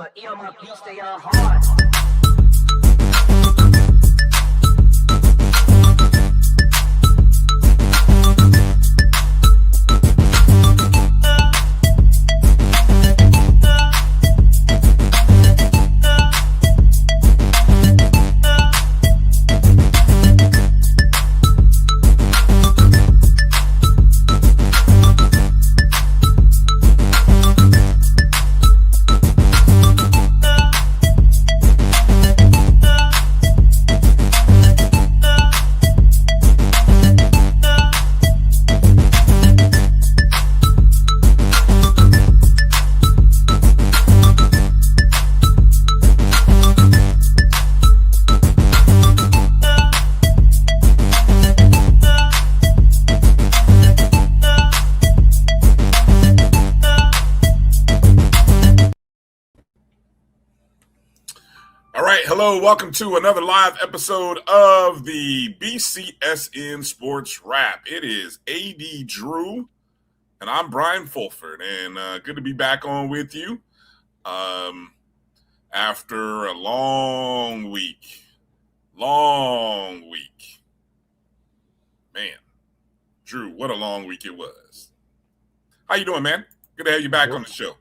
But my beats, they are hard. Hello, welcome to another live episode of the BCSN SportsWrap. It is A.D. Drew, and I'm Brian Fulford, and good to be back on with you after a long week. Man, Drew, what a long week it was. How you doing, man? Good to have you back on the show.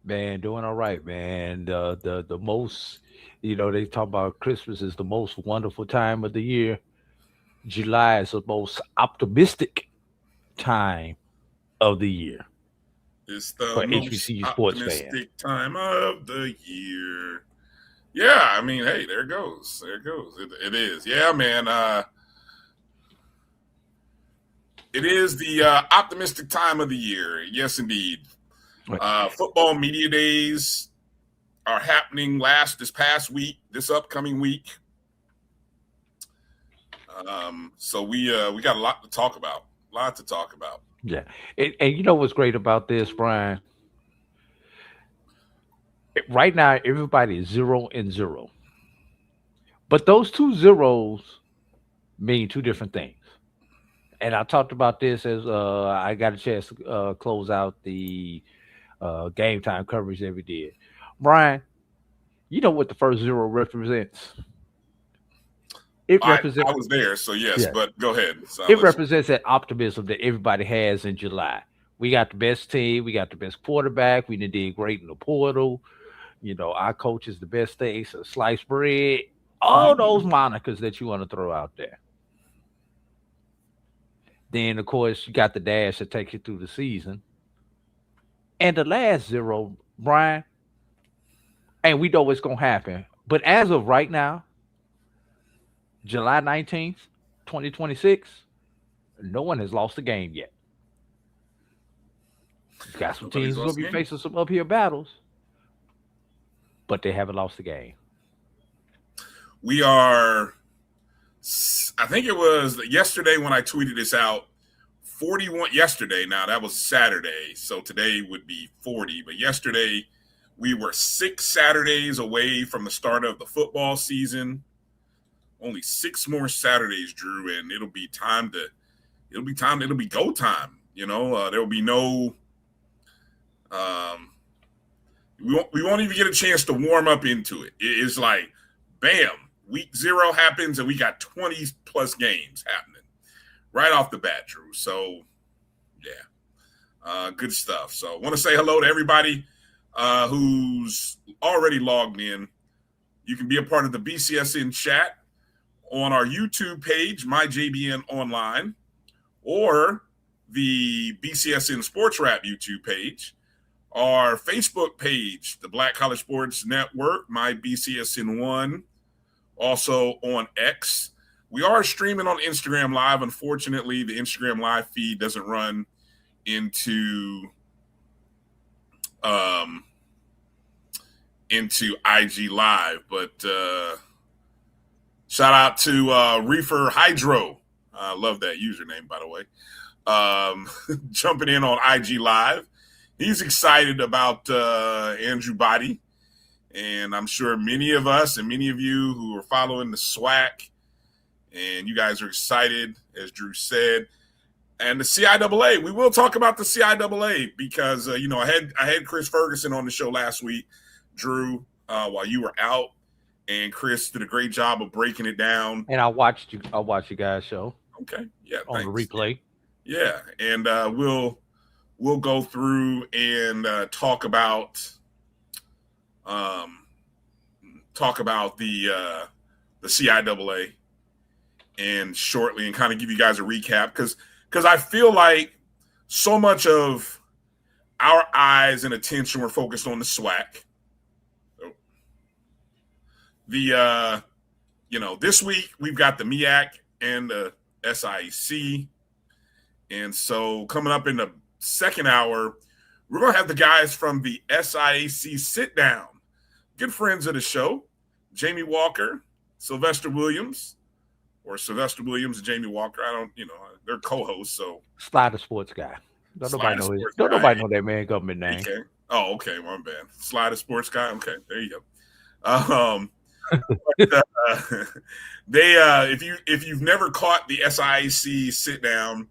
Man, doing all right, man. The most... they talk about Christmas is the most wonderful time of the year. July is the most optimistic time of the year. It's the for most HBCU sports optimistic time of the year. Yeah, I mean, hey, there it goes. It is. Yeah, man. It is the optimistic time of the year. Yes, indeed. Football media days are happening this upcoming week. So we got a lot to talk about. Yeah. And you know what's great about this, Brian? Right now, everybody is 0-0. But those two zeros mean two different things. And I talked about this as I got a chance to close out the game time coverage that we did. Brian, you know what the first zero represents? I was there, so yes, but go ahead. So it represents that optimism that everybody has in July. We got the best team. We got the best quarterback. We did great in the portal. Our coach is the best thing, so sliced bread. All those monikers that you want to throw out there. Then, of course, you got the dash that takes you through the season. And the last zero, Brian, and we know what's going to happen. But as of right now, July 19th, 2026, no one has lost a game yet. You've got some teams going to be facing some uphill battles, but they haven't lost a game. We are, I think it was yesterday when I tweeted this out, 41 yesterday. Now, that was Saturday, so today would be 40. But yesterday, we were 6 Saturdays away from the start of the football season. Only 6 more Saturdays, Drew, and it'll be go time. There'll be no we won't even get a chance to warm up into it. It's like, bam, week 0 happens and we got 20 plus games happening right off the bat, Drew. So, yeah, good stuff. So I want to say hello to everybody who's already logged in. You can be a part of the BCSN chat on our YouTube page, MyJBN Online, or the BCSN SportsWrap YouTube page, our Facebook page, the Black College Sports Network, My BCSN 1, also on X. We are streaming on Instagram Live. Unfortunately, the Instagram Live feed doesn't run into IG Live, but shout out to Reefer Hydro. I love that username, by the way. Jumping in on IG Live. He's excited about Andrew Body, and I'm sure many of us and many of you who are following the SWAC, and you guys are excited, as Drew said. And the CIAA, we will talk about the CIAA because, I had Chris Ferguson on the show last week Drew, while you were out, and Chris did a great job of breaking it down. And I watched you guys show. Okay, yeah, on thanks. the replay. Yeah, and we'll go through and talk about the CIAA and shortly, and kind of give you guys a recap because I feel like so much of our eyes and attention were focused on the SWAC. This week we've got the MEAC and the SIAC. And so coming up in the second hour, we're going to have the guys from the SIAC sit down. Good friends of the show, Jamie Walker, Sylvester Williams, or Sylvester Williams and Jamie Walker. They're co-hosts. So Slider Sports Guy. Don't nobody know that man government name. Okay. Oh, okay. My bad. Slider Sports Guy. Okay. There you go. If you've never caught the SIAC sit down,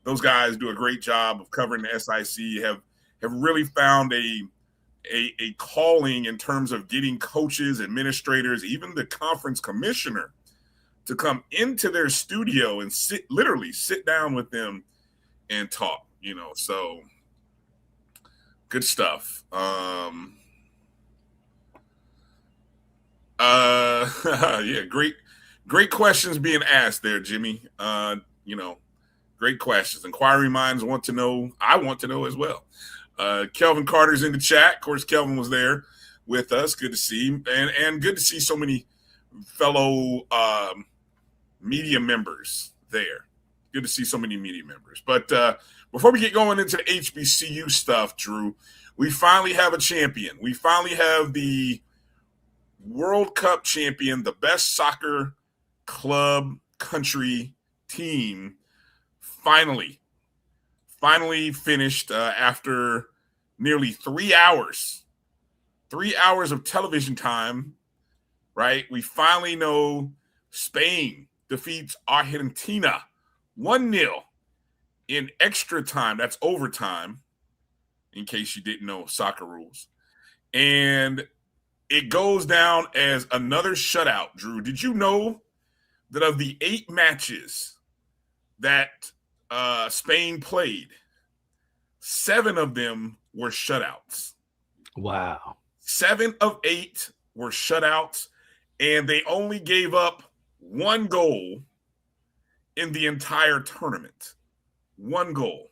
those guys do a great job of covering the SIAC, have really found a calling in terms of getting coaches, administrators, even the conference commissioner to come into their studio and sit down with them and talk, so good stuff. Yeah, great questions being asked there, Jimmy. Great questions. Inquiring minds want to know. I want to know as well. Kelvin Carter's in the chat. Of course, Kelvin was there with us. Good to see him. And good to see so many fellow media members there. Good to see so many media members. But before we get going into the HBCU stuff, Drew, we finally have a champion. We finally have the World Cup champion, the best soccer club country team, finally finished after nearly 3 hours. 3 hours of television time, right? We finally know Spain defeats Argentina 1-0 in extra time. That's overtime, in case you didn't know soccer rules. And it goes down as another shutout, Drew. Did you know that of the 8 matches that Spain played, 7 of them were shutouts? Wow. 7 of 8 were shutouts, and they only gave up 1 goal in the entire tournament. 1 goal.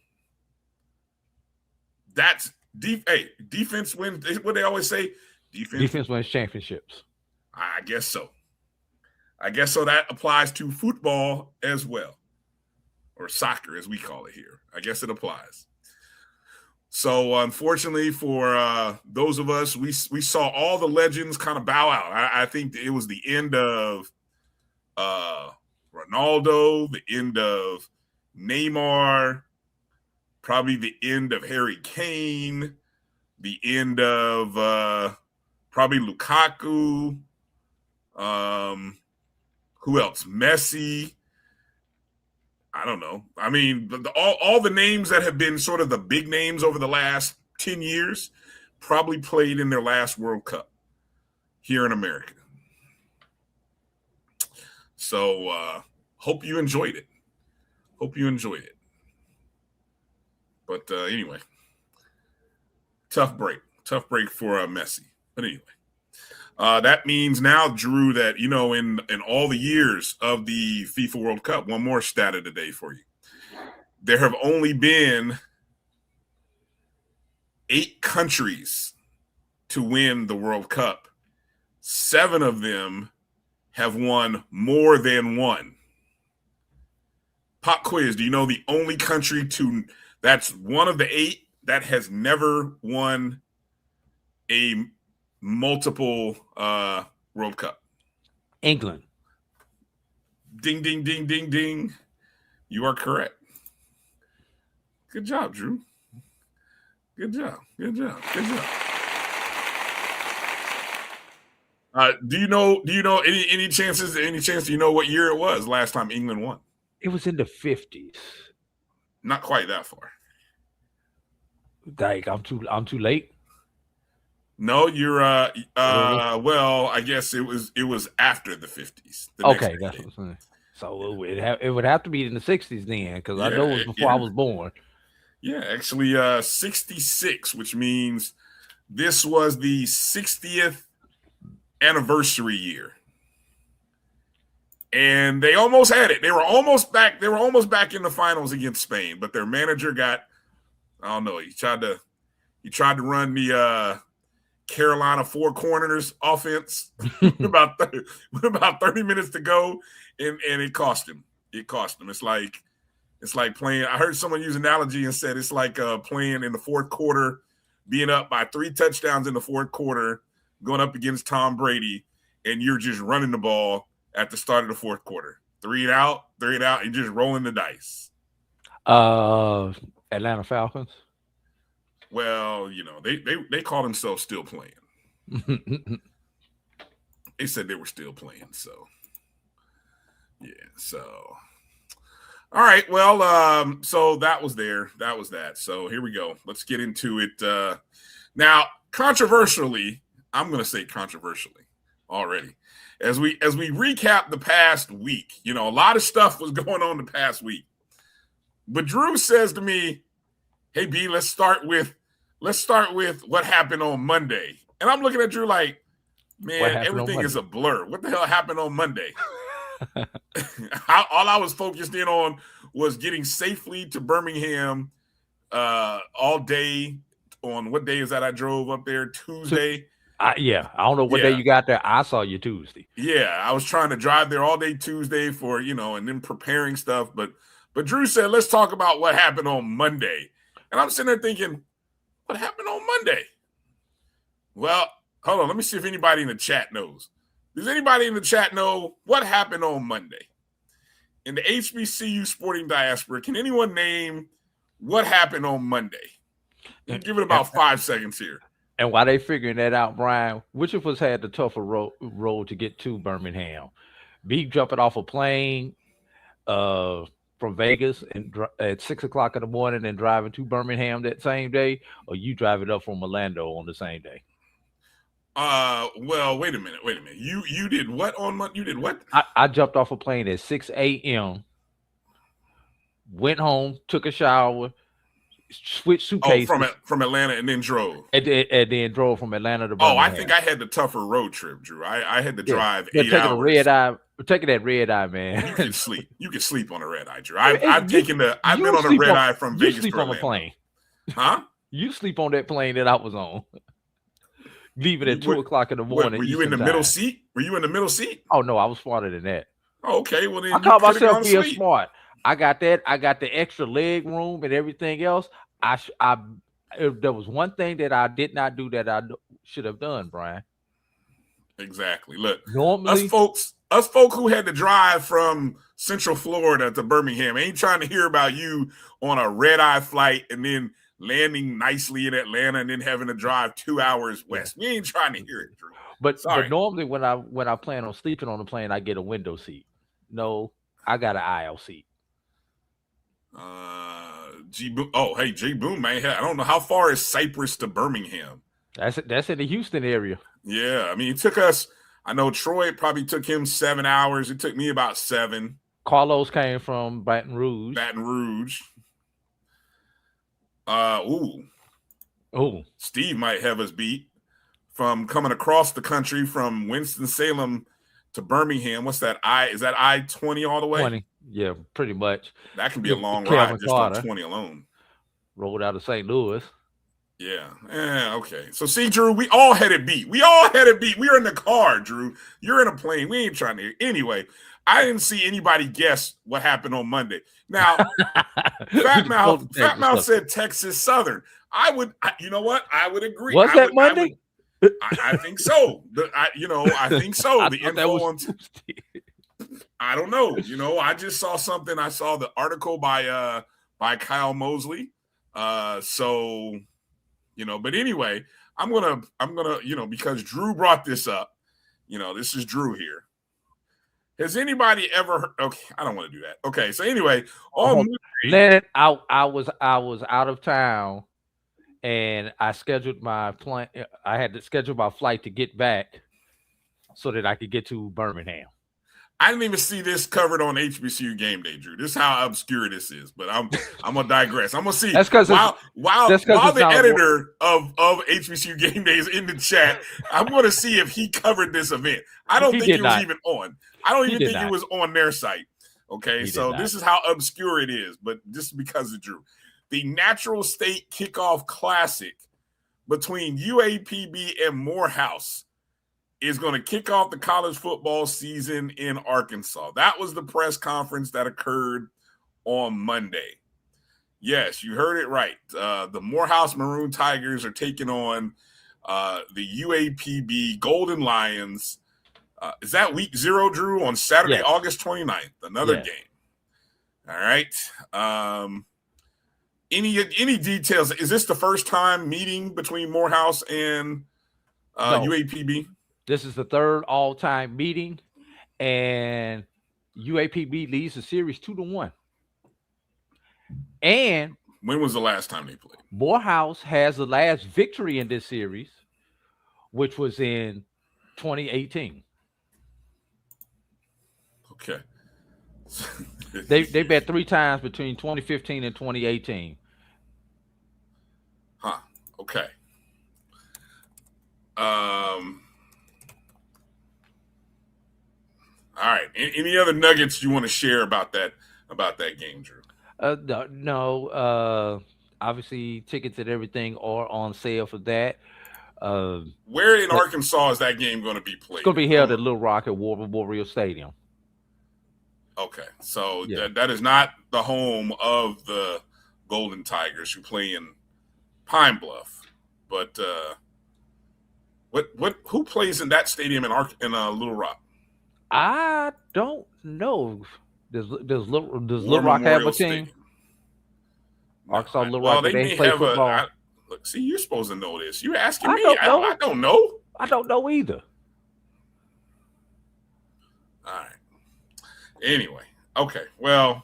That's defense wins. What they always say, defense wins championships. I guess so. That applies to football as well, or soccer as we call it here. I guess it applies. So unfortunately for those of us, we saw all the legends kind of bow out. I think it was the end of Ronaldo, the end of Neymar, probably the end of Harry Kane, the end of probably Lukaku. Who else? Messi. I don't know. I mean, all the names that have been sort of the big names over the last 10 years probably played in their last World Cup here in America. So hope you enjoyed it. But anyway, tough break for Messi. But anyway. That means now, Drew, that, in all the years of the FIFA World Cup, one more stat of the day for you. There have only been 8 countries to win the World Cup. 7 of them have won more than one. Pop quiz. Do you know the only country that's one of the 8 that has never won a multiple World Cup? England. Ding, ding, ding, ding, ding. You are correct. Good job, Drew. Good job. Do you know any chance you know what year it was last time England won? It was in the 50s. Not quite that far. Like I'm too late. No, you're well, I guess it was after the 50s. The next Okay, that's decade. what I'm saying. So it would have to be in the 60s then, because I Yeah, know it was before I was born. Yeah, actually 66, which means this was the 60th anniversary year. And they almost had it. They were almost back. They were almost back in the finals against Spain, but their manager got, I don't know, he tried to run the Carolina four corners offense with about 30 minutes to go, and it cost him. It cost him. It's like playing. I heard someone use an analogy and said it's like playing in the fourth quarter, being up by 3 touchdowns in the fourth quarter, going up against Tom Brady, and you're just running the ball at the start of the fourth quarter. 3 and out, and just rolling the dice. Atlanta Falcons. Well, they call themselves still playing. They said they were still playing, so yeah. So all right, well, so that was there. That was that. So here we go. Let's get into it. Now, controversially, I'm going to say controversially already. As we recap the past week, a lot of stuff was going on the past week. But Drew says to me, "Hey B, let's start with what happened on Monday." And I'm looking at Drew like, man, everything is a blur. What the hell happened on Monday? All I was focused in on was getting safely to Birmingham all day. On what day is that I drove up there? Tuesday. I don't know what day you got there. I saw you Tuesday. Yeah, I was trying to drive there all day Tuesday for, and then preparing stuff. But Drew said, let's talk about what happened on Monday. And I'm sitting there thinking, what happened on Monday? Well, hold on. Let me see if anybody in the chat knows. Does anybody in the chat know what happened on Monday? In the HBCU sporting diaspora, can anyone name what happened on Monday? Give it about 5 seconds here. And while they figuring that out, Brian, which of us had the tougher road to get to Birmingham? B jumping off a plane from Vegas and at 6 o'clock in the morning and driving to Birmingham that same day, or you driving up from Orlando on the same day? Well, wait a minute. You did what on Monday? You did what? I jumped off a plane at 6 a.m., went home, took a shower, switched suitcases. Oh, from Atlanta and then drove. And then drove from Atlanta to Birmingham. Oh, I think I had the tougher road trip, Drew. I had to drive 8 taking hours. Taking that red eye, man. You can sleep. You can sleep on a red eye, Drew. I've been on a red eye from Vegas. You sleep on a plane. Huh? You sleep on that plane that I was on. Leaving at 2 o'clock in the morning. Were you in the middle seat? Were you in the middle seat? Oh no, I was smarter than that. Oh, okay, well then I call myself being smart. I got that. I got the extra leg room and everything else. There was one thing that I did not do that I should have done, Brian. Exactly. Look, normally us folk who had to drive from Central Florida to Birmingham ain't trying to hear about you on a red eye flight and then landing nicely in Atlanta and then having to drive 2 hours west. We ain't trying to hear it, Drew. But normally when I plan on sleeping on the plane, I get a window seat. No, I got an aisle seat. G Boom, man. I don't know how far is Cypress to Birmingham. That's in the Houston area. Yeah, I mean, it took us. I know Troy probably took him 7 hours. It took me about 7. Carlos came from Baton Rouge. Steve might have us beat from coming across the country from Winston-Salem to Birmingham. What's that? Is that I-20 all the way? 20. Yeah, pretty much. That can be a long ride just on 20 alone. Rolled out of St. Louis. Yeah. Okay. So see, Drew, we all had it beat. We were in the car, Drew. You're in a plane. We ain't trying to hear. Anyway, I didn't see anybody guess what happened on Monday. Now, Fat Mouth said Texas Southern. You know what? I would agree. Was that Monday? I think so. I think so. The info on I don't know. I just saw something. I saw the article by Kyle Mosley. But anyway, I'm gonna, because Drew brought this up. This is Drew here. Has anybody ever? Okay, I don't want to do that. Okay, so anyway, I was out of town, and I scheduled my plane. I had to schedule my flight to get back so that I could get to Birmingham. I didn't even see this covered on HBCU Game Day, Drew. This is how obscure this is, but I'm gonna digress. I'm gonna see That's because while the not editor of HBCU Game Day is in the chat, I'm gonna see if he covered this event. I don't think it was even on. I don't even think it was on their site. Okay, so this is how obscure it is, but just because of Drew. The Natural State Kickoff Classic between UAPB and Morehouse is going to kick off the college football season in Arkansas. That was the press conference that occurred on Monday. Yes, you heard it right. The Morehouse Maroon Tigers are taking on the UAPB Golden Lions. Is that week 0, Drew, on Saturday, August 29th? Another game. All right. Any details? Is this the first time meeting between Morehouse and UAPB? This is the third all-time meeting, and UAPB leads the series 2-1. And when was the last time they played? Morehouse has the last victory in this series, which was in 2018. Okay. they bet 3 times between 2015 and 2018. Huh. Okay. All right. Any other nuggets you want to share about that game, Drew? No. Obviously, tickets and everything are on sale for that. Where in Arkansas is that game going to be played? It's going to be held at Little Rock at War Memorial Stadium. Okay, so that is not the home of the Golden Tigers, who play in Pine Bluff. But who plays in that stadium in Little Rock? I don't know. Does Little Rock have a team? Arkansas Little Rock. They may play have football. Look, see, you're supposed to know this. You're asking me. I don't know. I don't know either. All right. Anyway, okay. Well,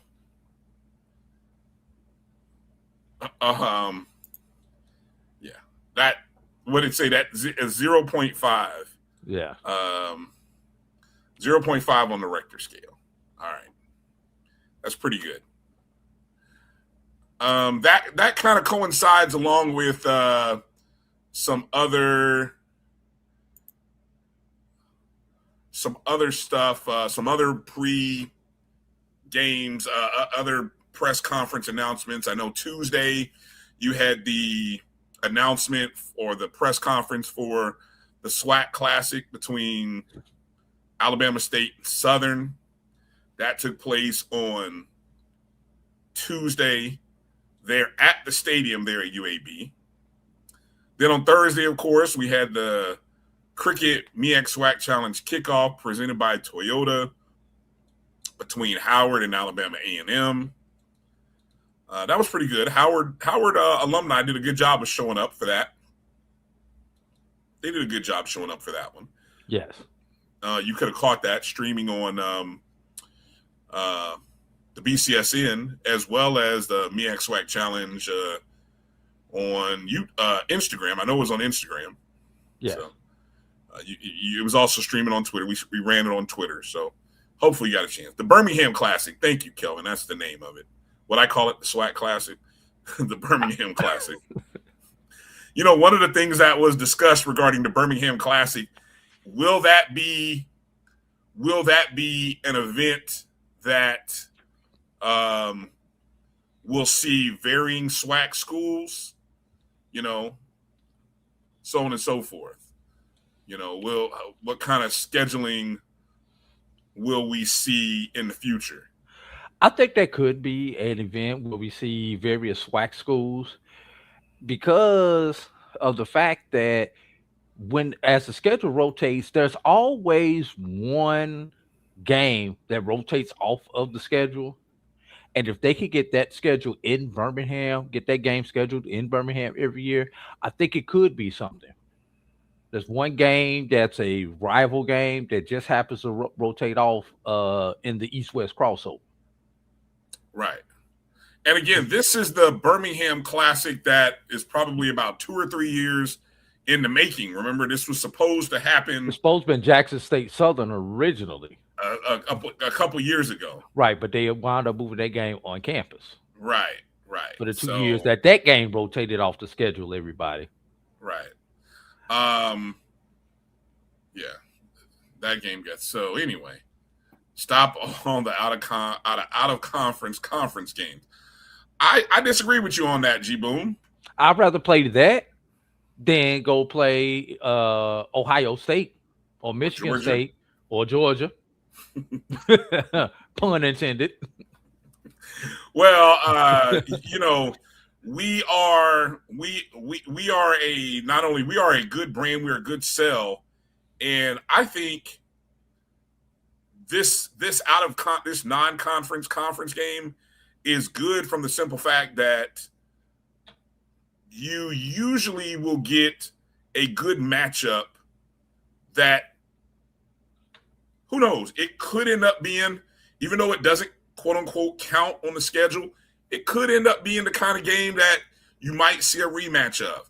yeah. That what did it say? That is 0.5. Yeah. 0.5 on the Richter scale. All right. That's pretty good. That kind of coincides along with some other stuff, some other pre-games, other press conference announcements. I know Tuesday you had the announcement or the press conference for the SWAC Classic between Alabama State and Southern. That took place on Tuesday. They're at the stadium there at UAB. Then on Thursday, of course, we had the Cricket MEAC SWAC Challenge kickoff presented by Toyota between Howard and Alabama A&M. That was pretty good. Howard alumni did a good job of showing up for that. They did a good job showing up for that one. Yes. You could have caught that streaming on the BCSN as well as the MEAC SWAC Challenge on Instagram. I know it was on Instagram. Yeah. So, it was also streaming on Twitter. We ran it on Twitter. So hopefully you got a chance. The Birmingham Classic. Thank you, Kelvin. That's the name of it. What I call it, the SWAC Classic. The Birmingham Classic. You know, one of the things that was discussed regarding the Birmingham Classic, will that be an event that we'll see varying SWAC schools, you know, so on and so forth. You know, what kind of scheduling will we see in the future? I think that could be an event where we see various SWAC schools because of the fact that as the schedule rotates, there's always one game that rotates off of the schedule. And if they could get that scheduled in Birmingham, get that game scheduled in Birmingham every year, I think it could be something. There's one game that's a rival game that just happens to rotate off in the East-West crossover. Right. And again, this is the Birmingham Classic that is probably about 2 or 3 years in the making. Remember, this was supposed to happen. It's supposed to be Jackson State Southern originally. A couple years ago. Right, but they wound up moving that game on campus. Right. For the 2 years that game rotated off the schedule, everybody. Right. Yeah. That game got so anyway. Stop on the out of conference games. I disagree with you on that, G Boom. I'd rather play that than go play Ohio State or Michigan State or Georgia. Pun intended. Well, we are a good brand, we're a good sell, and I think this non-conference conference game is good from the simple fact that you usually will get a good matchup that, who knows, it could end up being, even though it doesn't quote unquote count on the schedule, it could end up being the kind of game that you might see a rematch of.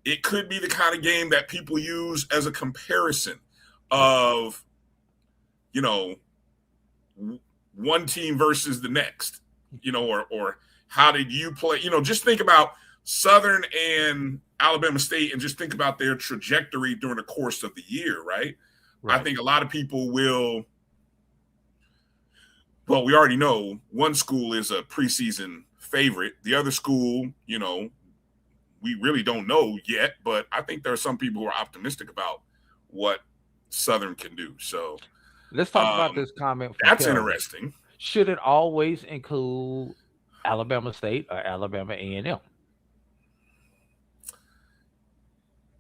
It could be the kind of game that people use as a comparison of, one team versus the next, or how did you play? Just think about Southern and Alabama State and just think about their trajectory during the course of the year, right? I think a lot of people will. Well, we already know one school is a preseason favorite. The other school, we really don't know yet, but I think there are some people who are optimistic about what Southern can do. So let's talk about this comment. That's interesting. Should it always include Alabama State or Alabama A&M?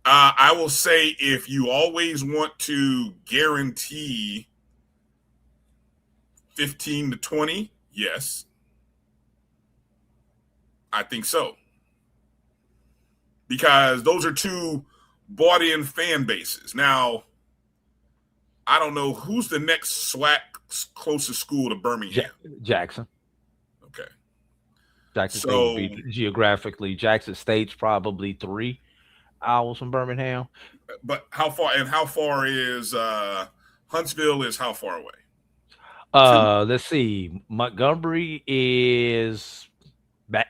I will say if you always want to guarantee 15 to 20, yes. I think so. Because those are two bought-in fan bases. Now, I don't know who's the next SWAC closest school to Birmingham. Jackson. Okay. Jackson State would be geographically. Jackson State's probably 3 hours from Birmingham. But how far? And how far is Huntsville? Is how far away? Let's see. Montgomery is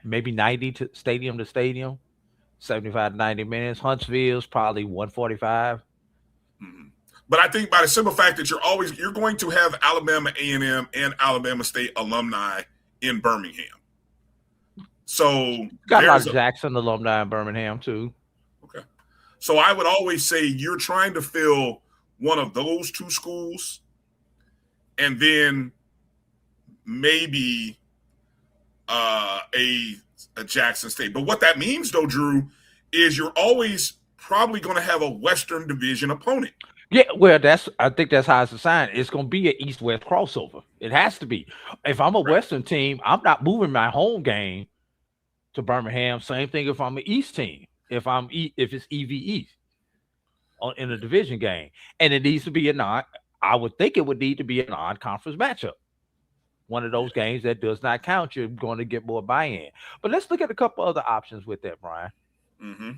maybe 90 to stadium, 75 to 90 minutes. Huntsville's probably 145. Mm-hmm. But I think by the simple fact that you're going to have Alabama A&M and Alabama State alumni in Birmingham. So got a lot of Jackson alumni in Birmingham too. Okay. So I would always say you're trying to fill one of those two schools and then maybe a Jackson State. But what that means, though, Drew, is you're always probably going to have a Western Division opponent. Yeah, well, I think that's how it's assigned. It's going to be an East-West crossover. It has to be. If I'm a Western team, I'm not moving my home game to Birmingham. Same thing if I'm an East team. If it's EVE in a division game, and it needs to be I would think it would need to be a non-conference matchup. One of those games that does not count, you're going to get more buy-in. But let's look at a couple other options with that, Brian. Mm-hmm.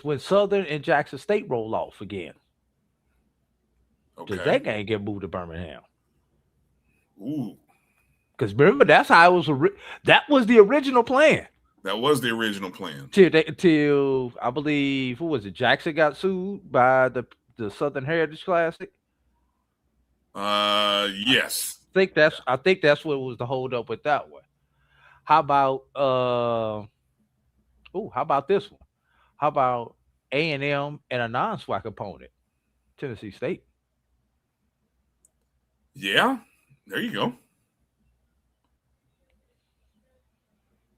When Southern and Jackson State roll off again, does that game get moved to Birmingham? Ooh. Because remember, that's how it was. That was the original plan. That was the original plan. Till I believe, who was it? Jackson got sued by the Southern Heritage Classic. Yes. I think that's what was the hold up with that one. How about how about this one? How about A&M and a non-SWAC opponent, Tennessee State? Yeah, there you go.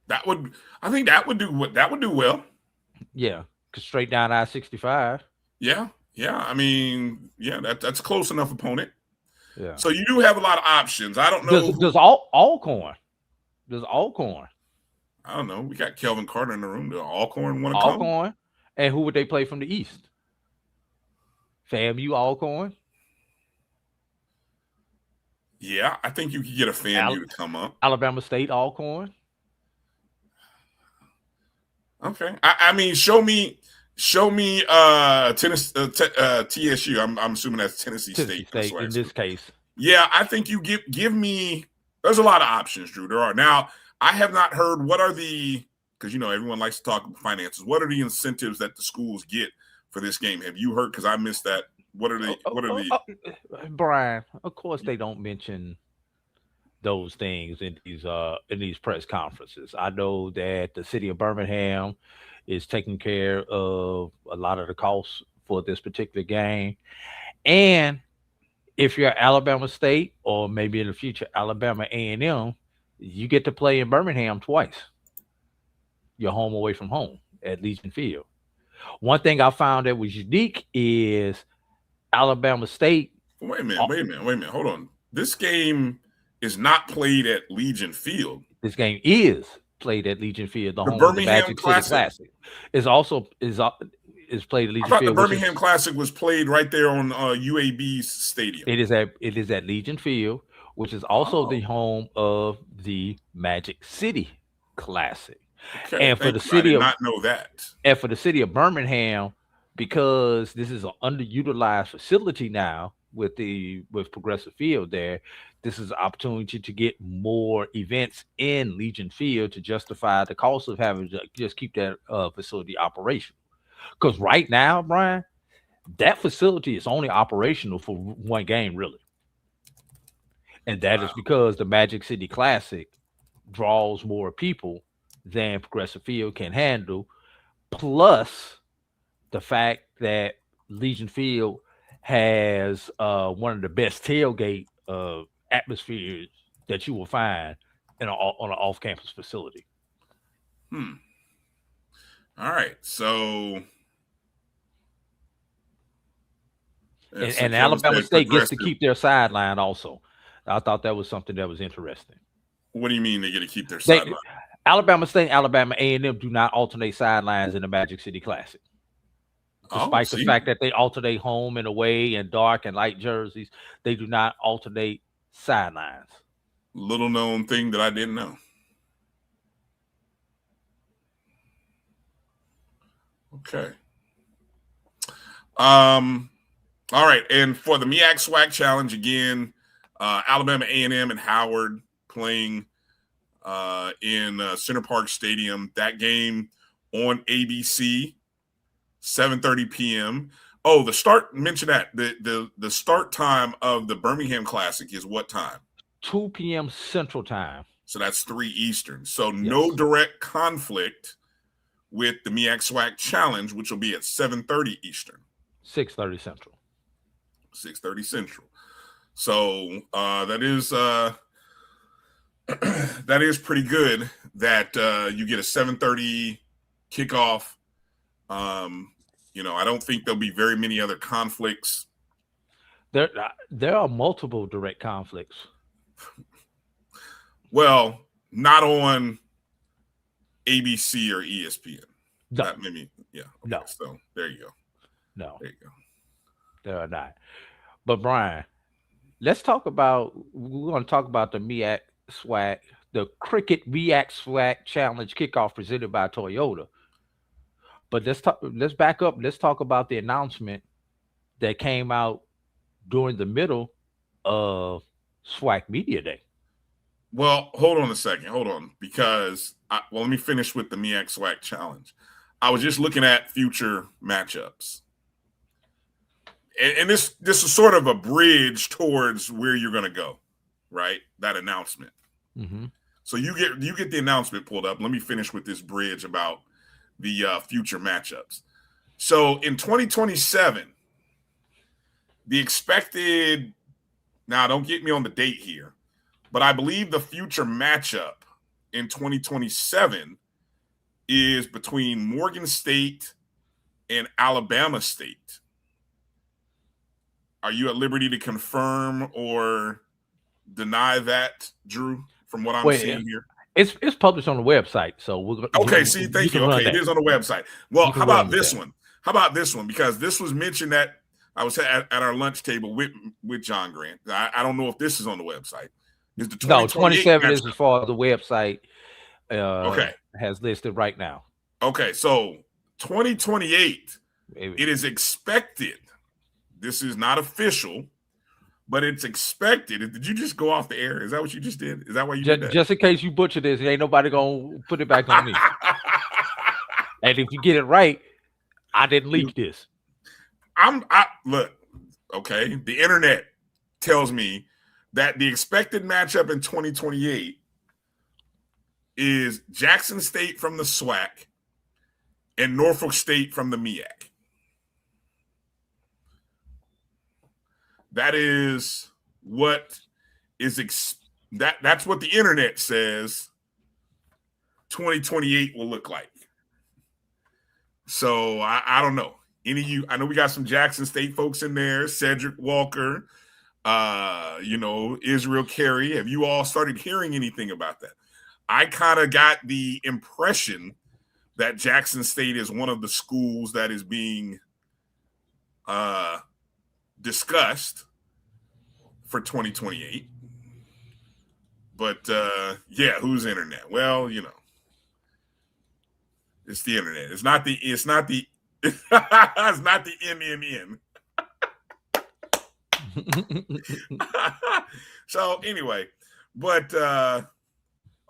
I think that would do well. Yeah, cause straight down I-65. Yeah. I mean, that's a close enough opponent. Yeah. So you do have a lot of options. I don't know. Does Alcorn? I don't know. We got Kelvin Carter in the room. Do Alcorn want to come? Alcorn, and who would they play from the East? FAMU, Alcorn. Yeah, I think you could get a FAMU to come up. Alabama State Alcorn. Okay. I mean, show me TSU. I'm assuming that's Tennessee State in this case. Yeah, I think you give me. There's a lot of options, Drew. There are. Now, I have not heard what are the, because everyone likes to talk finances. What are the incentives that the schools get for this game? Have you heard? Because I missed that. What are the Brian? Of course, they don't mention those things in these press conferences. I know that the city of Birmingham is taking care of a lot of the costs for this particular game, and if you're Alabama State or maybe in the future Alabama A&M, you get to play in Birmingham twice. You're home away from home at Legion Field. One thing I found that was unique is Alabama State. Wait a minute. Hold on. This game is not played at Legion Field. This game is played at Legion Field. The home Birmingham of the Magic City Classic is played at Legion Field. I thought the Birmingham Classic was played right there on UAB's stadium. It is at Legion Field, which is also the home of the Magic City Classic. Okay, and for the city of, I did not know that. And for the city of Birmingham, because this is an underutilized facility now with Progressive Field there, this is an opportunity to get more events in Legion Field to justify the cost of having to just keep that facility operational. Because right now, Brian, that facility is only operational for one game, really. And that is because the Magic City Classic draws more people than Progressive Field can handle, plus the fact that Legion Field has one of the best tailgate atmospheres that you will find on an off-campus facility. All right, so and Alabama State gets to keep their sideline also. I thought that was something that was interesting. What do you mean they get to keep their sideline? Alabama State and Alabama A&M do not alternate sidelines in the Magic City Classic. Despite the fact that they alternate home and away and dark and light jerseys, they do not alternate sidelines. Little known thing that I didn't know. Okay. All right, and for the MEAC SWAC Challenge again, Alabama A&M and Howard playing in Center Park Stadium. That game on ABC, 7:30 p.m. Oh, the start, mention that. The start time of the Birmingham Classic is what time? 2 p.m. Central Time. So that's 3 Eastern. So no direct conflict with the MEAC SWAC Challenge, which will be at 7:30 Eastern. 6:30 Central. 6:30 Central. So that is pretty good that you get a 7:30 kickoff. I don't think there'll be very many other conflicts. There are multiple direct conflicts. Well, not on ABC or ESPN. No. That maybe, yeah. Okay, no. So there you go. No. There you go. There are not. But Brian, we're going to talk about the MEAC SWAC, the Cricket MEAC SWAC Challenge kickoff presented by Toyota. But let's back up. Let's talk about the announcement that came out during the middle of SWAC Media Day. Well, hold on a second. Hold on. Because, let me finish with the MEAC SWAC Challenge. I was just looking at future matchups. And this is sort of a bridge towards where you're going to go, right? That announcement. Mm-hmm. So you get the announcement pulled up. Let me finish with this bridge about the future matchups. So in 2027, the expected, now don't get me on the date here, but I believe the future matchup in 2027 is between Morgan State and Alabama State. Are you at liberty to confirm or deny that, Drew, from what I'm seeing here? It's published on the website. So thank you. Okay, it is on the website. Well, how about this one? How about this one? Because this was mentioned that I was at our lunch table with John Grant. I don't know if this is on the website. Is the 27 is matchup. as far as the website Okay. has listed right now. Okay, so 2028, It is expected. This is not official, but it's expected. Did you just go off the air? Is that what you just did? Is that why you did that? Just in case you butcher this, ain't nobody gonna put it back on me. And if you get it right, I didn't leak this. Look, okay. The internet tells me that the expected matchup in 2028 is Jackson State from the SWAC and Norfolk State from the MEAC. That is what that's what the internet says 2028 will look like. So I don't know. Any of you, I know we got some Jackson State folks in there, Cedric Walker, Israel Carey. Have you all started hearing anything about that? I kind of got the impression that Jackson State is one of the schools that is being discussed for 2028. But whose internet? Well, it's the internet. It's not the it's not the MMN. So anyway, but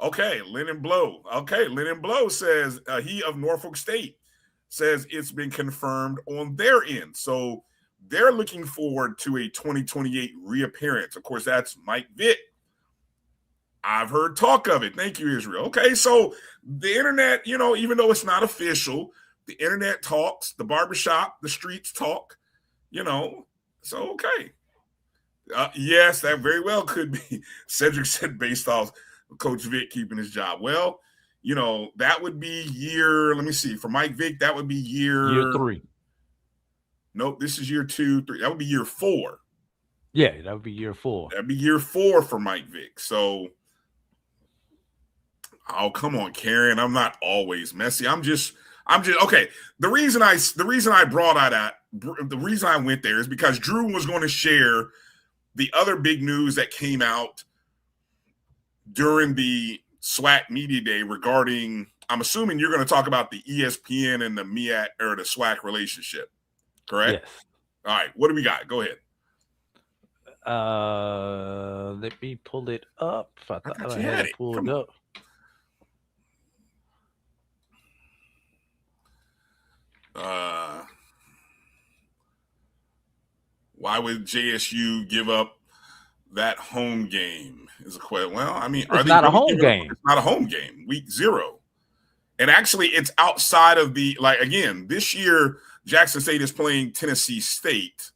okay, Lennon Blow. Okay, Lennon Blow says he of Norfolk State says it's been confirmed on their end. So they're looking forward to a 2028 reappearance. Of course, that's Mike Vick. I've heard talk of it. Thank you, Israel. Okay, so the internet, even though it's not official, the internet talks, the barbershop, the streets talk, so okay. Yes, that very well could be. Cedric said based off Coach Vick keeping his job. Well, that would be let me see, for Mike Vick, that would be year 3. Nope, this is year 2, 3. That would be year 4. Yeah, that would be year 4. That'd be year 4 for Mike Vick. So, oh, come on, Karen. I'm not always messy. I'm just okay. The reason I brought the reason I went there is because Drew was going to share the other big news that came out during the SWAC Media Day regarding, I'm assuming you're going to talk about the ESPN and the MEAC or the SWAC relationship, correct? Yes. All right. What do we got? Go ahead. Let me pull it up. I thought I had it pulled up. Why would JSU give up that home game? Is a question. Well, I mean, it's not a home game. It's not a home game. Week 0. And actually, it's outside of the, again, this year, Jackson State is playing Tennessee State.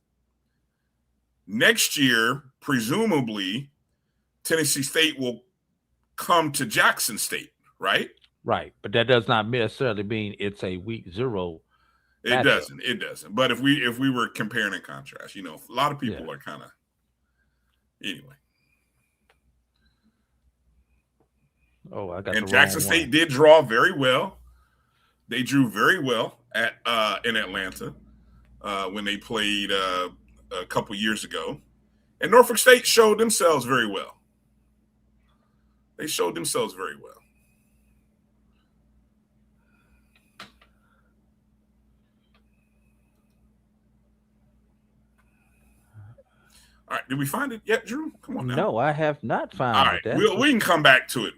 Next year, presumably, Tennessee State will come to Jackson State, right? Right. But that does not necessarily mean it's a week 0. It doesn't. But if we were comparing and contrast, a lot of people are kind of, anyway. Oh, I got. And Jackson State did draw very well. They drew very well in Atlanta when they played a couple years ago, and Norfolk State showed themselves very well. They showed themselves very well. All right, did we find it yet, Drew? Come on now. No, I have not found it. All right, we can come back to it.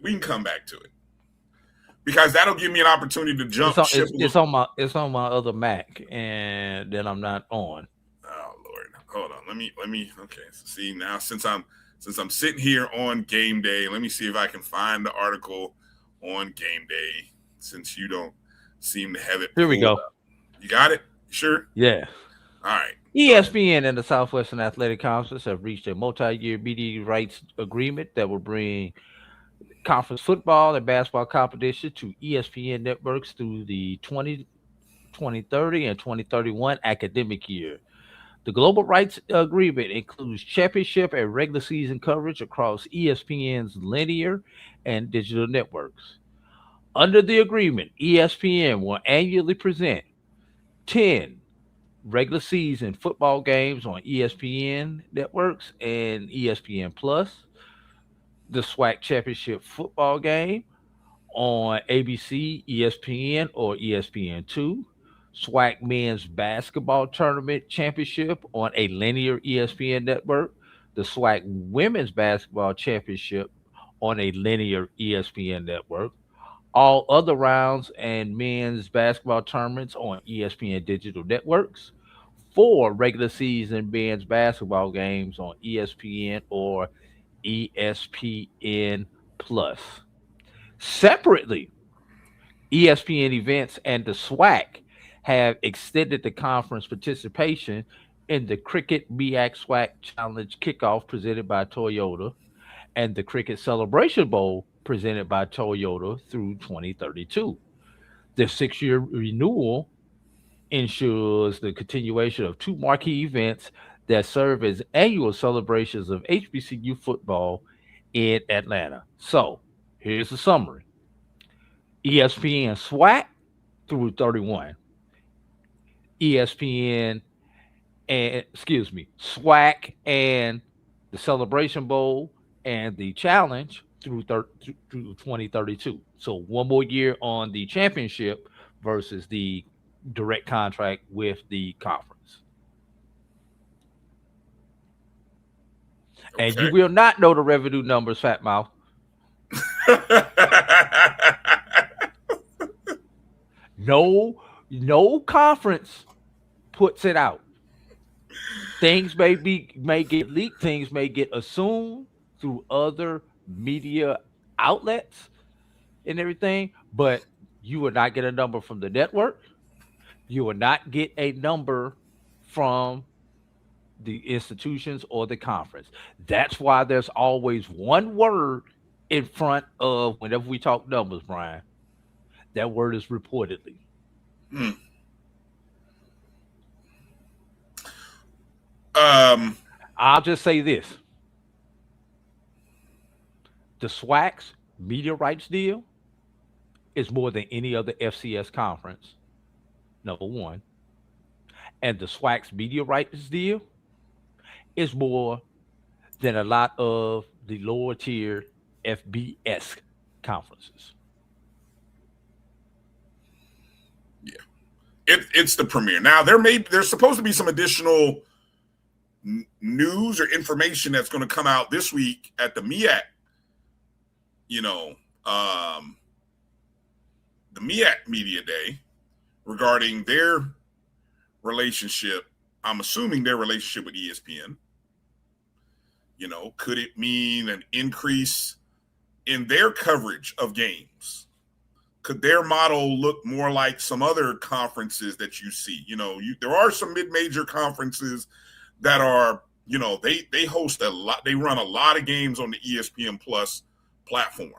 Because that'll give me an opportunity to jump ship. It's on my other Mac, and then I'm not on. Oh Lord, hold on. Let me. Okay, so see now, since I'm sitting here on game day, let me see if I can find the article on game day. Since you don't seem to have it. Here we go. Up. You got it? Sure. Yeah. All right. ESPN and the Southwestern Athletic Conference have reached a multi-year media rights agreement that will bring conference football and basketball competition to ESPN networks through the 2030 and 2031 academic year. The global rights agreement includes championship and regular season coverage across ESPN's linear and digital networks. Under the agreement, ESPN will annually present 10 regular season football games on ESPN networks and ESPN Plus, the SWAC championship football game on ABC, ESPN, or ESPN2, SWAC men's basketball tournament championship on a linear ESPN network, the SWAC women's basketball championship on a linear ESPN network, all other rounds and men's basketball tournaments on ESPN digital networks, four regular season men's basketball games on ESPN or ESPN Plus. Separately, ESPN events and the SWAC have extended the conference participation in the Cricket MEAC SWAC Challenge kickoff presented by Toyota and the Cricket Celebration Bowl presented by Toyota through 2032. The 6 year renewal ensures the continuation of two marquee events that serve as annual celebrations of HBCU football in Atlanta. So, here's the summary: ESPN SWAC through 31, ESPN and SWAC and the Celebration Bowl and the Challenge through 2032. So one more year on the championship versus the direct contract with the conference. And you Okay. will not know the revenue numbers, Fat Mouth. No conference puts it out. Things may get leaked, things may get assumed through other media outlets and everything, but you will not get a number from the network. You will not get a number from the institutions or the conference. That's why there's always one word in front of whenever we talk numbers, Brian. That word is reportedly. Hmm. I'll just say this: the SWAC's media rights deal is more than any other FCS conference, number one. And the SWAC's media rights deal is more than a lot of the lower tier FBS conferences. Yeah, it's the premiere. Now there's supposed to be some additional news or information that's going to come out this week at the MEAC. You know, the MEAC Media Day regarding their relationship. I'm assuming their relationship with ESPN. You know, could it mean an increase in their coverage of games? Could their model look more like some other conferences that you see? You know, there are some mid-major conferences that are, you know, they host a lot, they run a lot of games on the ESPN Plus platform.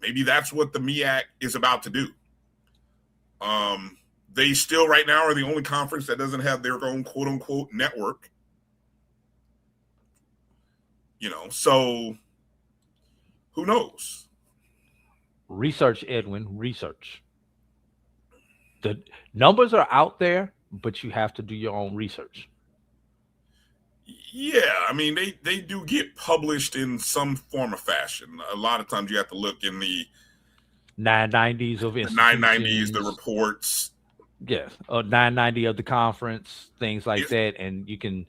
Maybe that's what the MEAC is about to do. They still right now are the only conference that doesn't have their own quote unquote network. You know, so who knows? Research, Edwin, research. The numbers are out there, but you have to do your own research. Yeah, I mean they do get published in some form of fashion. A lot of times you have to look in the 990s of the 990s, the institutions. reports. Yes, 990 of the conference, things like It, that, and you can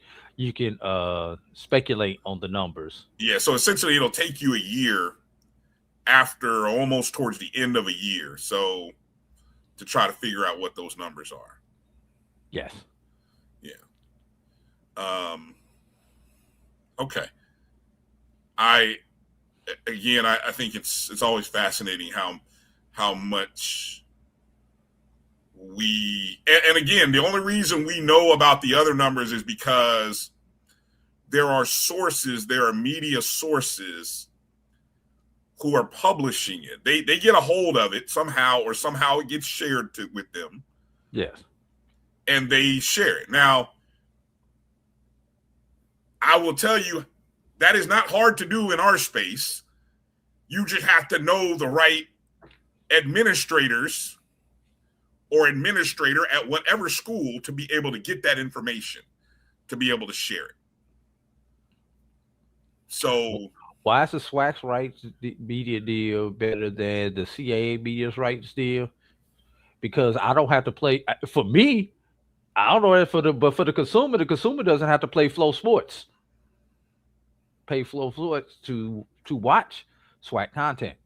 speculate on the numbers. yeah, so essentially it'll take you a year after almost towards the end of a year, so to try to figure out what those numbers are. Yes. Yeah. Okay. I think it's always fascinating how much and again, the only reason we know about the other numbers is because there are media sources who are publishing it. They get a hold of it somehow, or somehow it gets shared with them. Yes. And they share it. Now, I will tell you that is not hard to do in our space. You just have to know the right administrators or administrator at whatever school to be able to get that information, to be able to share it. So why is the SWAC's rights media deal better than the CAA media's rights deal? Because I don't have to play. For me, I don't know if but for the consumer doesn't have to play Flow Sports, pay Flow Sports to watch SWAC content,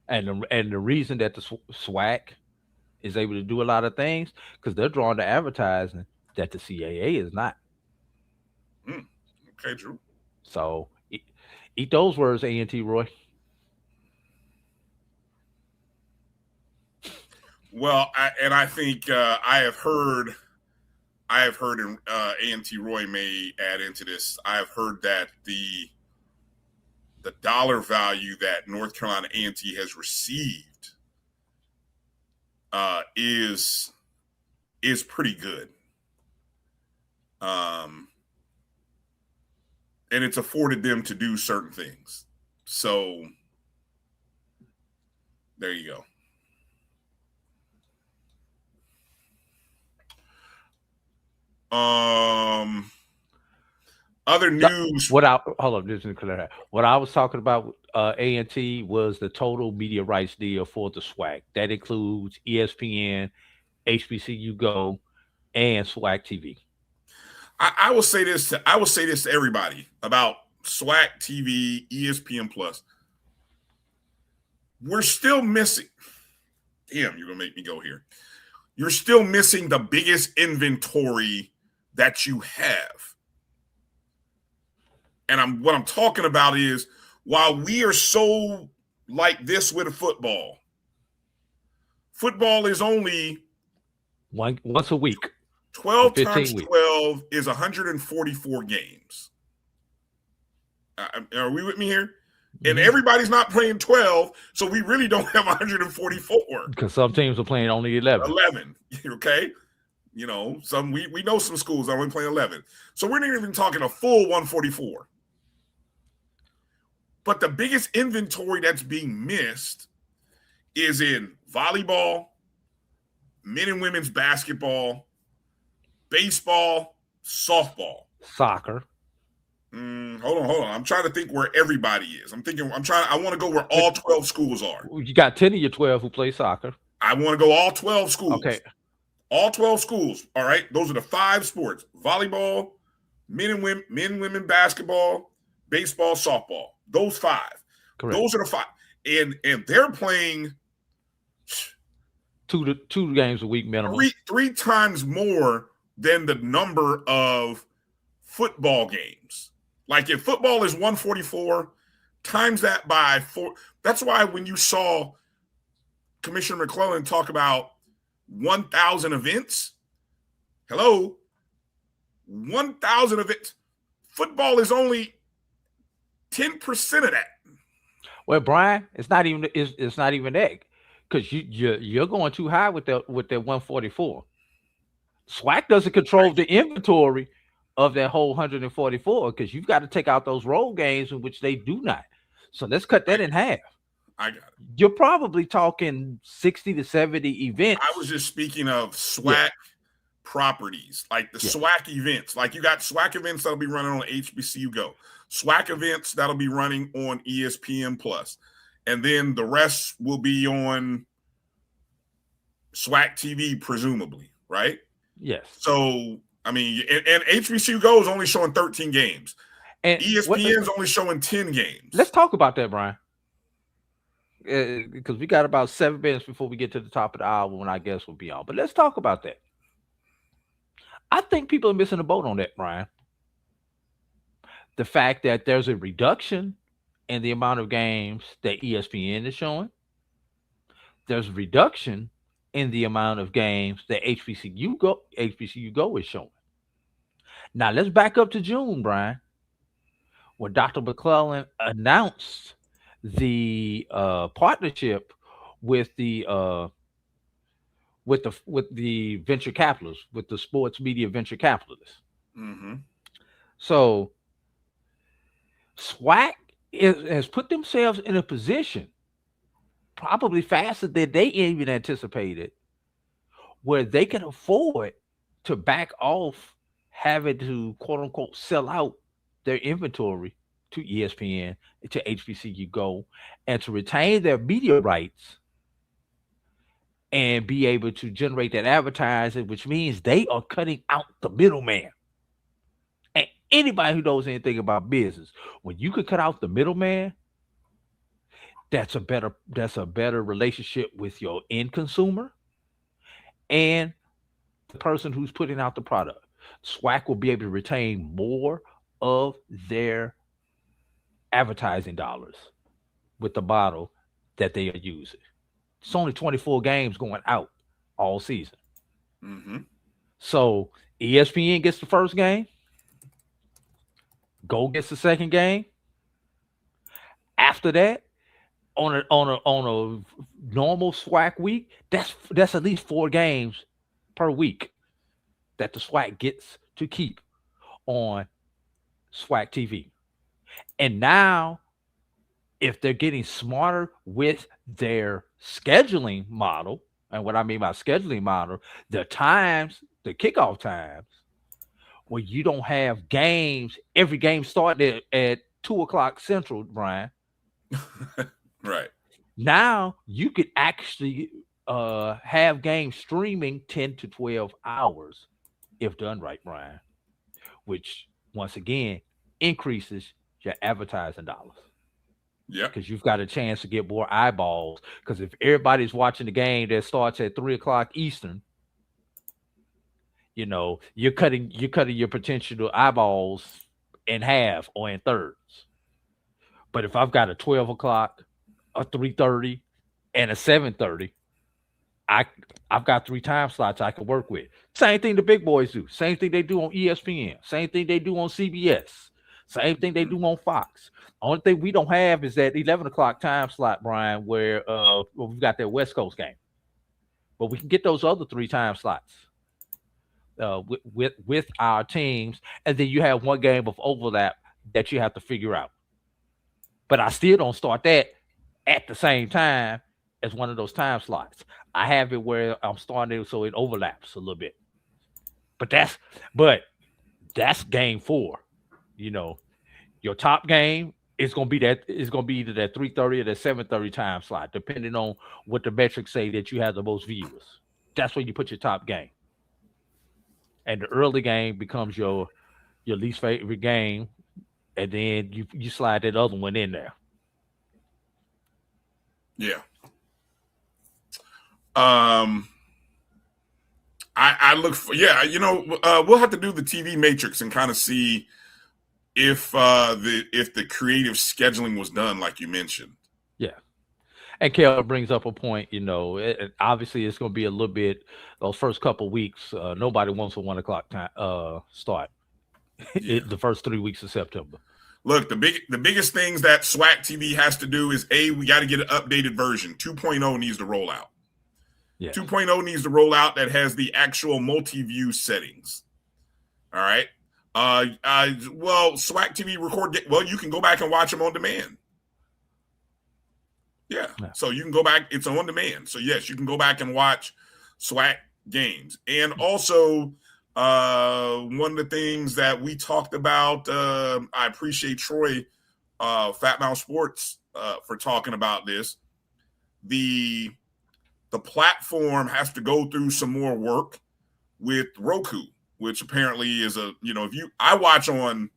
and the reason that the SWAC is able to do a lot of things because they're drawn to advertising that the CAA is not. Okay, Drew. So eat those words, A&T Roy. Well, I think I have heard, and A&T Roy may add into this. I have heard that the dollar value that North Carolina A&T has received is pretty good. And it's afforded them to do certain things. So there you go. Other news. Hold on, just to clear that. What I was talking about A&T was the total media rights deal for the SWAC. That includes ESPN, HBCU Go, and SWAC TV. I will say this to everybody about SWAC TV, ESPN Plus. We're still missing. Damn, you're gonna make me go here. You're still missing the biggest inventory that you have. And what I'm talking about is, while we are so like this with football is only once a week. 12 times 12 is 144 games. Are we with me here? Mm-hmm. And everybody's not playing 12, so we really don't have 144. Because some teams are playing only 11. 11, okay? You know, we know some schools are only playing 11. So we're not even talking a full 144. But the biggest inventory that's being missed is in volleyball, men and women's basketball, baseball, softball, soccer. Hold on. I'm trying to think where everybody is. I want to go where all 12 schools are. You got 10 of your 12 who play soccer. I want to go all 12 schools. Okay. All 12 schools. All right. Those are the 5 sports: volleyball, men, women basketball, baseball, softball. Those 5. Correct. Those are the 5. And they're playing two games a week minimum. Three times more than the number of football games. Like if football is 144, times that by 4. That's why when you saw Commissioner McClellan talk about 1,000 events, 1,000 events. Football is only 10% of that. Well, Brian, it's not even that, because you're going too high with that 144. SWAC doesn't control the inventory of that whole 144 because you've got to take out those road games in which they do not. So let's cut that in half. I got it. You're probably talking 60 to 70 events. I was just speaking of SWAC properties, like the SWAC events. Like you got SWAC events that'll be running on HBCU Go, SWAC events that'll be running on ESPN Plus, and then the rest will be on SWAC TV, presumably, right? Yes. So, I mean, and HBCU Go is only showing 13 games. And ESPN's only showing 10 games. Let's talk about that, Brian. Because we got about 7 minutes before we get to the top of the hour when I guess we'll be on. But let's talk about that. I think people are missing the boat on that, Brian. The fact that there's a reduction in the amount of games that ESPN is showing. There's a reduction in the amount of games that HBCU Go is showing. Now let's back up to June, Brian, when Dr. McClellan announced the partnership with the venture capitalists, with the sports media venture capitalists. Mm-hmm. So SWAC has put themselves in a position, probably faster than they even anticipated, where they can afford to back off having to quote unquote sell out their inventory to ESPN, to HBCU Go, and to retain their media rights and be able to generate that advertising, which means they are cutting out the middleman. And anybody who knows anything about business, when you could cut out the middleman, that's a better relationship with your end consumer and the person who's putting out the product. SWAC will be able to retain more of their advertising dollars with the model that they are using. It's only 24 games going out all season. Mm-hmm. So ESPN gets the first game, Go gets the second game. After that, on a normal SWAC week, that's at least 4 games per week that the SWAC gets to keep on SWAC TV. And now, if they're getting smarter with their scheduling model, and what I mean by scheduling model, the kickoff times, where you don't have games, every game starting at 2 o'clock Central, Brian. Right. Now you could actually have games streaming 10 to 12 hours if done right, Brian, which once again increases your advertising dollars. Yeah. Because you've got a chance to get more eyeballs. Because if everybody's watching the game that starts at 3 o'clock Eastern, you're cutting your potential eyeballs in half or in thirds. But if I've got a 12 o'clock, a 3:30, and a 7:30, I've got 3 time slots I can work with. Same thing the big boys do. Same thing they do on ESPN. Same thing they do on CBS. Same thing they do on Fox. Only thing we don't have is that 11 o'clock time slot, Brian, where we've got that West Coast game. But we can get those other 3 time slots with our teams, and then you have one game of overlap that you have to figure out. But I still don't start that at the same time as one of those time slots. I have it where I'm starting it so it overlaps a little bit. But that's game 4. Your top game is gonna be either that 3:30 or that 7:30 time slot, depending on what the metrics say that you have the most viewers. That's where you put your top game. And the early game becomes your least favorite game, and then you slide that other one in there. Yeah. I look for we'll have to do the TV matrix and kind of see if the creative scheduling was done like you mentioned. Yeah. And Kel brings up a point, obviously it's going to be a little bit, those first couple weeks, nobody wants a 1 o'clock time start. Yeah. The first 3 weeks of September. Look, the biggest things that SWAC TV has to do is we got to get an updated version. 2.0 needs to roll out. Yeah. 2.0 needs to roll out that has the actual multi-view settings. All right. SWAC TV you can go back and watch them on demand. Yeah. So you can go back. It's on demand. So yes, you can go back and watch SWAC games. And also, one of the things that we talked about, I appreciate Troy, Fat Mouth Sports, for talking about this. The platform has to go through some more work with Roku, which apparently is I watch on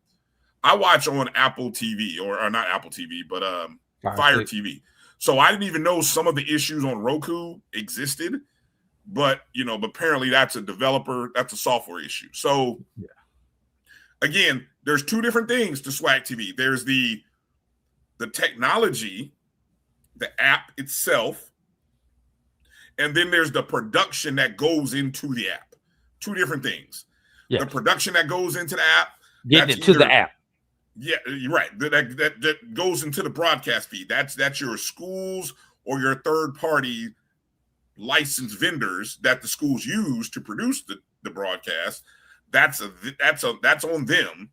Apple TV or not Apple TV, but Fire TV. So I didn't even know some of the issues on Roku existed. But apparently that's a software issue. So again, there's 2 different things to SWAC TV. There's the technology, the app itself, and then there's the production that goes into the app. 2 different things. Yes. The production that goes into the app, getting it to the app. Yeah, you're right. That goes into the broadcast feed. That's your schools or your third party licensed vendors that the schools use to produce the broadcast. That's on them.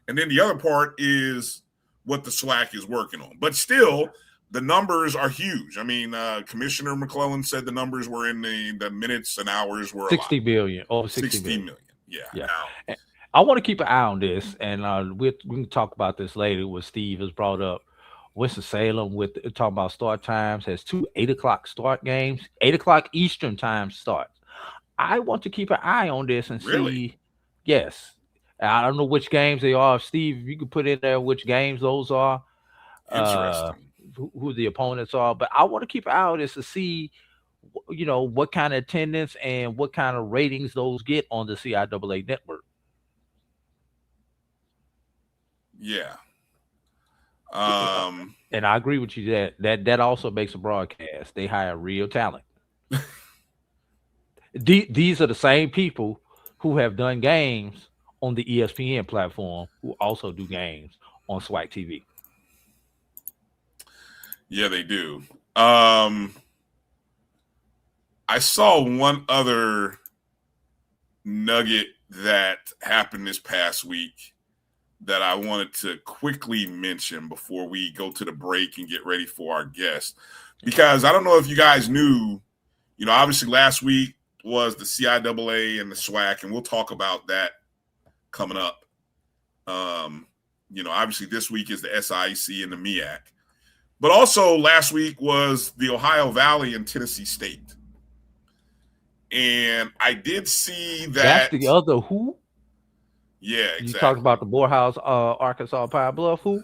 And then the other part is what the SWAC is working on. But still, the numbers are huge. I mean, Commissioner McClellan said the numbers were in the minutes and hours were 60 million, over 60 60 million. million. Yeah. Yeah. Now, I want to keep an eye on this, and we can talk about this later. What Steve has brought up, Winston-Salem with talking about start times has 2 8 o'clock start games, 8 o'clock Eastern time starts. I want to keep an eye on this and Really? see. Yes, I don't know which games they are. Steve, if you could put in there which games those are, interesting. who the opponents are. But I want to keep an eye on this to see, what kind of attendance and what kind of ratings those get on the CIAA network. Yeah. And I agree with you that also makes a broadcast. They hire real talent. These are the same people who have done games on the ESPN platform who also do games on SWAC TV. Yeah, they do. I saw one other nugget that happened this past week that I wanted to quickly mention before we go to the break and get ready for our guest. Because I don't know if you guys knew, obviously last week was the CIAA and the SWAC, and we'll talk about that coming up. Obviously this week is the SIAC and the MEAC. But also last week was the Ohio Valley and Tennessee State. And I did see that. That's the other who? Yeah, exactly. You talked about the Morehouse, Arkansas Pine Bluff who?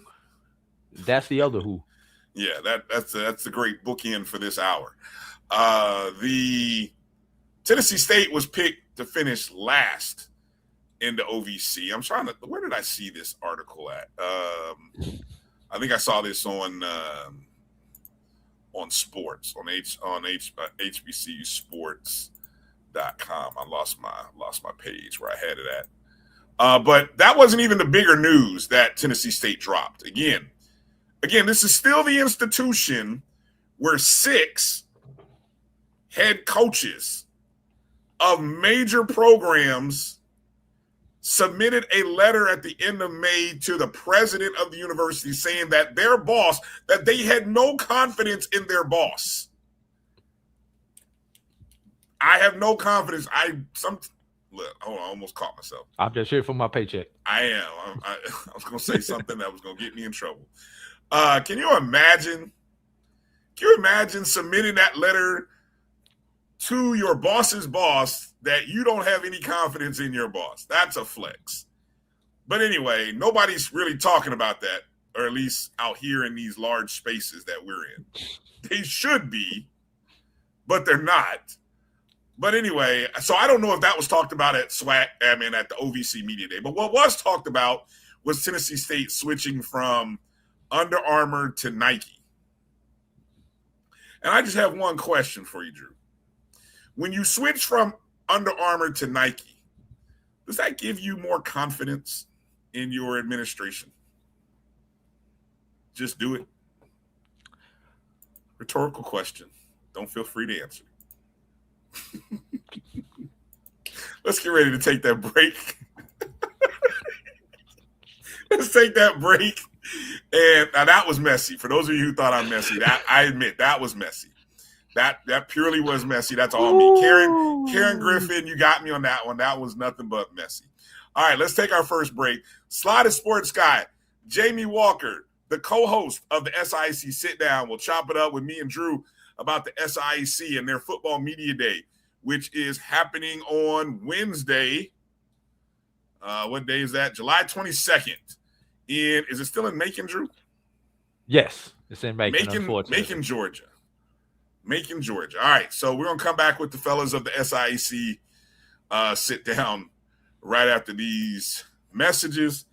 That's the other who. Yeah, that's a great bookend for this hour. The Tennessee State was picked to finish last in the OVC. I'm trying to. Where did I see this article at? I think I saw this on sports on HBCU Sports.com. I lost my page where I had it at. But that wasn't even the bigger news that Tennessee State dropped. Again, this is still the institution where 6 head coaches of major programs submitted a letter at the end of May to the president of the university saying that their boss, that they had no confidence in their boss. I have no confidence. Look, hold on, I almost caught myself. I'm just here for my paycheck. I am. I was going to say something that was going to get me in trouble. Can you imagine submitting that letter to your boss's boss that you don't have any confidence in your boss? That's a flex. But anyway, nobody's really talking about that, or at least out here in these large spaces that we're in. They should be, but they're not. But anyway, so I don't know if that was talked about at SWAC, at the OVC Media Day. But what was talked about was Tennessee State switching from Under Armour to Nike. And I just have one question for you, Drew. When you switch from Under Armour to Nike, does that give you more confidence in your administration? Just do it. Rhetorical question. Don't feel free to answer. Let's get ready to take that break. Let's take that break. And now that was messy. For those of you who thought I'm messy, that I admit that was messy. That purely was messy. That's all me. Karen Griffin, you got me on that one. That was nothing but messy. All right, let's take our first break. Slotted Sports Guy, Jamie Walker, the co-host of the SIAC Sit Down, will chop it up with me and Drew about the SIAC and their football media day, which is happening on Wednesday. What day is that? July 22nd. Is it still in Macon, Drew? Yes, it's in Macon, Macon, Georgia. Macon, Georgia. All right, so we're going to come back with the fellas of the SIAC sit down right after these messages.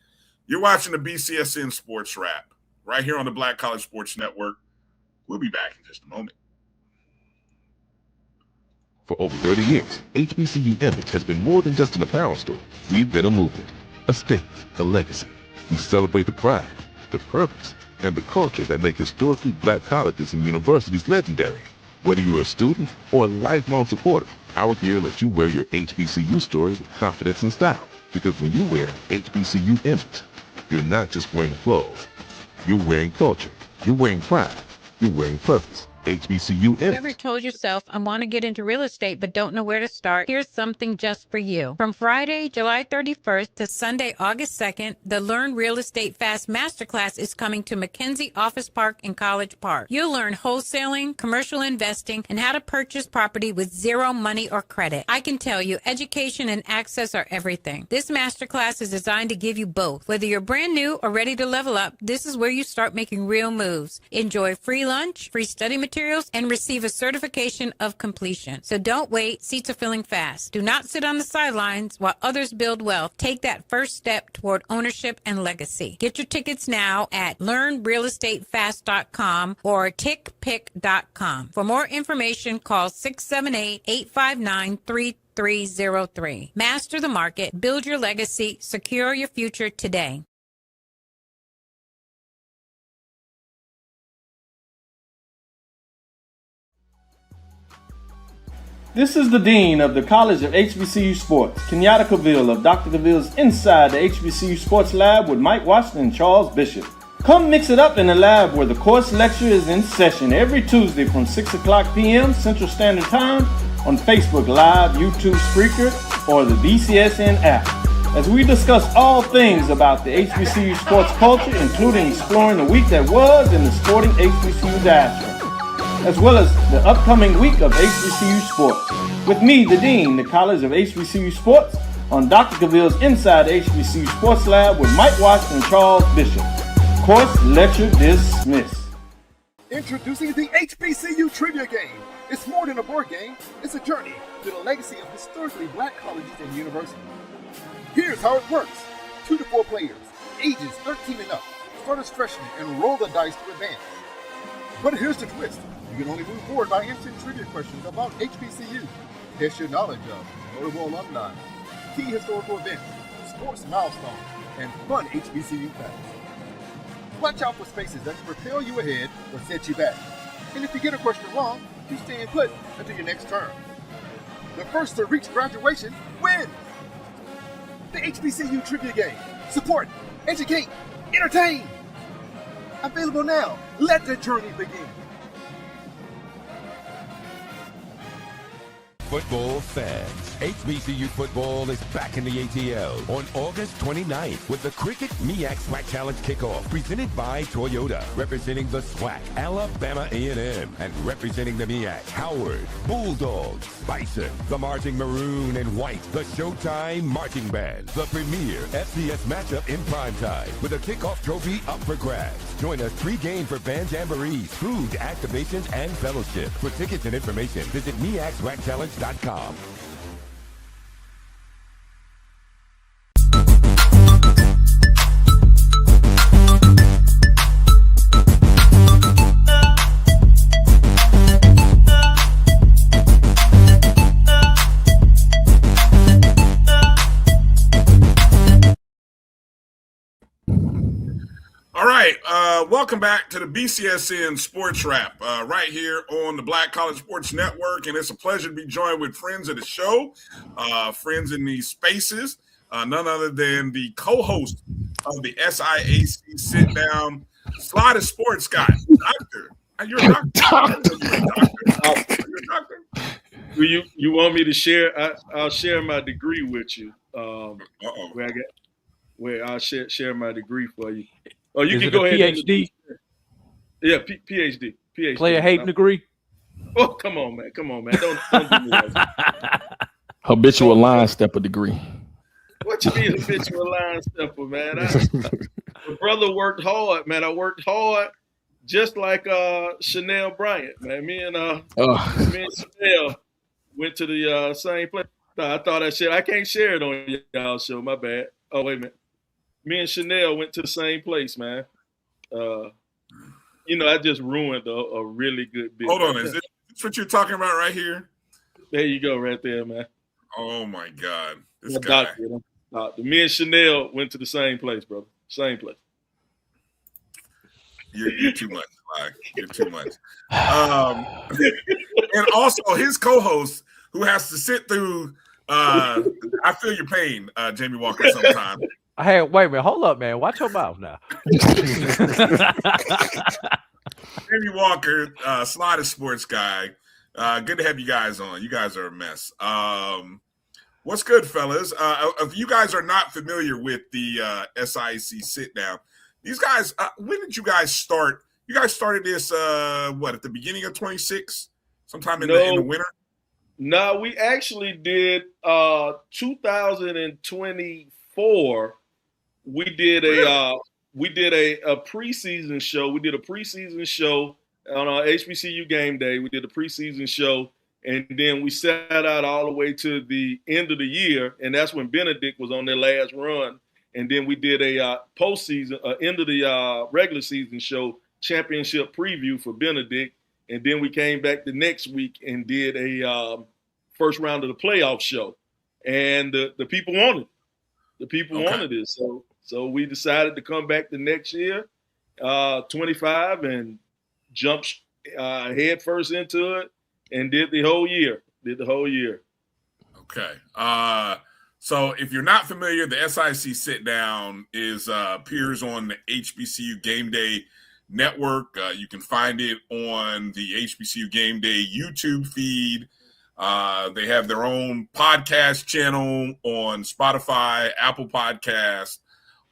You're watching the BCSN Sports Wrap right here on the Black College Sports Network. We'll be back in just a moment. For over 30 years, HBCU Image has been more than just an apparel store. We've been a movement, a state, a legacy. We celebrate the pride, the purpose, and the culture that make historically black colleges and universities legendary. Whether you're a student or a lifelong supporter, our gear lets you wear your HBCU story with confidence and style. Because when you wear HBCU Image, you're not just wearing clothes. You're wearing culture. You're wearing pride. You're wearing purpose. HBCU You ever told yourself, I want to get into real estate but don't know where to start? Here's something just for you. From Friday, July 31st to Sunday, August 2nd, the Learn Real Estate Fast Masterclass is coming to McKenzie Office Park in College Park. You'll learn wholesaling, commercial investing, and how to purchase property with zero money or credit. I can tell you, education and access are everything. This masterclass is designed to give you both. Whether you're brand new or ready to level up, this is where you start making real moves. Enjoy free lunch, free study materials, and receive a certification of completion. So don't wait. Seats are filling fast. Do not sit on the sidelines while others build wealth. Take that first step toward ownership and legacy. Get your tickets now at learnrealestatefast.com or tickpick.com. For more information, call 678-859-3303. Master the market, build your legacy, secure your future today. This is the Dean of the College of HBCU Sports, Kenyatta Cavill of Dr. Cavill's Inside the HBCU Sports Lab with Mike Washington and Charles Bishop. Come mix it up in the lab where the course lecture is in session every Tuesday from 6 o'clock p.m. Central Standard Time on Facebook Live, YouTube Spreaker, or the BCSN app, as we discuss all things about the HBCU sports culture, including exploring the week that was in the sporting HBCU diaspora, as well as the upcoming week of HBCU sports. With me, the Dean, the College of HBCU Sports, on Dr. Cavill's Inside the HBCU Sports Lab with Mike Washington and Charles Bishop. Course lecture dismissed. Introducing the HBCU Trivia Game. It's more than a board game. It's a journey to the legacy of historically black colleges and universities. Here's how it works. 2 to 4 players, ages 13 and up, start as freshmen and roll the dice to advance. But here's the twist. You can only move forward by answering trivia questions about HBCU. Test your knowledge of notable alumni, key historical events, sports milestones, and fun HBCU facts. Watch out for spaces that can propel you ahead or set you back. And if you get a question wrong, you stay put until your next turn. The first to reach graduation wins. The HBCU Trivia Game. Support, educate, entertain. Available now. Let the journey begin. Football fans, HBCU football is back in the ATL on August 29th with the Cricket MEAC SWAC Challenge Kickoff presented by Toyota, representing the SWAC, Alabama A&M, and representing the MEAC, Howard, Bulldogs, Bison, the Marching Maroon and White, the Showtime Marching Band, the premier FCS matchup in primetime with a kickoff trophy up for grabs. Join us pre-game for band jamborees, food, activations, and fellowship. For tickets and information, visit MEACSWACChallenge.com. All right, welcome back to the BCSN SportsWrap right here on the Black College Sports Network, and it's a pleasure to be joined with friends of the show, friends in these spaces, none other than the co-host of the SIAC Sit Down Slide of Sports guy, Doctor. You're a doctor. You're a doctor. You want me to share? I'll share my degree with you. Where I'll share my degree for you. Oh, you can go ahead. PhD? Yeah, PhD. Player hating degree? Oh, come on, man. Don't do me like that. Habitual line stepper degree. What you mean habitual line stepper, man? My brother worked hard, man. I worked hard just like Chanel Bryant, man. Me and Chanel went to the same place. I thought I shared. I can't share it on y'all's show. My bad. Oh, wait a minute. Me and Chanel went to the same place, man. I just ruined a really good business. Hold on, is this what you're talking about right here? There you go, right there, man. Oh my God, this My guy. Doctor. Me and Chanel went to the same place, brother. Same place. You're too much, like you're too much. And also his co-host, who has to sit through. I feel your pain, Jamie Walker. Sometimes. Hey, wait a minute. Hold up, man. Watch your mouth now. Jamie Walker, Slider Sports Guy. Good to have you guys on. You guys are a mess. What's good, fellas? If you guys are not familiar with the SIAC sit down, these guys, when did you guys start? You guys started this, at the beginning of 26? Sometime in the winter? No, we actually did 2024. We did a preseason show. We did a preseason show on our HBCU game day. We did a preseason show, and then we sat out all the way to the end of the year, and that's when Benedict was on their last run. And then we did a postseason, end of the regular season show, championship preview for Benedict, and then we came back the next week and did a first round of the playoff show, and the people wanted it. The people wanted it, so we decided to come back the next year, 25, and jumped head first into it, and did the whole year. Okay. So if you're not familiar, the SIC sit down appears on the HBCU Game Day Network. You can find it on the HBCU Game Day YouTube feed. They have their own podcast channel on Spotify, Apple Podcasts.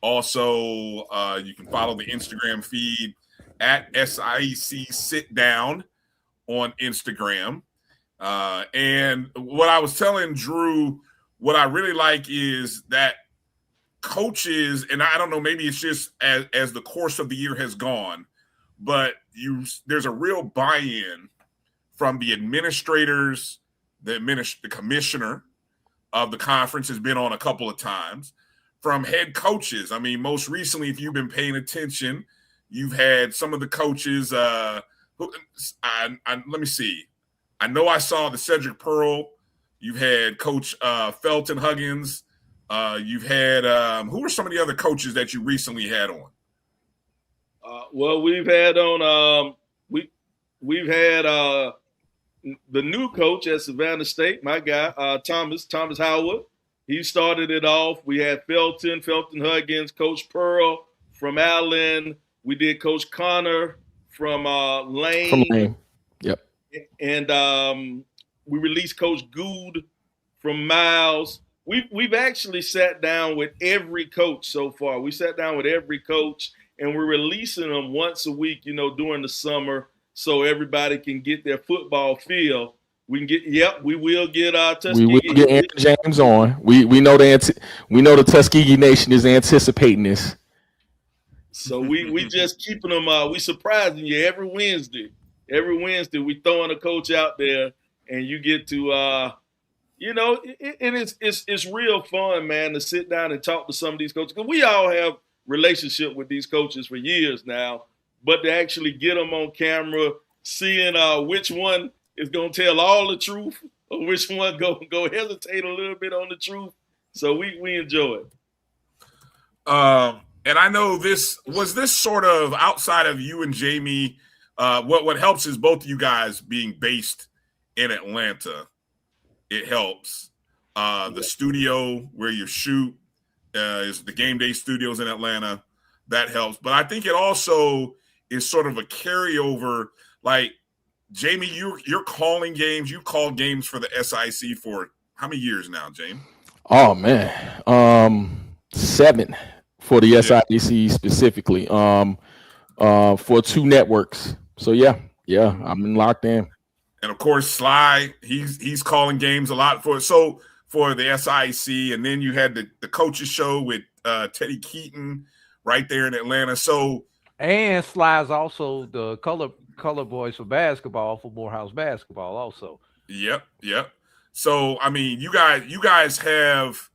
Also, you can follow the Instagram feed at SIEC Sit Down on Instagram. And what I was telling Drew, what I really like is that coaches, and I don't know, maybe it's just as the course of the year has gone, but there's a real buy-in from the administrators. The commissioner of the conference has been on a couple of times, from head coaches. I mean, most recently, if you've been paying attention, you've had some of the coaches. Let me see. I know I saw the Cedric Pearl. You've had Coach Felton Huggins. You've had who were some of the other coaches that you recently had on? Well, we've had on we've had the new coach at Savannah State, my guy, Thomas Howard. He started it off. We had Felton Huggins, Coach Pearl from Allen. We did Coach Connor from Lane. Yep. And we released Coach Good from Miles. We've actually sat down with every coach so far. We sat down with every coach, and we're releasing them once a week, during the summer, so everybody can get their football feel. We will get Tuskegee. We will get Andrew James on. We know the Tuskegee Nation is anticipating this. So we just keeping them. We surprising you every Wednesday. Every Wednesday we throwing a coach out there, and you get to it's real fun, man, to sit down and talk to some of these coaches, because we all have relationship with these coaches for years now. But to actually get them on camera, seeing which one is going to tell all the truth or which one go hesitate a little bit on the truth. So we enjoy it. And I know this sort of outside of you and Jamie. What helps is both of you guys being based in Atlanta. It helps. The studio where you shoot is the Game Day Studios in Atlanta. That helps. But I think it also is sort of a carryover. Like, Jamie, you're calling games. You called games for the SIC for how many years now, Jamie? Oh, man. 7 for the SIC specifically. For 2 networks. So, yeah, I've been locked in. And, of course, Sly, he's calling games a lot for the SIC. And then you had the coaches show with Teddy Keaton right there in Atlanta. So, and Sly's also the color voice for basketball for Morehouse basketball also. Yep. So, I mean, you guys have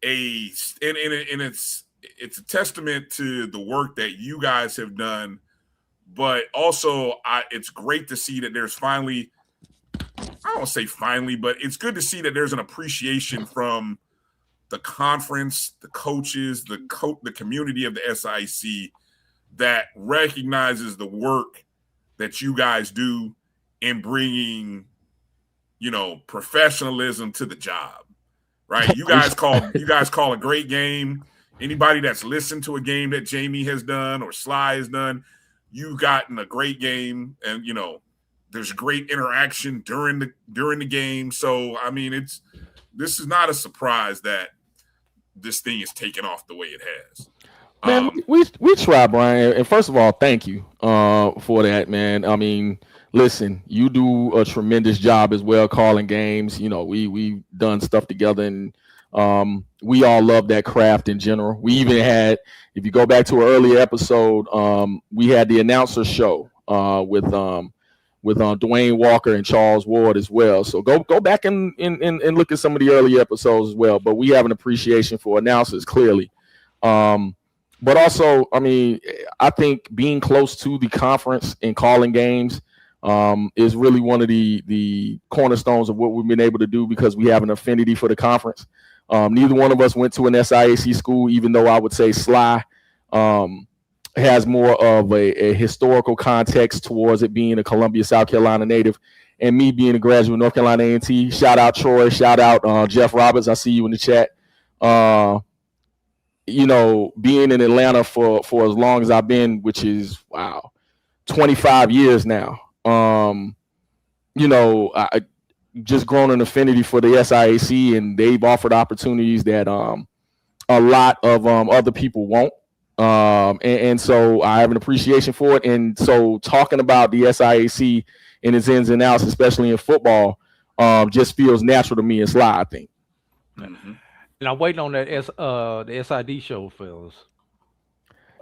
and it's a testament to the work that you guys have done, but also it's great to see that there's finally, I don't say finally, but it's good to see that there's an appreciation from the conference, the coaches, the community of the SIC that recognizes the work that you guys do in bringing, professionalism to the job, right? You guys call a great game. Anybody that's listened to a game that Jamie has done or Sly has done, you've gotten a great game, and there's great interaction during the game. So I mean, this is not a surprise that this thing is taken off the way it has. Man, we try, Bryan. And first of all, thank you for that, man. I mean, listen, you do a tremendous job as well calling games. We've done stuff together, and we all love that craft in general. We even had, if you go back to an earlier episode, we had the announcer show with Dwayne Walker and Charles Ward as well. So go back and look at some of the early episodes as well. But we have an appreciation for announcers, clearly. But also, I mean, I think being close to the conference and calling games is really one of the cornerstones of what we've been able to do, because we have an affinity for the conference. Neither one of us went to an SIAC school, even though I would say Sly has more of a historical context towards it being a Columbia, South Carolina native, and me being a graduate of North Carolina A&T. Shout out Troy, shout out Jeff Roberts. I see you in the chat. Being in Atlanta for as long as I've been, which is 25 years now. I just grown an affinity for the SIAC, and they've offered opportunities that a lot of other people won't. And so I have an appreciation for it. And so talking about the SIAC and its ins and outs, especially in football, just feels natural to me and Sly, I think. Mm-hmm. And I'm waiting on that the SID show, fellas.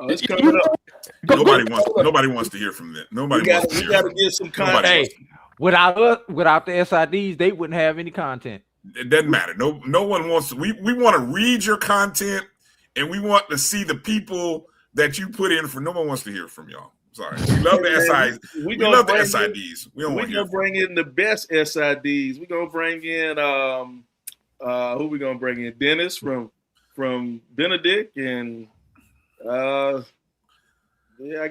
It's coming up. Nobody wants to hear from that. We got to get some content. Hey, without the SIDs, they wouldn't have any content. It doesn't matter. No one wants to. We want to read your content, and we want to see the people that you put in for. No one wants to hear from y'all. Sorry. We love the SIDs. We love the SIDs. We're going to bring in the best SIDs. We're going to bring in who we going to bring in? Dennis from Benedict, and I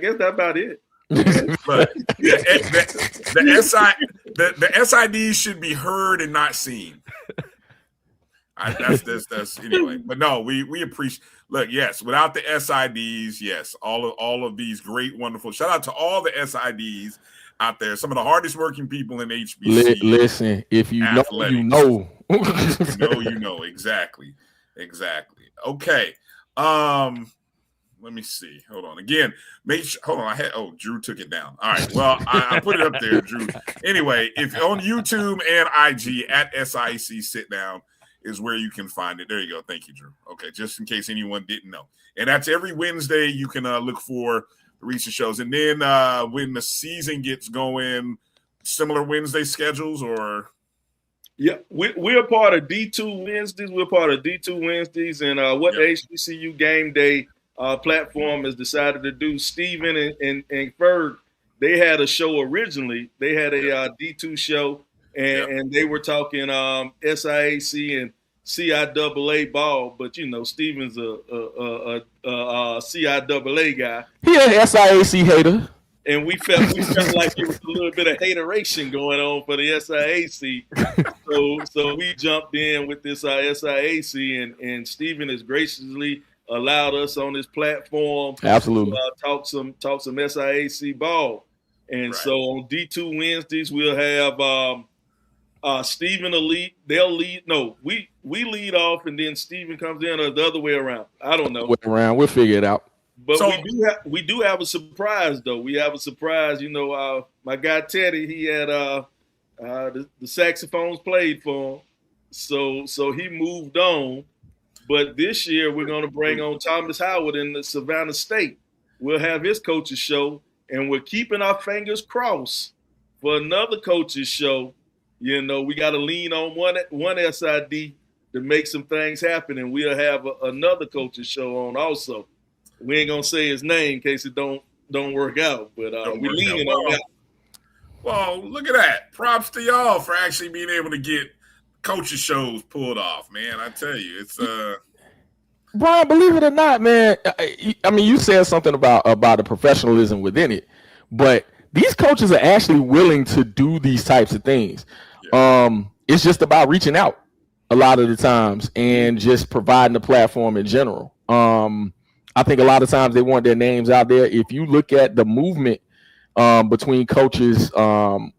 guess that's about it. But the SIDs should be heard and not seen. That's anyway. But no, we appreciate. Look, yes, without the SIDs, yes, all of these great, wonderful. Shout out to all the SIDs out there. Some of the hardest working people in HBCU. Listen, if you athletics. know, you know. Exactly. Okay. Let me see. Hold on. Again, hold on. Drew took it down. All right. Well, I put it up there, Drew. Anyway, if you're on YouTube and IG at SIAC Sit Down is where you can find it. There you go. Thank you, Drew. Okay. Just in case anyone didn't know. And that's every Wednesday. You can look for the recent shows. And then when the season gets going, similar Wednesday schedules or? Yeah, we're part of D2 Wednesdays. We're part of D2 Wednesdays. And what the HBCU Game Day platform has decided to do, Steven and Ferg, they had a show originally. They had a D2 show, and they were talking SIAC and CIAA ball. But Steven's a CIAA guy. He an SIAC hater. And we felt like it was a little bit of hateration going on for the SIAC. So we jumped in with this SIAC, and Steven has graciously allowed us on this platform absolutely to talk some SIAC ball. And so on D2 Wednesdays we'll have Steven elite. They'll lead. No, we lead off, and then Steven comes in, or the other way around. I don't know. We'll figure it out. But we do have a surprise, though. We have a surprise. My guy Teddy, he had the saxophones played for him, so he moved on. But this year we're going to bring on Thomas Howard in the Savannah State. We'll have his coach's show, and we're keeping our fingers crossed for another coach's show. We got to lean on one SID to make some things happen, and we'll have another coach's show on also. We ain't gonna say his name in case it don't work out, but we're leaning on that. Well, look at that! Props to y'all for actually being able to get coaches shows pulled off, man. I tell you, it's Bryan, believe it or not, man. I mean, you said something about the professionalism within it, but these coaches are actually willing to do these types of things. Yeah. It's just about reaching out a lot of the times and just providing the platform in general. I think a lot of times they want their names out there. If you look at the movement between coaches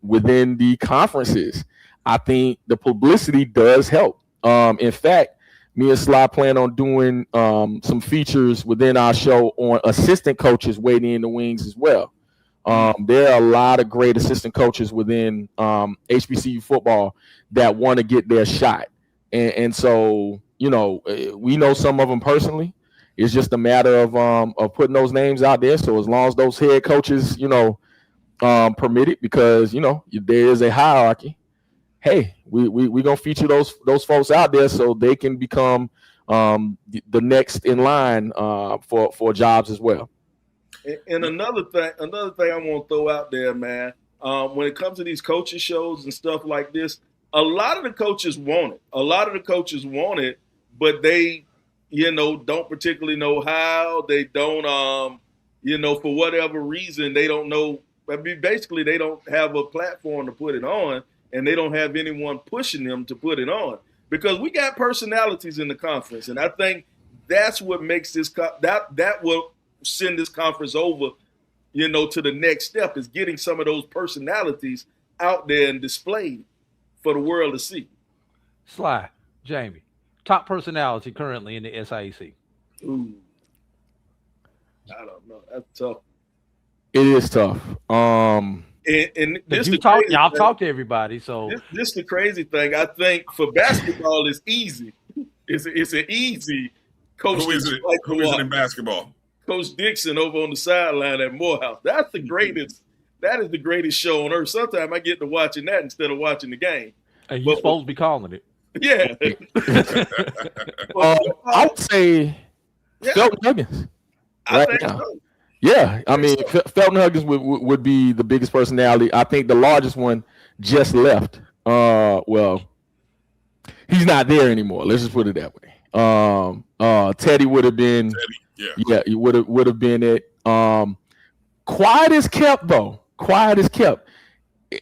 within the conferences, I think the publicity does help. In fact, me and Sly plan on doing some features within our show on assistant coaches waiting in the wings as well. There are a lot of great assistant coaches within HBCU football that want to get their shot. And so, you know, we know some of them personally. It's just a matter of putting those names out there. So as long as those head coaches, you know, permit it, because, you know, there is a hierarchy. Hey, we gonna feature those folks out there so they can become the next in line for jobs as well. And another thing I want to throw out there, man, when it comes to these coaching shows and stuff like this, a lot of the coaches want it. But they, you know, don't particularly know how. They don't, you know, for whatever reason, they don't know. I mean, basically, they don't have a platform to put it on, and they don't have anyone pushing them to put it on, because we got personalities in the conference. And I think that's what makes this that will send this conference over, you know, to the next step, is getting some of those personalities out there and displayed for the world to see. Sly, Jamie, top personality currently in the SIAC. Ooh, I don't know. That's tough. It is tough. And this y'all talk to everybody. So this the crazy thing. I think for basketball, it's easy. It's an easy coach. Who is it in basketball? Coach Dixon over on the sideline at Morehouse. That's the greatest. That is the greatest show on earth. Sometimes I get to watching that instead of watching the game. And you're supposed to be calling it. Yeah. I would say Felton Huggins. I think so. Yeah, I mean, Felton Huggins would be the biggest personality. I think the largest one just left. Well, he's not there anymore. Let's just put it that way. Teddy would have been. Yeah, he would have been it. Quiet as kept, though. Quiet as kept.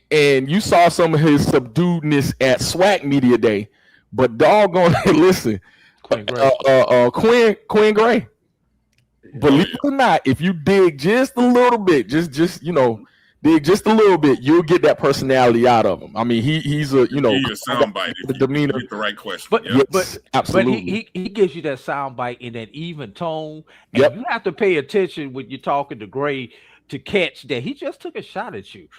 And you saw some of his subduedness at SWAC Media Day, but doggone it, listen, Quinn Gray. Believe it or not, if you dig just a little bit, just you know, dig just a little bit, you'll get that personality out of him. I mean, he's a, you know, a soundbite. The demeanor, get the right question. But absolutely. But he gives you that soundbite in that even tone, and you have to pay attention when you're talking to Gray to catch that he just took a shot at you.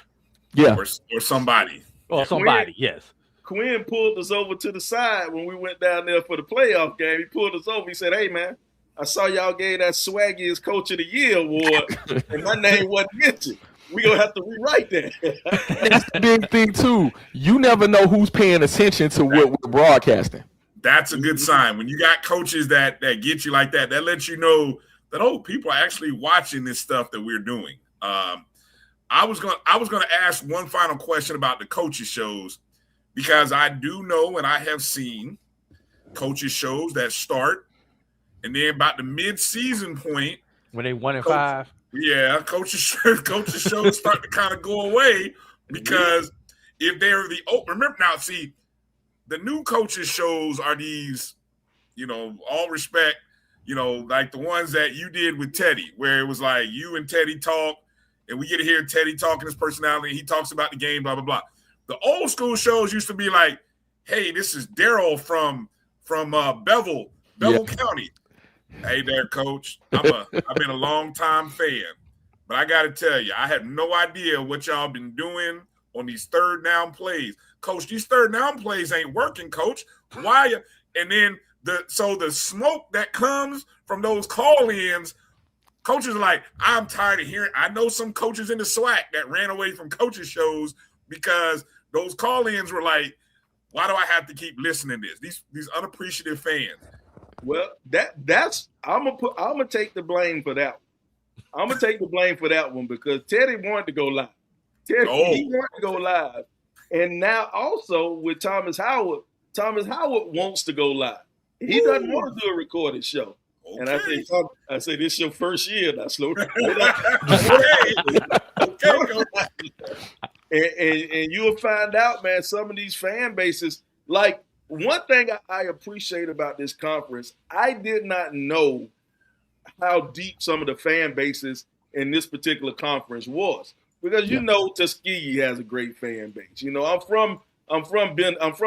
Yeah, or somebody. Or somebody. Yes. Quinn pulled us over to the side when we went down there for the playoff game. He pulled us over. He said, "Hey, man, I saw y'all gave that swaggiest Coach of the Year award, and my name wasn't mentioned. We're going to have to rewrite that." That's the big thing, too. You never know who's paying attention to what we're broadcasting. That's a good sign. When you got coaches that get you like that, that lets you know that, oh, people are actually watching this stuff that we're doing. I was gonna ask one final question about the coaches shows, because I do know and I have seen coaches shows that start, and then about the mid-season point when they 1-5. Yeah, coaches shows start to kind of go away, because if they're the open. Remember now, see, the new coaches shows are these, you know, all respect, you know, like the ones that you did with Teddy, where it was like you and Teddy talk, and we get to hear Teddy talking his personality, and he talks about the game, blah, blah, blah. The old school shows used to be like, hey, this is Daryl from Bevel County. Hey there, Coach. I've been a long time fan, but I got to tell you, I have no idea what y'all been doing on these third down plays. Coach, these third down plays ain't working, Coach. Why? And then the smoke that comes from those call-ins, coaches are like, I'm tired of hearing. I know some coaches in the SWAC that ran away from coaches shows because those call-ins were like, why do I have to keep listening to this? These unappreciative fans. Well, that's I'm gonna take the blame for that one. I'm gonna take the blame for that one, because Teddy wanted to go live. He wanted to go live, and now also with Thomas Howard wants to go live. He doesn't want to do a recorded show. Okay. And I say this is your first year. Now slow down. And you'll find out, man. Some of these fan bases, like. One thing I appreciate about this conference, I did not know how deep some of the fan bases in this particular conference was, because you know Tuskegee has a great fan base. You know, I'm from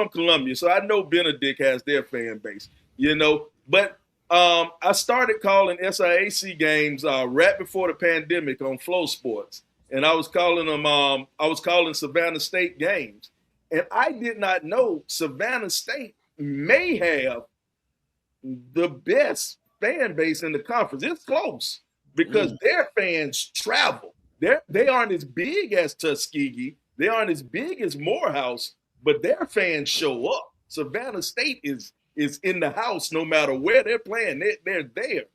Columbia, so I know Benedict has their fan base. You know, but I started calling SIAC games right before the pandemic on Flow Sports, and I was calling them. I was calling Savannah State games, and I did not know Savannah State may have the best fan base in the conference. It's close because their fans travel. They aren't as big as Tuskegee. They aren't as big as Morehouse, but their fans show up. Savannah State is in the house no matter where they're playing. They're there.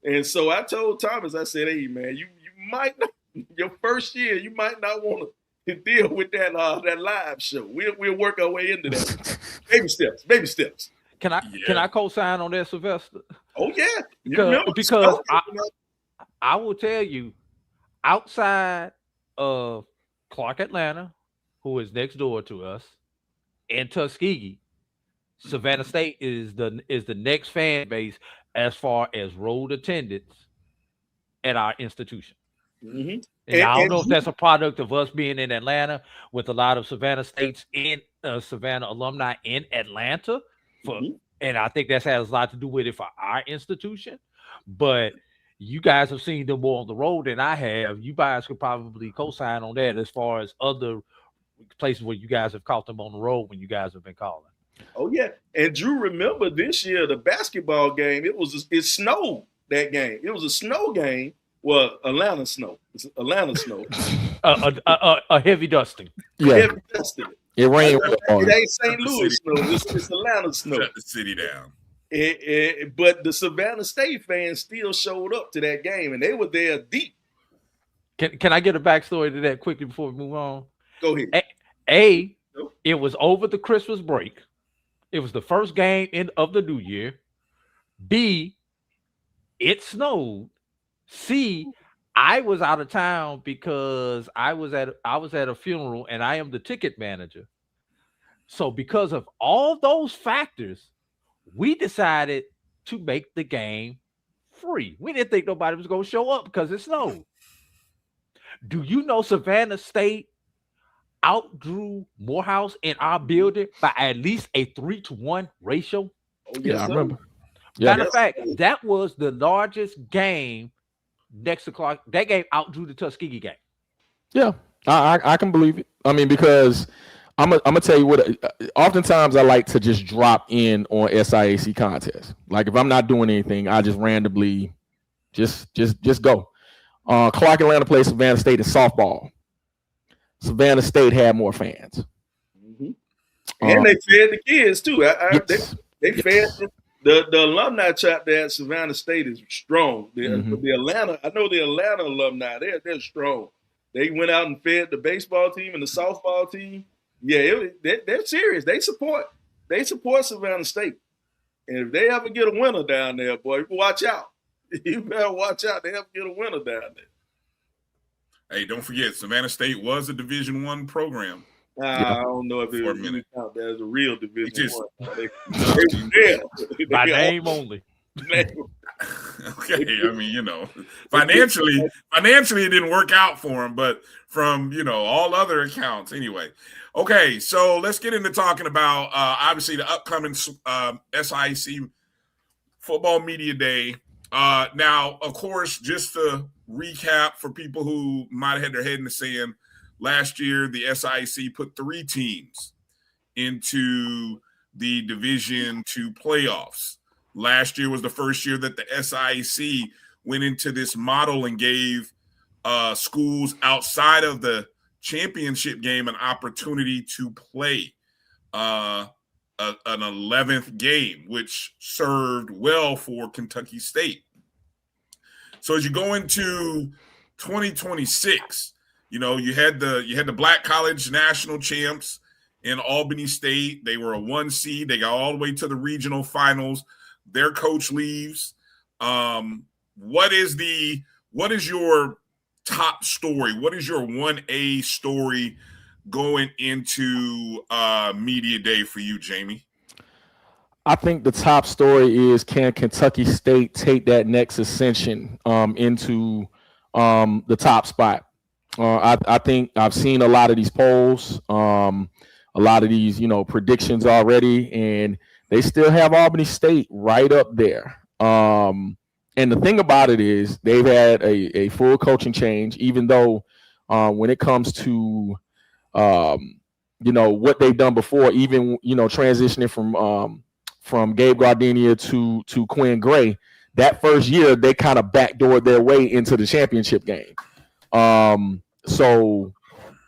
And so I told Thomas, I said, hey, man, you might not, your first year, you might not want to deal with that live show. We'll work our way into that. Baby steps. Can I co-sign on that, Sylvester? Oh, yeah. Because I will tell you, outside of Clark Atlanta, who is next door to us, and Tuskegee, Savannah State is the next fan base as far as road attendance at our institution. Mm-hmm. And I don't know if that's a product of us being in Atlanta with a lot of Savannah States in Savannah alumni in Atlanta. And I think that has a lot to do with it for our institution. But you guys have seen them more on the road than I have. You guys could probably co-sign on that as far as other places where you guys have caught them on the road when you guys have been calling. Oh, yeah. And Drew, remember this year, the basketball game, it snowed that game. It was a snow game. Well, Atlanta snow. It's Atlanta snow. A heavy dusting. Yeah. Heavy dusting. It rained. It ain't St. Louis snow. It's Atlanta snow. Shut the city down. But the Savannah State fans still showed up to that game, and they were there deep. Can I get a backstory to that quickly before we move on? Go ahead. It was over the Christmas break. It was the first game of the new year. B, it snowed. C, I was out of town because I was at a funeral and I am the ticket manager. So because of all those factors, we decided to make the game free. We didn't think nobody was going to show up because it snowed. Do you know Savannah State outdrew Morehouse in our building by at least a 3-to-1 ratio? Oh, yes, I remember. Matter of fact, that was the largest game next to Clark. That game outdrew the Tuskegee game. Yeah, I can believe it. I mean, because I'm gonna tell you what. Oftentimes, I like to just drop in on SIAC contests. Like if I'm not doing anything, I just randomly just go. Clark Atlanta plays Savannah State in softball. Savannah State had more fans. Mm-hmm. And they fed the kids too. They fed the alumni chapter at Savannah State is strong. The Atlanta, I know the Atlanta alumni, they're strong. They went out and fed the baseball team and the softball team. Yeah, they're serious. They support Savannah State. And if they ever get a winner down there, boy, watch out. You better watch out. They ever get a winner down there. Hey, don't forget, Savannah State was a Division I program. I don't know if it count that as a real Division I. By name only. Okay, I mean, financially it didn't work out for them, but from all other accounts, anyway. Okay, so let's get into talking about obviously the upcoming SIAC Football Media Day. Now, of course, just to recap for people who might have had their head in the sand, last year the SIAC put 3 teams into the Division II playoffs. Last year was the first year that the SIAC went into this model and gave schools outside of the championship game an opportunity to play an 11th game, which served well for Kentucky State. So as you go into 2026, you had the Black College National Champs in Albany State. They were a 1 seed. They got all the way to the regional finals. Their coach leaves. What is your top story? What is your 1A story going into media day for you, Jamie? I think the top story is, can Kentucky State take that next ascension into the top spot? I think I've seen a lot of these polls, a lot of these, predictions already, and they still have Albany State right up there. And the thing about it is they've had a full coaching change, even though when it comes to, what they've done before, even, transitioning from Gabe Gardenia to Quinn Gray, that first year, they kind of backdoored their way into the championship game. So,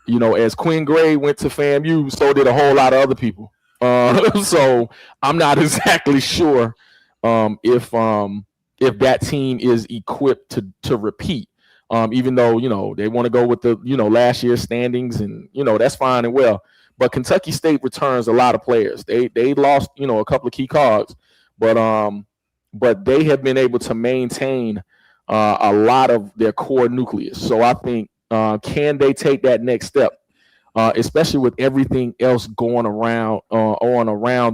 as Quinn Gray went to FAMU, so did a whole lot of other people. So I'm not exactly sure if that team is equipped to repeat. Even though, they want to go with the, last year's standings, and, that's fine and well. But Kentucky State returns a lot of players. They lost, a couple of key cogs, but they have been able to maintain a lot of their core nucleus. So I think, can they take that next step, especially with everything else going around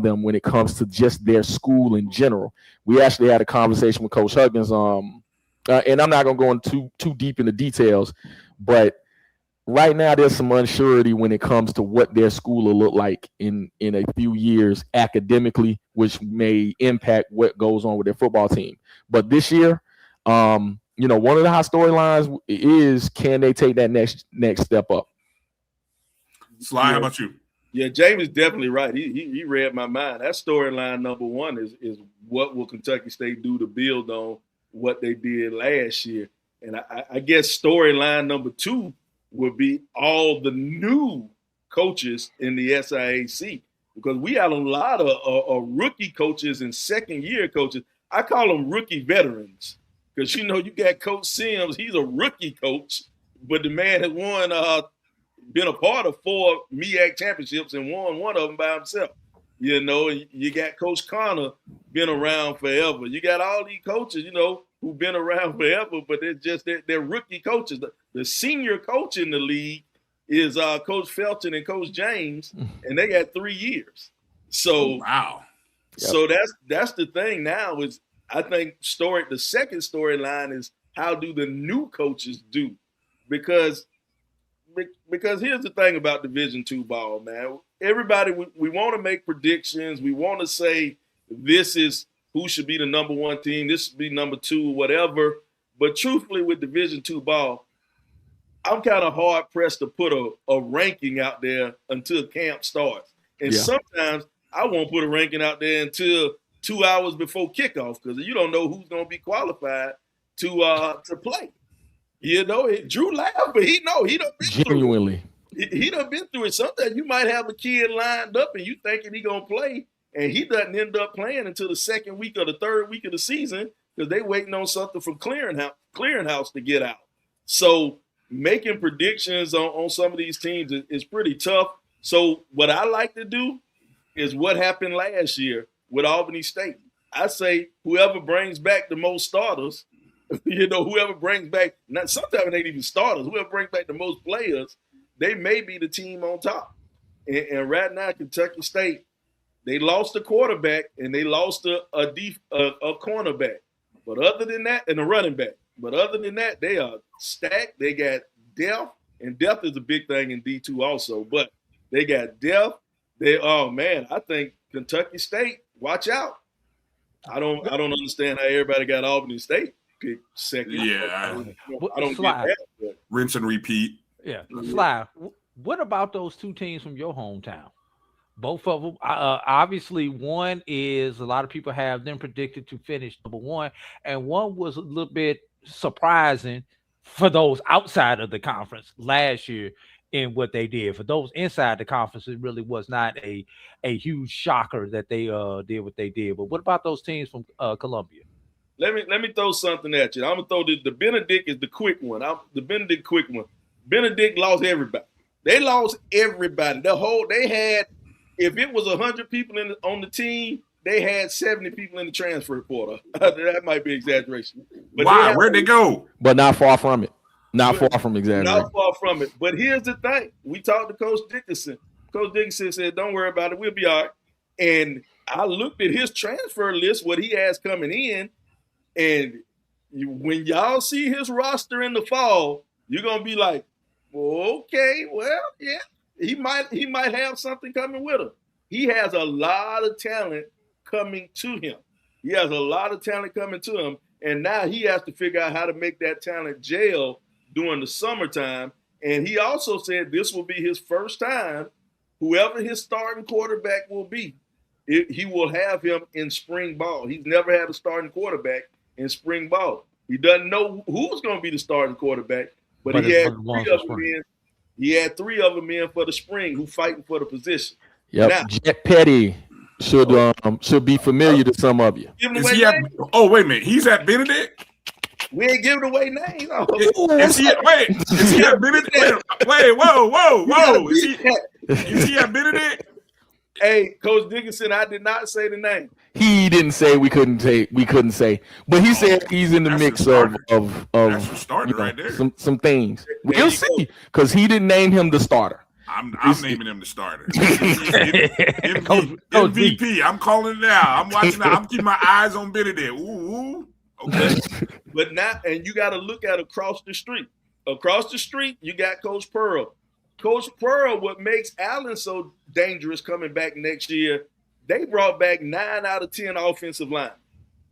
them when it comes to just their school in general? We actually had a conversation with Coach Huggins, and I'm not going to go into too deep into details, but right now there's some unsurety when it comes to what their school will look like in a few years academically, which may impact what goes on with their football team. But this year, one of the high storylines is, can they take that next step up? Sly, how about you? Yeah, Jamie's definitely right. He read my mind. That storyline number one is what will Kentucky State do to build on what they did last year. And I guess storyline number two would be all the new coaches in the SIAC, because we have a lot of rookie coaches and second-year coaches. I call them rookie veterans, because, you got Coach Sims. He's a rookie coach, but the man has been a part of 4 MEAC championships and won one of them by himself. You got Coach Connor, been around forever. You got all these coaches, who've been around forever, but they're rookie coaches. The senior coach in the league is Coach Felton and Coach James, and they got 3 years. So wow. So that's the thing now is, I think the second storyline is, how do the new coaches do? Because here's the thing about Division II ball, man. Everybody, we want to make predictions. We want to say this is who should be the number one team, this should be number 2, whatever. But truthfully, with Division II ball, I'm kind of hard-pressed to put a ranking out there until camp starts. And sometimes I won't put a ranking out there until 2 hours before kickoff, because you don't know who's going to be qualified to play. Drew laughed, but he done been Genuinely. through it. He done been through it. Sometimes you might have a kid lined up and you thinking he going to play, and he doesn't end up playing until the second week or the third week of the season, because they waiting on something from clearinghouse to get out. So making predictions on some of these teams is pretty tough. So what I like to do is what happened last year with Albany State. I say whoever brings back the most starters, whoever brings back, sometimes it ain't even starters, whoever brings back the most players, they may be the team on top. And right now, Kentucky State, they lost a quarterback and they lost a cornerback. But other than that, and a running back. But other than that, they are stacked. They got depth, and depth is a big thing in D2 also. But they got depth. I think Kentucky State, watch out. I don't understand how everybody got Albany State picked second. Yeah, I don't get that. But. Rinse and repeat. Yeah, Sly. What about those two teams from your hometown? Both of them, obviously, one is a lot of people have them predicted to finish number 1, and one was a little bit surprising for those outside of the conference last year in what they did. For those inside the conference, it really was not a huge shocker that they did what they did. But what about those teams from Columbia? Let me throw something at you. I'm gonna throw the Benedict is the quick one. The Benedict quick one. Benedict lost everybody. They lost everybody. They had. If it was 100 people on the team, they had 70 people in the transfer portal. That might be exaggeration. But wow, where'd they go? But not far from it. Not far from exaggerating. Not far from it. But here's the thing. We talked to Coach Dickinson. Coach Dickinson said, don't worry about it. We'll be all right. And I looked at his transfer list, what he has coming in, and when y'all see his roster in the fall, you're gonna be like, well, okay, well, yeah, he might have something coming with him. He has a lot of talent coming to him. He has a lot of talent coming to him, and now he has to figure out how to make that talent gel during the summertime. And he also said this will be his first time, whoever his starting quarterback will be, he will have him in spring ball. He's never had a starting quarterback in spring ball. He doesn't know who's going to be the starting quarterback, but he had three of them in for the spring who fighting for the position. Yep, now, Jet Petty should be familiar to some of you. Wait a minute, he's at Benedict. We ain't giving away names. Is he at Benedict? Wait, whoa. Is he at Benedict? Hey, Coach Dickinson, I did not say the name. He didn't say we couldn't say, but he said he's in the mix of starter right there. Some things. We'll see, because he didn't name him the starter. I'm naming him the starter. MVP. I'm calling it now. I'm watching. I'm keeping my eyes on Benedict. Ooh. Okay. But now, and you got to look at across the street. Across the street, you got Coach Pearl. Coach Pearl, what makes Allen so dangerous coming back next year, they brought back 9 out of 10 offensive line.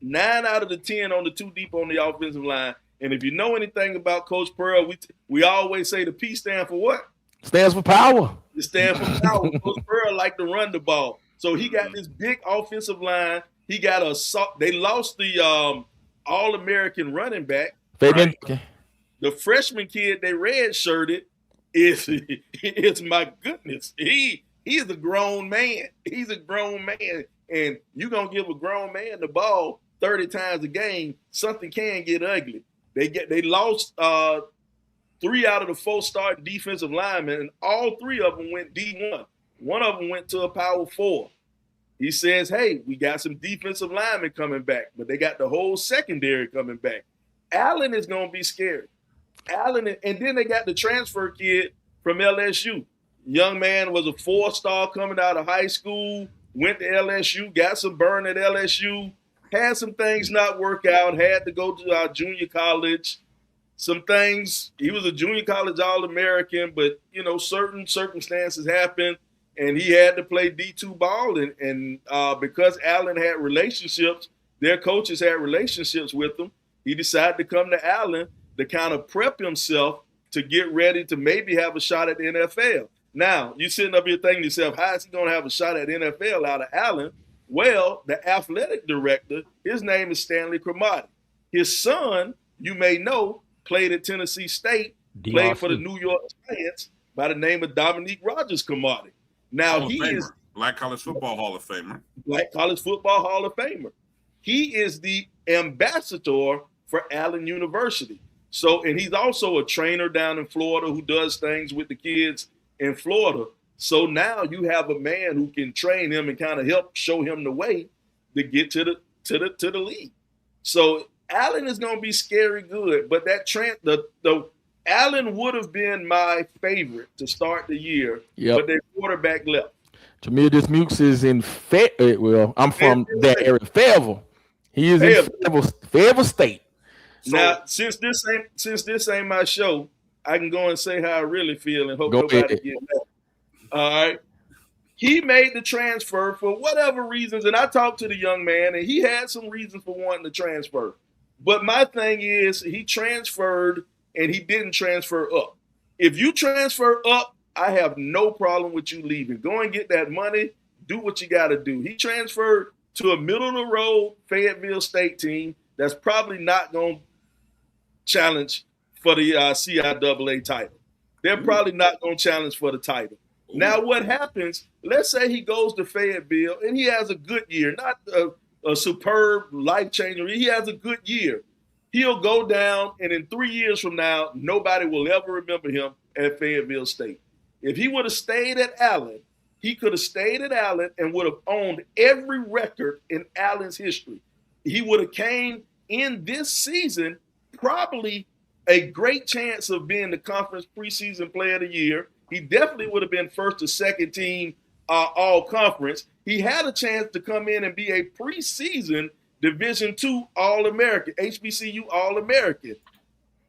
9 out of the 10 on the 2 deep on the offensive line. And if you know anything about Coach Pearl, we always say the P stand for what? Stands for power. It stands for power. Coach Pearl like to run the ball. So he got this big offensive line. He got they lost the All-American running back. Right? Okay. The freshman kid they red-shirted is my goodness. He is a grown man. He's a grown man. And you're going to give a grown man the ball 30 times a game, something can get ugly. They lost 3 out of the 4 starting defensive linemen, and all 3 of them went D1. One of them went to a power 4. He says, hey, we got some defensive linemen coming back, but they got the whole secondary coming back. Allen is going to be scary. Allen, and then they got the transfer kid from LSU. Young man was a 4-star coming out of high school, went to LSU, got some burn at LSU, had some things not work out, had to go to junior college. Some things, he was a junior college All-American, but, certain circumstances happened, and he had to play D2 ball. And because Allen had relationships, their coaches had relationships with him, he decided to come to Allen to kind of prep himself to get ready to maybe have a shot at the NFL. Now, you're sitting up here thinking to yourself, how is he going to have a shot at the NFL out of Allen? Well, the athletic director, his name is Stanley Cromartie. His son, you may know, played at Tennessee State, played for the New York Giants by the name of Dominique Rodgers-Cromartie. Now, he is Black College Football Hall of Famer. Black College Football Hall of Famer. He is the ambassador for Allen University. So, and he's also a trainer down in Florida who does things with the kids in Florida. So now you have a man who can train him and kind of help show him the way to get to the league. So Allen is going to be scary good, but that the Allen would have been my favorite to start the year, but their quarterback left. Tremendous Mukes is in I'm from that area, Fayetteville. He is in Fayetteville State. So, now, since this ain't my show, I can go and say how I really feel and hope nobody gets mad. All right. He made the transfer for whatever reasons, and I talked to the young man, and he had some reasons for wanting to transfer. But my thing is, he transferred, and he didn't transfer up. If you transfer up, I have no problem with you leaving. Go and get that money. Do what you got to do. He transferred to a middle-of-the-road Fayetteville State team that's probably not going to challenge for the CIAA title. They're probably not going to challenge for the title. Now, what happens, let's say he goes to Fayetteville and he has a good year, not a superb life changer. He has a good year. He'll go down, and in 3 years from now, nobody will ever remember him at Fayetteville State. If he would have stayed at Allen, he could have stayed at Allen and would have owned every record in Allen's history. He would have came in this season probably a great chance of being the conference preseason player of the year. He definitely would have been first or second team all conference. he had a chance to come in and be a preseason Division II All-American, HBCU All-American.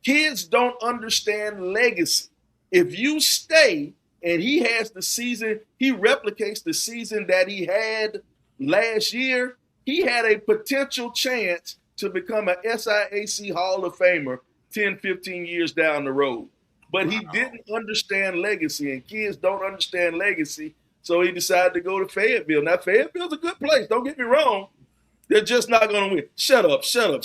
Kids don't understand legacy. If you stay and he has the season, he replicates the season that he had last year, he had a potential chance to become an SIAC Hall of Famer 10, 15 years down the road. But he didn't understand legacy, and kids don't understand legacy, so he decided to go to Fayetteville. Now, Fayetteville's a good place, don't get me wrong. They're just not going to win. Shut up, Steven.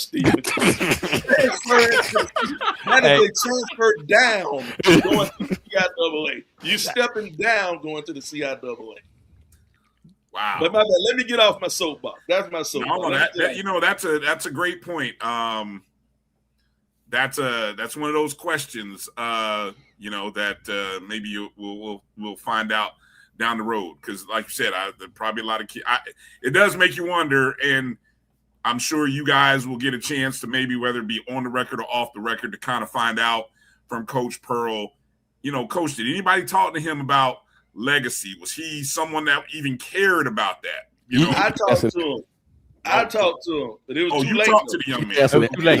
That is a transfer down going to the CIAA. You stepping down going to the CIAA. Wow. But my bad. Let me get off my soapbox. That's my soapbox. No, that's a great point. That's one of those questions. That maybe we'll find out down the road, because like you said, probably a lot of kids. It does make you wonder, and I'm sure you guys will get a chance to maybe, whether it be on the record or off the record, to kind of find out from Coach Pearl. Coach, did anybody talk to him about legacy? Was he someone that even cared about that? I talked to him. But it was too late. You talked to the young man.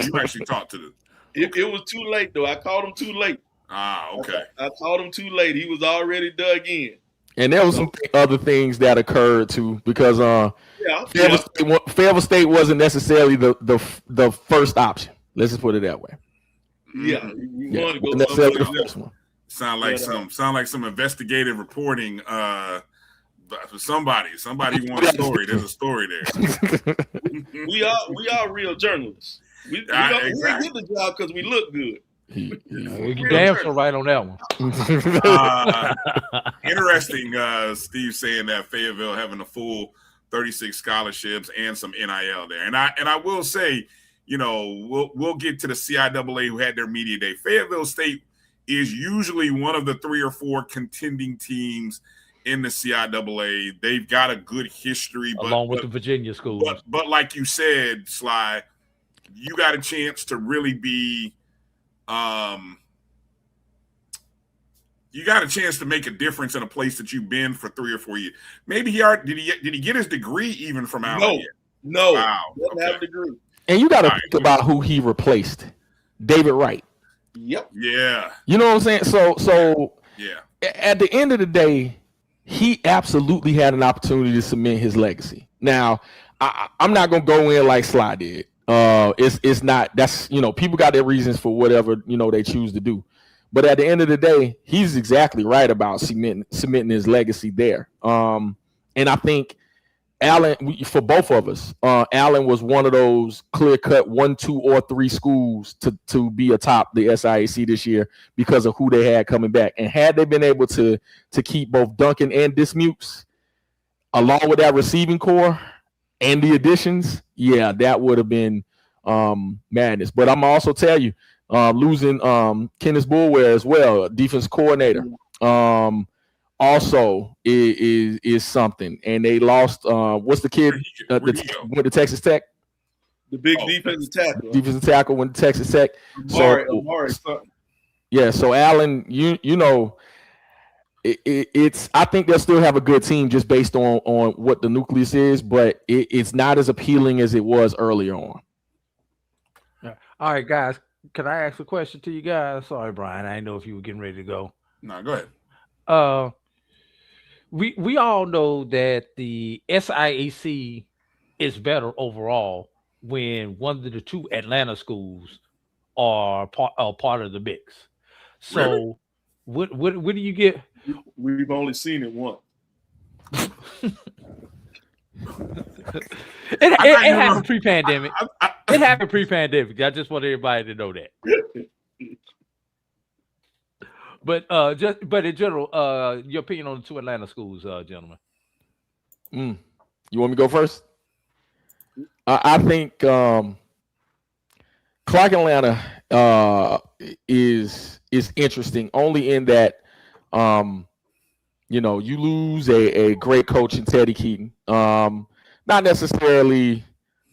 You actually talked to the. It was too late, though. I called him too late. Okay. I called him too late. He was already dug in. And there was some other things that occurred too, because Fayetteville State wasn't necessarily the first option. Let's just put it that way. Yeah, you want to go necessarily the first one. Sound like some investigative reporting. Somebody wants a story. There's a story there. we are real journalists. We get the job because we look good. You damn sure right on that one. Interesting, Steve saying that Fayetteville having a full 36 scholarships and some NIL there. And I will say, we'll get to the CIAA who had their media day. Fayetteville State is usually one of the 3 or 4 contending teams in the CIAA. They've got a good history, along with the Virginia schools. But like you said, Sly, you got a chance to really be. You got a chance to make a difference in a place that you've been for 3 or 4 years. Maybe did he get his degree even from Allen? No. Wow. Doesn't have a degree. And you got to think about who he replaced. David Wright. Yep. Yeah. You know what I'm saying? So yeah. At the end of the day, he absolutely had an opportunity to cement his legacy. Now, I'm not gonna go in like Sly did. It's not. That's people got their reasons for whatever they choose to do. But at the end of the day, he's exactly right about cementing his legacy there. And I think Allen, for both of us, Allen was one of those clear-cut 1, 2, or 3 schools to be atop the SIAC this year because of who they had coming back. And had they been able to keep both Duncan and Dismukes, along with that receiving core and the additions, yeah, that would have been madness. But I'm also tell you, losing Kenneth Bulware as well, defense coordinator, also is something. And they lost what's the kid went to Texas Tech? The big defensive tackle. Defensive tackle went to Texas Tech. Amari, yeah, so Allen, it's I think they'll still have a good team just based on what the nucleus is, but it's not as appealing as it was earlier on. All right, guys. Can I ask a question to you guys? Sorry, Brian. I didn't know if you were getting ready to go. No, go ahead. We all know that the SIAC is better overall when one of the 2 Atlanta schools are part of the mix. So, really? what do you get? We've only seen it once. It happened pre-pandemic. It happened pre-pandemic. I just want everybody to know that. But in general, your opinion on the 2 Atlanta schools, gentlemen. You want me to go first? I think Clark Atlanta is interesting only in that you lose a great coach in Teddy Keaton. Not necessarily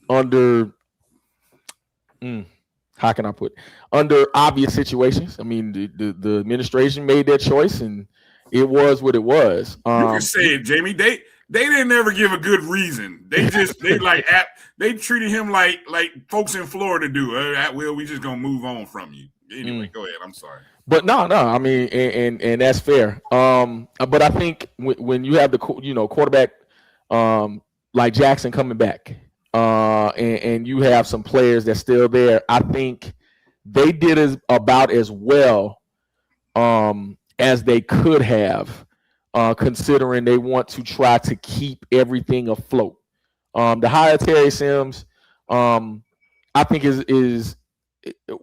under how can I put under obvious situations. I mean, the administration made their choice and it was what it was. You can say it, Jamie. They didn't ever give a good reason. They treated him like folks in Florida do. Well, we just gonna move on from you. Anyway, go ahead. I'm sorry. But no. I mean, and that's fair. But I think when you have the quarterback like Jackson coming back, and you have some players that's still there, I think they did about as well as they could have. Considering they want to try to keep everything afloat. The hire Terry Sims, I think is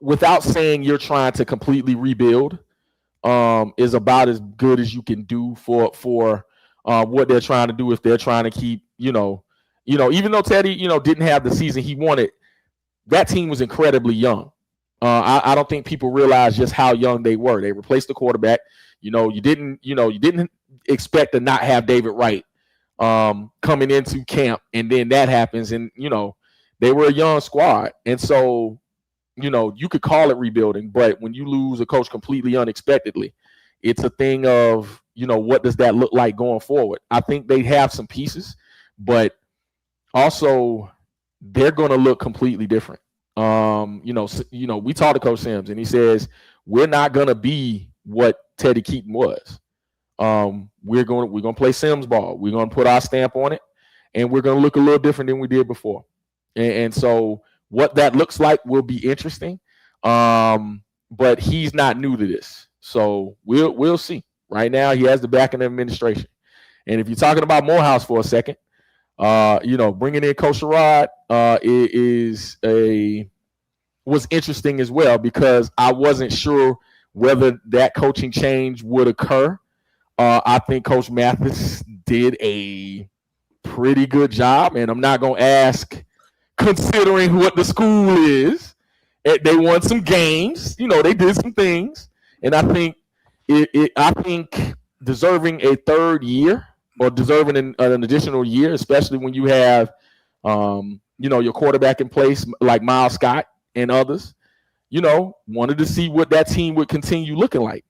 without saying you're trying to completely rebuild, is about as good as you can do for what they're trying to do if they're trying to keep, even though Teddy, didn't have the season he wanted, that team was incredibly young. I don't think people realize just how young they were. They replaced the quarterback. You didn't expect to not have David Wright coming into camp, and then that happens, and they were a young squad, and so you could call it rebuilding, but when you lose a coach completely unexpectedly, it's a thing of what does that look like going forward. I think they have some pieces, but also they're going to look completely different. We talked to Coach Sims, and he says we're not going to be what Teddy Keaton was. We're going to play Sims ball. We're going to put our stamp on it, and we're going to look a little different than we did before. And so what that looks like will be interesting. But he's not new to this, so we'll see. Right now, he has the backing of administration. And if you're talking about Morehouse for a second, bringing in Coach Sherrod was interesting as well, because I wasn't sure whether that coaching change would occur. I think Coach Mathis did a pretty good job, and I'm not going to ask, considering what the school is. They won some games, they did some things, and I think I think deserving a third year or deserving an additional year, especially when you have your quarterback in place like Miles Scott and others, wanted to see what that team would continue looking like.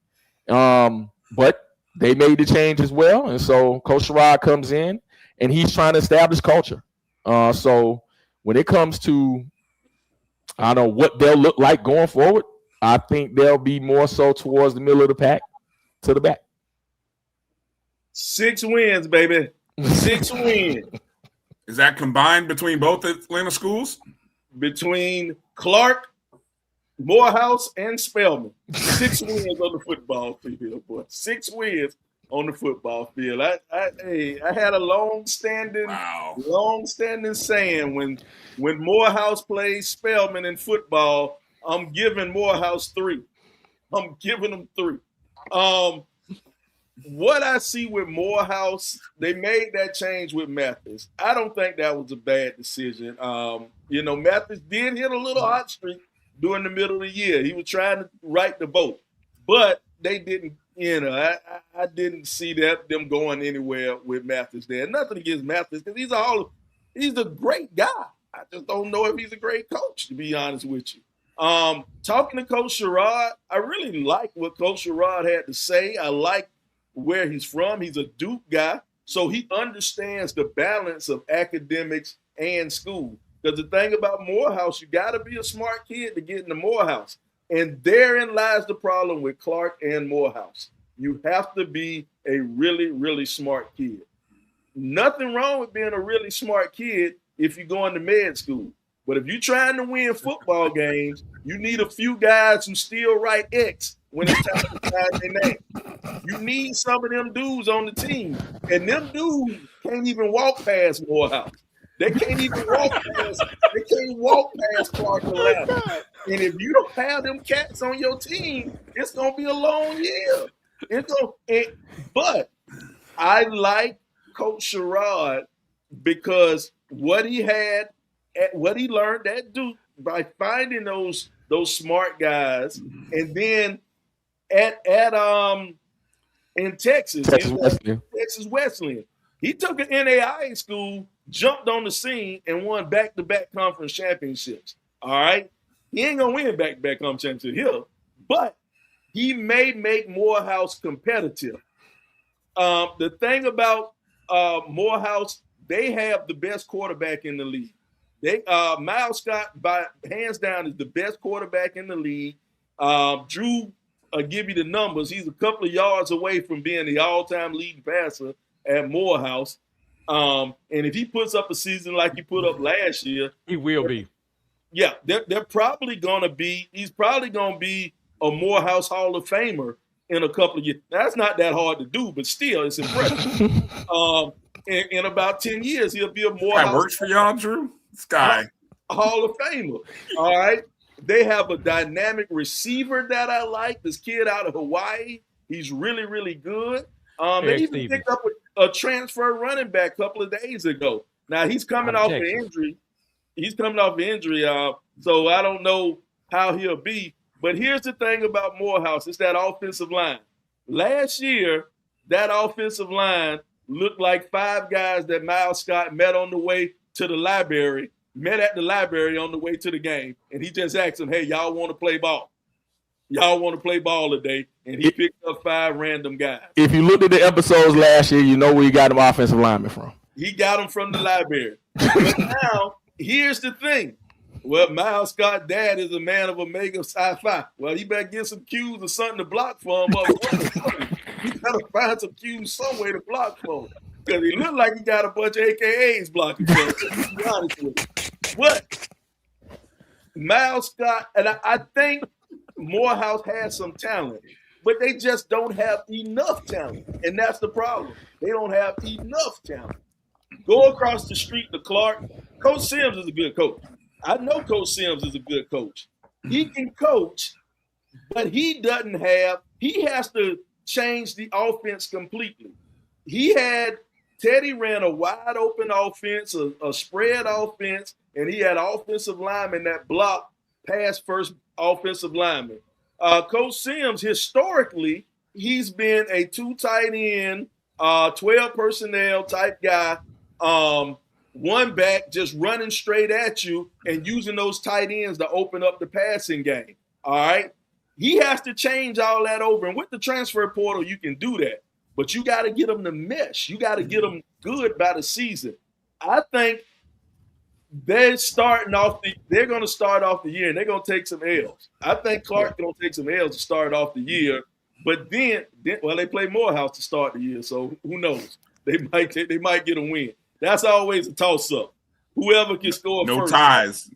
But they made the change as well, and so Coach Sherrod comes in, and he's trying to establish culture. So when it comes to, I don't know what they'll look like going forward, I think they'll be more so towards the middle of the pack to the back. 6 wins, baby. 6 wins. Is that combined between both Atlanta schools? Between Clark, Morehouse, and Spelman. 6 wins on the football field, boy. 6 wins on the football field. I had a long-standing saying when Morehouse plays Spelman in football, I'm giving Morehouse 3. I'm giving them 3. What I see with Morehouse, they made that change with Mathis. I don't think that was a bad decision. Mathis did hit a little hot streak during the middle of the year. He was trying to right the boat, but they didn't. I didn't see them going anywhere with Mathis there. Nothing against Mathis, because he's a great guy. I just don't know if he's a great coach, to be honest with you. Talking to Coach Sherrod, I really like what Coach Sherrod had to say. I like where he's from. He's a Duke guy, so he understands the balance of academics and school. Because the thing about Morehouse, you got to be a smart kid to get into Morehouse. And therein lies the problem with Clark and Morehouse. You have to be a really, really smart kid. Nothing wrong with being a really smart kid if you're going to med school. But if you're trying to win football games, you need a few guys who still write X when it's time to sign their name. You need some of them dudes on the team. And them dudes can't even walk past Morehouse. They can't even walk past Clark and Ladder. And if you don't have them cats on your team, it's gonna be a long year. But I like Coach Sherrod because what he learned at Duke by finding those smart guys, and then in Texas Wesleyan, he took an NAIA school, jumped on the scene, and won back-to-back conference championships. All right? He ain't going to win back-to-back conference championships here, but he may make Morehouse competitive. The thing about Morehouse, they have the best quarterback in the league. Miles Scott, by hands down, is the best quarterback in the league. Drew, I'll give you the numbers. He's a couple of yards away from being the all-time leading passer at Morehouse. And if he puts up a season like he put up last year, he will be. Yeah, they're probably going to be. He's probably going to be a Morehouse Hall of Famer in a couple of years. That's not that hard to do, but still, it's impressive. In about 10 years, he'll be a Morehouse. That works for y'all, Drew? Sky. Hall of Famer. All right. They have a dynamic receiver that I like. This kid out of Hawaii. He's really, really good. They even picked up a transfer running back a couple of days ago. Now he's coming off an injury. So I don't know how he'll be. But here's the thing about Morehouse. It's that offensive line. Last year, that offensive line looked like 5 guys that Miles Scott met at the library on the way to the game. And he just asked them, hey, y'all want to play ball? Y'all want to play ball today? And he picked up 5 random guys. If you looked at the episodes last year, you know where he got them offensive linemen from. He got them from the library. But now, here's the thing. Well, Miles Scott's dad is a man of Omega Psi Phi. Well, you better get some cues or something to block for him. You got to find some cues some way to block for him. Because he looked like he got a bunch of AKAs blocking for him, to be honest with you. But Miles Scott, and I think Morehouse has some talent, but they just don't have enough talent. And that's the problem. They don't have enough talent. Go across the street to Clark. Coach Sims is a good coach. I know Coach Sims is a good coach. He can coach, but he has to change the offense completely. Teddy ran a wide open offense, a spread offense, and he had offensive linemen that blocked pass first offensive linemen. Coach Sims, historically, he's been a 2 tight end, 12 personnel type guy, 1 back just running straight at you and using those tight ends to open up the passing game. All right. He has to change all that over. And with the transfer portal, you can do that. But you got to get them to mesh. You got to get them good by the season. I think they're going to start off the year and they're going to take some L's. I think Clark's going to take some L's to start off the year. But then they play Morehouse to start the year. So who knows? They might get a win. That's always a toss-up. Whoever can score first.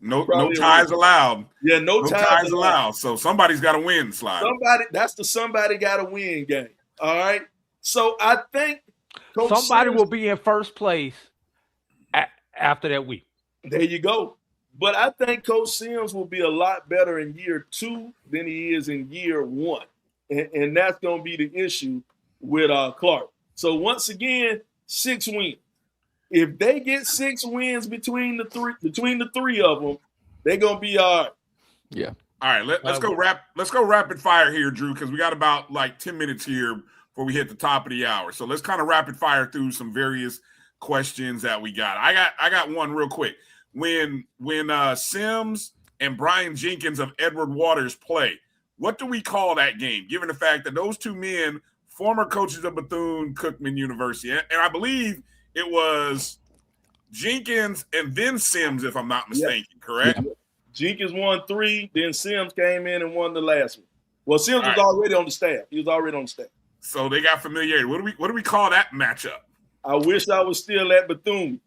No ties allowed. Yeah, no ties allowed. So somebody's got to win, Slide. That's the somebody got to win game. All right? So I think somebody will be in first place after that week. There you go. But I think Coach Sims will be a lot better in year 2 than he is in year 1. And that's going to be the issue with Clark. So once again, 6 wins. If they get 6 wins between the three of them, they're gonna be all right. Yeah. All right. Let's go rapid fire here, Drew, because we got about like 10 minutes here before we hit the top of the hour. So let's kind of rapid fire through some various questions that we got. I got one real quick. When Sims and Brian Jenkins of Edward Waters play, what do we call that game? Given the fact that those 2 men, former coaches of Bethune-Cookman University, and I believe it was Jenkins and then Sims, if I'm not mistaken, correct? Yeah. Jenkins won 3, then Sims came in and won the last one. Well, Sims was already on the staff. He was already on the staff. So they got familiarity. What do we call that matchup? I wish I was still at Bethune.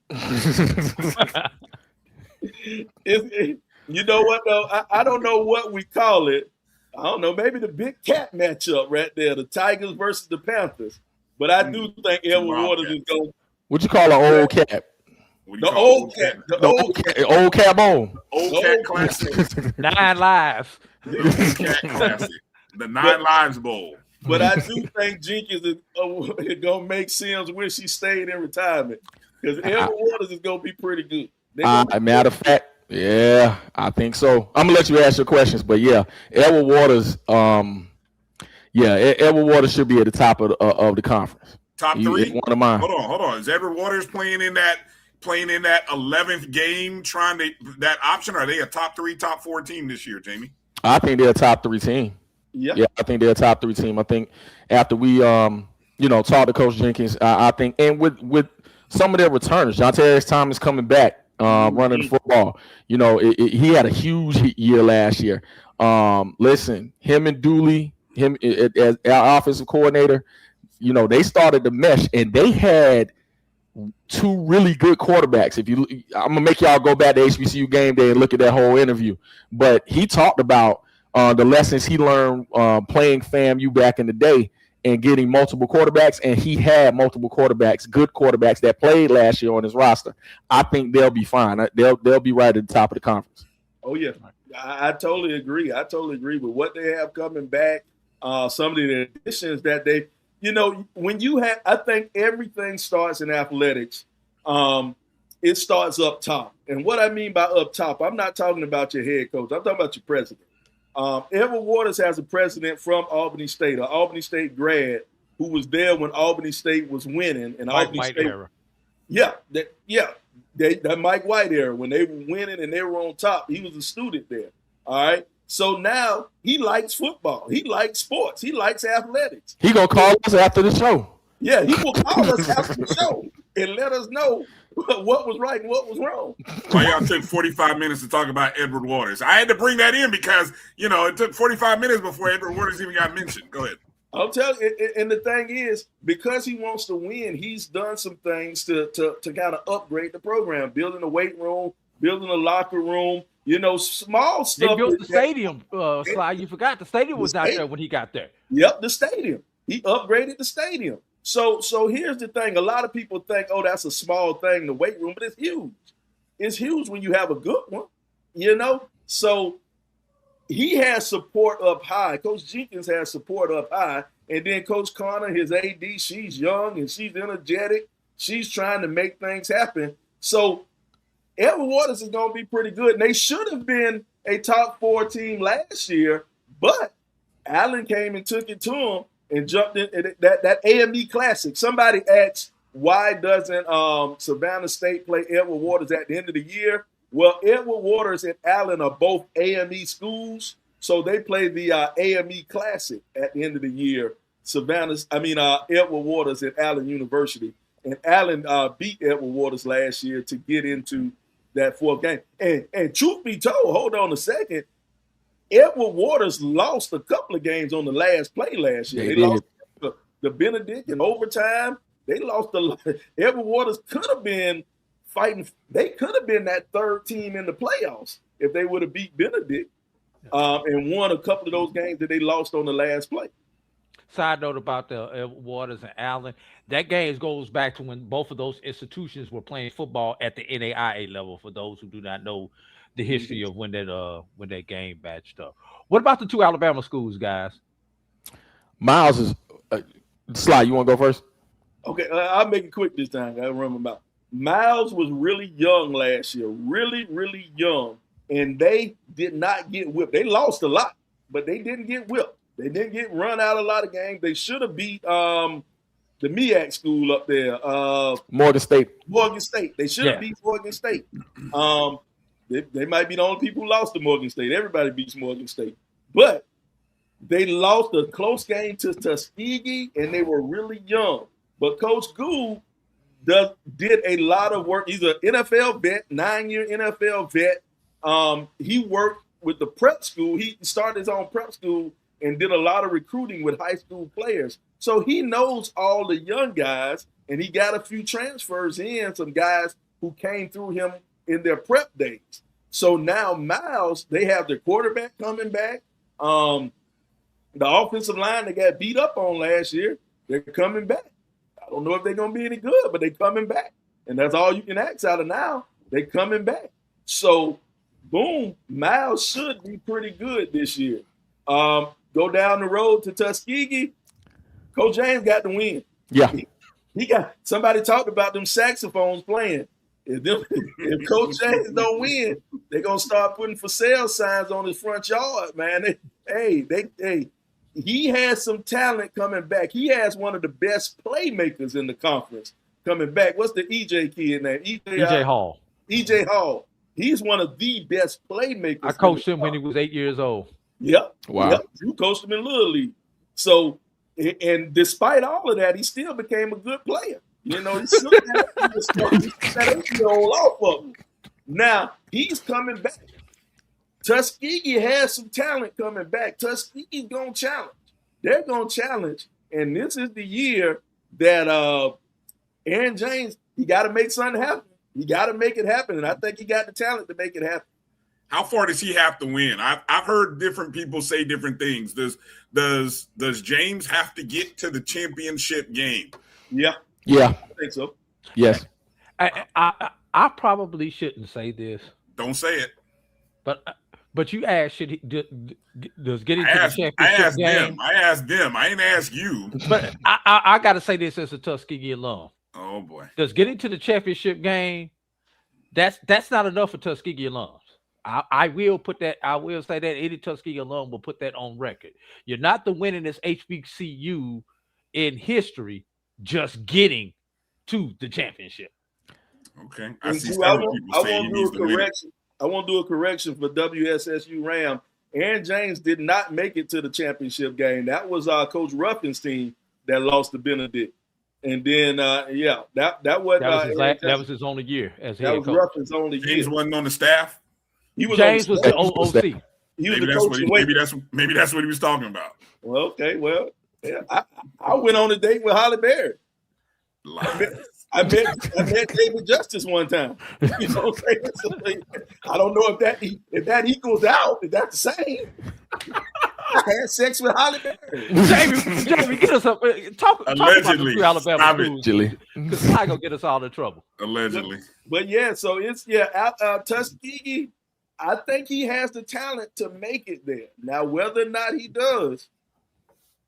You know what, though? I don't know what we call it. I don't know. Maybe the big cat matchup right there, the Tigers versus the Panthers. But I do think Edward Waters is going. What you call an old cat? The old cat. Old cat bowl. Old cat classic. 9 lives. The old cat classic. The 9 lives bowl. But I do think Jenkins is going to make Sims wish he stayed in retirement because Edward Waters is going to be pretty good. Matter of fact, yeah, I think so. I'm gonna let you ask your questions, but yeah, Edward Waters, Edward Waters should be at the top of the conference. Top 3. One of mine. Hold on. Is Edward Waters playing in that 11th game, trying that option? Or are they a top 3, top 4 team this year, Jamie? I think they're a top 3 team. Yeah, I think they're a top 3 team. I think after we talked to Coach Jenkins, I think, and with some of their returners. Jontae Thomas coming back, running the football. You know, he had a huge year last year. Listen, him and Dooley, as our offensive coordinator, you know, they started to mesh, and they had two really good quarterbacks. I'm gonna make y'all go back to HBCU game day and look at that whole interview. But he talked about the lessons he learned playing FAMU back in the day and getting multiple quarterbacks, and he had multiple quarterbacks, good quarterbacks that played last year on his roster. I think they'll be fine. They'll be right at the top of the conference. Oh yeah, I totally agree. I totally agree with what they have coming back. Some of the additions that they. You know, when you have, I think everything starts in athletics. It starts up top. And what I mean by up top, I'm not talking about your head coach. I'm talking about your president. Edward Waters has a president from Albany State, an Albany State grad who was there when Albany State was winning. And Albany State era. Yeah, that Mike White era, when they were winning and they were on top. He was a student there. All right. So now he likes football. He likes sports. He likes athletics. He gonna call us after the show. Yeah, he will call us after the show and let us know what was right and what was wrong. Why y'all took 45 minutes to talk about Edward Waters? I had to bring that in because, you know, it took 45 minutes before Edward Waters even got mentioned. Go ahead. I'll tell you, and the thing is, because he wants to win, he's done some things to kind of upgrade the program, building a weight room, building a locker room. You know, small stuff. They built the stadium, Sly. You forgot the stadium was out there when he got there. Yep, the stadium. He upgraded the stadium. So here's the thing. A lot of people think, oh, that's a small thing, the weight room, but it's huge. It's huge when you have a good one, you know? So he has support up high. Coach Jenkins has support up high. And then Coach Connor, his AD, she's young and she's energetic. She's trying to make things happen. So Edward Waters is going to be pretty good. And they should have been a top 4 team last year, but Allen came and took it to him and jumped in that AME Classic. Somebody asked, why doesn't Savannah State play Edward Waters at the end of the year? Well, Edward Waters and Allen are both AME schools, so they play the AME Classic at the end of the year. Edward Waters at Allen University. And Allen beat Edward Waters last year to get into that 4th game. And truth be told, hold on a second, Edward Waters lost a couple of games on the last play last year. They lost the Benedict in overtime. They lost Edward Waters could have been fighting. They could have been that 3rd team in the playoffs if they would have beat Benedict and won a couple of those games that they lost on the last play. Side note about the Waters and Allen, that game goes back to when both of those institutions were playing football at the NAIA level. For those who do not know the history of when that game batched up. What about the 2 Alabama schools, guys? Miles is Sly. You want to go first? Okay, I'll make it quick this time. I remember about Miles was really young last year, really, really young, and they did not get whipped. They lost a lot, but they didn't get whipped. They didn't get run out a lot of games. They should have beat the MEAC school up there. Morgan State. They should have beat Morgan State. They might be the only people who lost to Morgan State. Everybody beats Morgan State. But they lost a close game to Tuskegee, and they were really young. But Coach Gould did a lot of work. He's an NFL vet, 9-year NFL vet. He worked with the prep school. He started his own prep school and did a lot of recruiting with high school players. So he knows all the young guys, and he got a few transfers in, some guys who came through him in their prep days. So now Miles, they have their quarterback coming back. The offensive line they got beat up on last year, they're coming back. I don't know if they're going to be any good, but they're coming back. And that's all you can ask out of now. They're coming back. So, boom, Miles should be pretty good this year. Go down the road to Tuskegee. Coach James got the win. Yeah. He got – somebody talked about them saxophones playing. If Coach James don't win, they're going to start putting for sale signs on his front yard, man. He has some talent coming back. He has one of the best playmakers in the conference coming back. What's the EJ kid name? EJ Hall. EJ Hall. He's one of the best playmakers. I coached him when he was 8 years old. Yep. Wow. Yep. You coached him in Little League. So, and despite all of that, he still became a good player. You know, he shook that 8-year-old off of him. Now, he's coming back. Tuskegee has some talent coming back. Tuskegee's going to challenge. They're going to challenge. And this is the year that Aaron James, he got to make something happen. He got to make it happen. And I think he got the talent to make it happen. How far does he have to win? I've heard different people say different things. Does James have to get to the championship game? Yeah. Yeah. I think so. Yes. I probably shouldn't say this. Don't say it. But you asked, should he does getting to the championship game? I asked them. I ain't asked you. But I got to say this as a Tuskegee alum. Oh boy. Does getting to the championship game? That's not enough for Tuskegee alums. I will put that. I will say that any Tuskegee alum will put that on record. You're not the winningest HBCU in history. Just getting to the championship. Okay. I want to do a correction for WSSU Ram. Aaron James did not make it to the championship game. That was Coach Ruffin's team that lost to Benedict. And then, that was his only year as head coach. That was Ruffin's only year. James wasn't on the staff. James was the OC. He was the coach. Maybe that's what he was talking about. Well, okay. Well, yeah, I went on a date with Holly Berry. I met David Justice one time. You know what I'm saying? So, I don't know if that equals out. Is that the same? I had sex with Holly Berry. Jamie, get us up. Talk about the two Alabama schools. Because I gonna get us all in trouble. Allegedly. But yeah, so it's Tuskegee. I think he has the talent to make it there. Now, whether or not he does,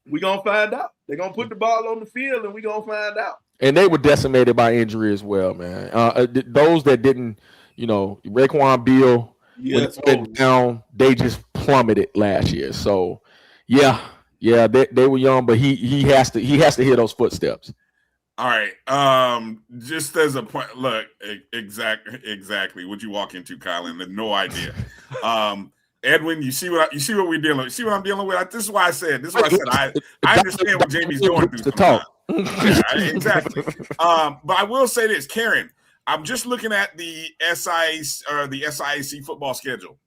we're gonna find out. They're gonna put the ball on the field, and we're gonna find out. And they were decimated by injury as well, man. Those that didn't, Raekwon Beal, when it went down, they just plummeted last year. So, yeah, they were young, but he has to hear those footsteps. All right. Just as a point, look, exactly what you walk into, Colin. No idea. Edwin, you see what we're dealing with. You see what I'm dealing with? This is why I said. I understand what Jamie's going through. Yeah, exactly. But I will say this, Karen. I'm just looking at the SIAC football schedule.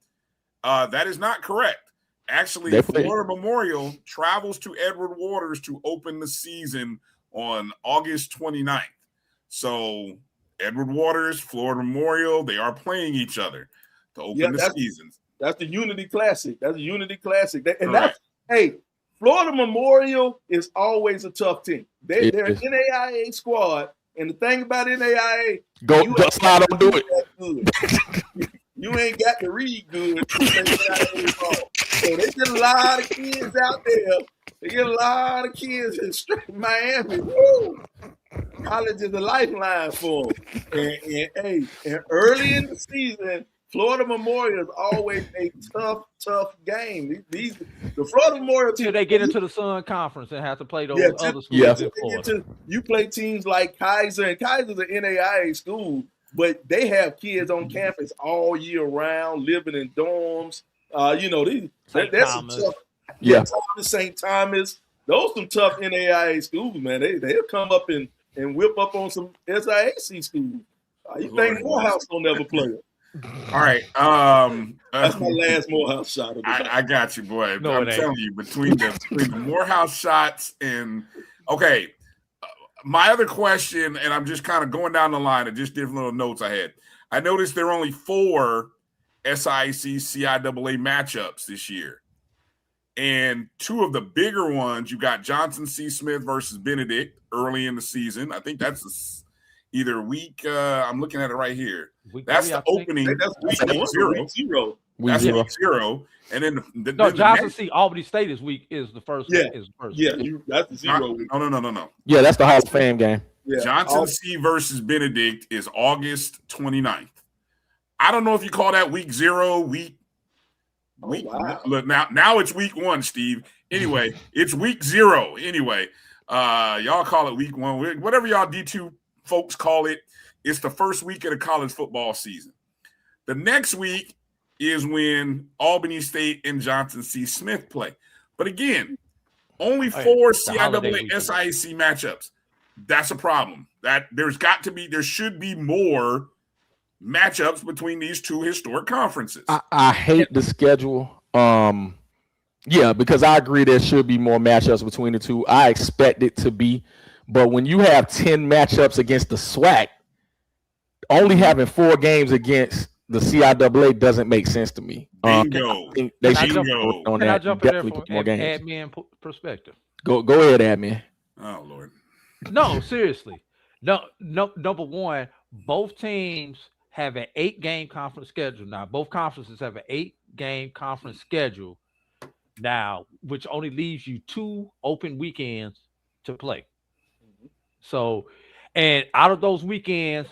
That is not correct. Actually, Florida Memorial travels to Edward Waters to open the season on August 29th. So Edward Waters, Florida Memorial, they are playing each other to open the season. That's the Unity Classic. Florida Memorial is always a tough team. They're an NAIA squad, and the thing about NAIA, don't do it. You ain't got to read good. So they get a lot of kids out there. They get a lot of kids in straight Miami. Woo! College is a lifeline for them. And early in the season, Florida Memorial is always a tough game. The Florida Memorial team. Till they get into the Sun Conference and have to play those other schools. You play teams like Kaiser, and Kaiser's an NAIA school, but they have kids on campus all year round, living in dorms. That's some tough. St. Thomas. Those some tough NAIA schools, man. They'll come up and whip up on some SIAC schools. You think Morehouse don't never play it? All right. That's my last Morehouse shot. I got you, boy. No, I'm telling you, between the Morehouse shots and my other question, and I'm just kind of going down the line of just different little notes I had. I noticed there are only 4 SIAC CIAA matchups this year. And 2 of the bigger ones, you got Johnson C. Smith versus Benedict early in the season. I think that's either week. I'm looking at it right here. That's the opening. That's week 0. That's week 0. And then Johnson C. Albany State is the first. That's the 0 week. No. Yeah, that's the Hall of Fame game. Yeah. Johnson C. versus Benedict is August 29th. I don't know if you call that week 0, week. Wow. Look, now it's week 1, Steve. Anyway, it's week 0. Anyway, y'all call it week 1, whatever y'all D2 folks call it. It's the first week of the college football season. The next week is when Albany State and Johnson C. Smith play. But again, only 4 CIAA SIAC matchups. that's a problem. That there should be more matchups between these two historic conferences. I hate the schedule. Yeah, because I agree there should be more matchups between the two. I expect it to be, but when you have 10 matchups against the SWAC, only having 4 games against the CIAA doesn't make sense to me. Bingo. They should on Can I that. jump in there Definitely for put more games. admin perspective? Go ahead, admin. Oh Lord. No, seriously. No. Number one, both teams have an 8-game conference schedule. Now, both conferences have an 8-game conference schedule now, which only leaves you 2 open weekends to play. So, and out of those weekends,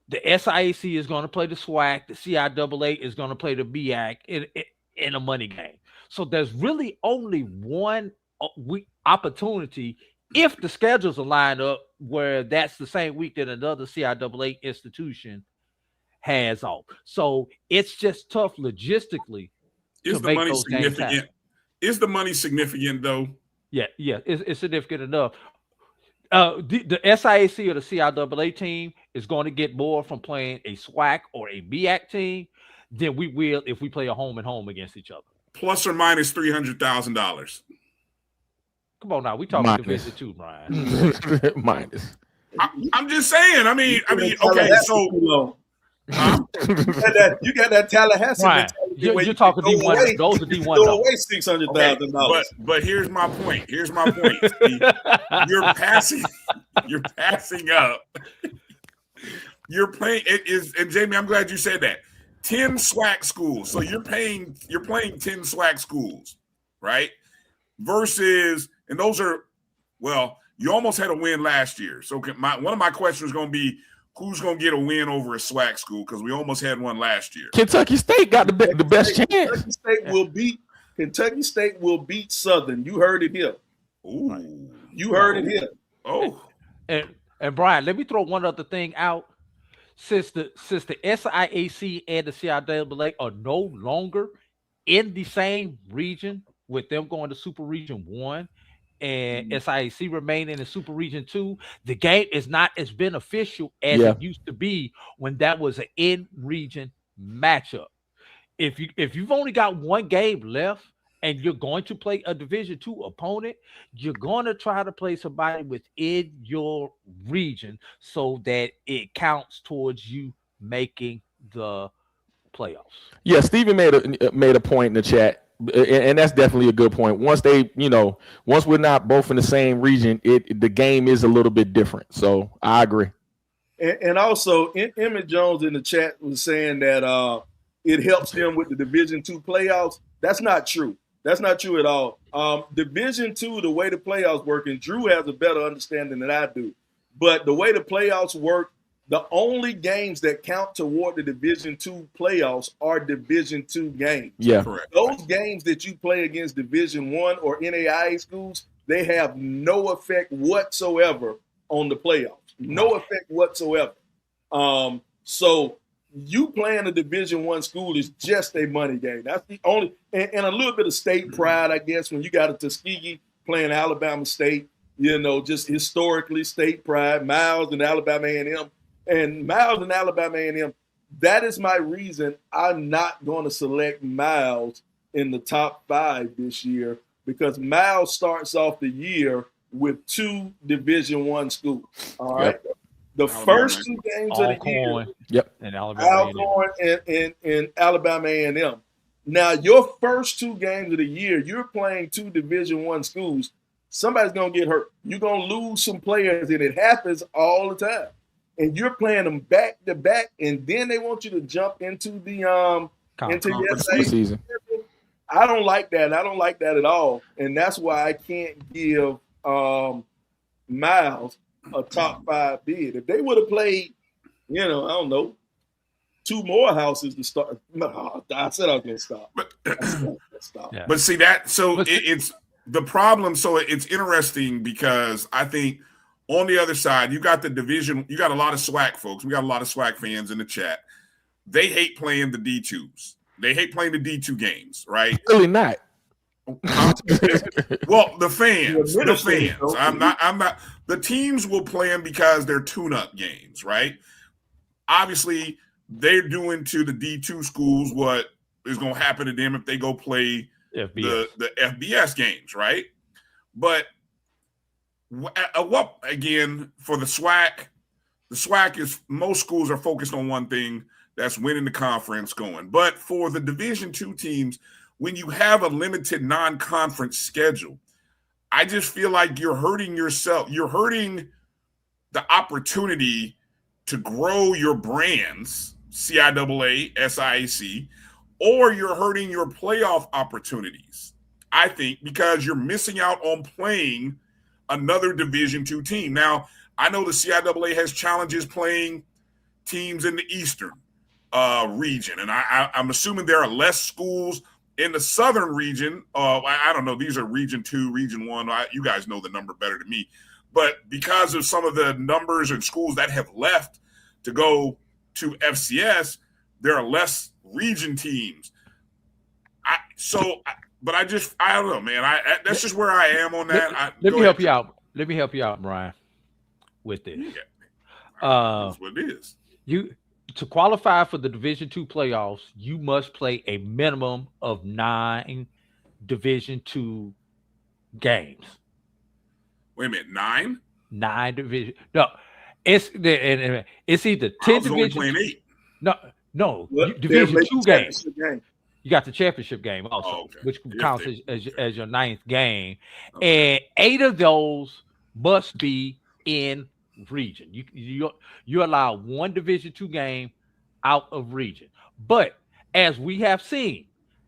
the SIAC is going to play the SWAC, the CIAA is going to play the BAC in a money game. So there's really only one opportunity if the schedules are lined up where that's the same week that another CIAA institution has off. So it's just tough logistically. Is the money significant? Is the money significant though? Yeah, it's significant enough. The SIAC or the CIAA team is going to get more from playing a SWAC or a BAC team than we will if we play a home and home against each other. Plus or minus $300,000. Come on now, we talking Division II, Brian. Minus. I'm just saying. I mean, okay, so. You got that Tallahassee. Right. You're talking D1. Those are D1. Throw away $600,000. But here's my point. See, you're passing up. You're playing. It is, and Jamie, I'm glad you said that. 10 SWAC schools. So you're playing 10 SWAC schools, right? Versus, and those are, well, you almost had a win last year. So one of my questions is going to be, who's going to get a win over a SWAC school? Because we almost had one last year. Kentucky State got the best chance. Kentucky State will beat Southern. You heard it here. Ooh. You heard it here. Oh. And Brian, let me throw one other thing out. Since the SIAC and the CIAA are no longer in the same region, with them going to Super Region 1 and SIAC remaining in Super Region 2, the game is not as beneficial as it used to be when that was an in-region matchup. If you've only got one game left and you're going to play a Division II opponent, you're going to try to play somebody within your region so that it counts towards you making the playoffs. Yeah, Steven made a point in the chat. And that's definitely a good point. Once we're not both in the same region, the game is a little bit different. So I agree. And also, Emmett Jones in the chat was saying that it helps him with the Division II playoffs. That's not true. That's not true at all. Division II, the way the playoffs work, and Drew has a better understanding than I do. But the way the playoffs work, the only games that count toward the Division II playoffs are Division II games. Yeah, correct. Those games that you play against Division I or NAIA schools, they have no effect whatsoever on the playoffs. No effect whatsoever. So you playing a Division I school is just a money game. That's the only, and a little bit of state pride, I guess, when you got a Tuskegee playing Alabama State, just historically state pride, Miles and Alabama A&M. And Miles and Alabama A&M, that is my reason I'm not going to select Miles in the top 5 this year, because Miles starts off the year with 2 Division I schools. All right. The first 2 games of the year, and Alcorn and Alabama A&M. Now, your first 2 games of the year, you're playing 2 Division I schools. Somebody's going to get hurt. You're going to lose some players, and it happens all the time. And you're playing them back to back, and then they want you to jump into the season. I don't like that. I don't like that at all, and that's why I can't give Miles a top 5 bid. If they would have played, I don't know, 2 more houses to start. No, I said I was going to stop. But see that, so it's the problem. So it's interesting because I think. On the other side, you got the division. You got a lot of SWAC folks. We got a lot of SWAC fans in the chat. They hate playing the D2s. They hate playing the D2 games, right? Really not. Well, the fans. I'm not. The teams will play them because they're tune-up games, right? Obviously, they're doing to the D2 schools what is going to happen to them if they go play the FBS games, right? But what again for the SWAC? The SWAC is most schools are focused on one thing, that's winning the conference going. But for the Division II teams, when you have a limited non-conference schedule, I just feel like you're hurting yourself. You're hurting the opportunity to grow your brands, CIAA, SIAC, or you're hurting your playoff opportunities, I think, because you're missing out on playing another Division II team. Now, I know the CIAA has challenges playing teams in the Eastern region, and I'm assuming there are less schools in the Southern region. I don't know. These are Region 2, Region 1. You guys know the number better than me. But because of some of the numbers and schools that have left to go to FCS, there are less region teams. I don't know, man. That's just where I am on that. Let me help you out. Let me help you out, Brian, with this. That's what it is. To qualify for the Division II playoffs, you must play a minimum of 9 Division II games. Wait a minute, 9? 9 division. No, it's either 10 division. Playing 8. No, Division II games. You got the championship game also, which counts as your 9th game, and 8 of those must be in region. You allow 1 Division II game out of region, but as we have seen,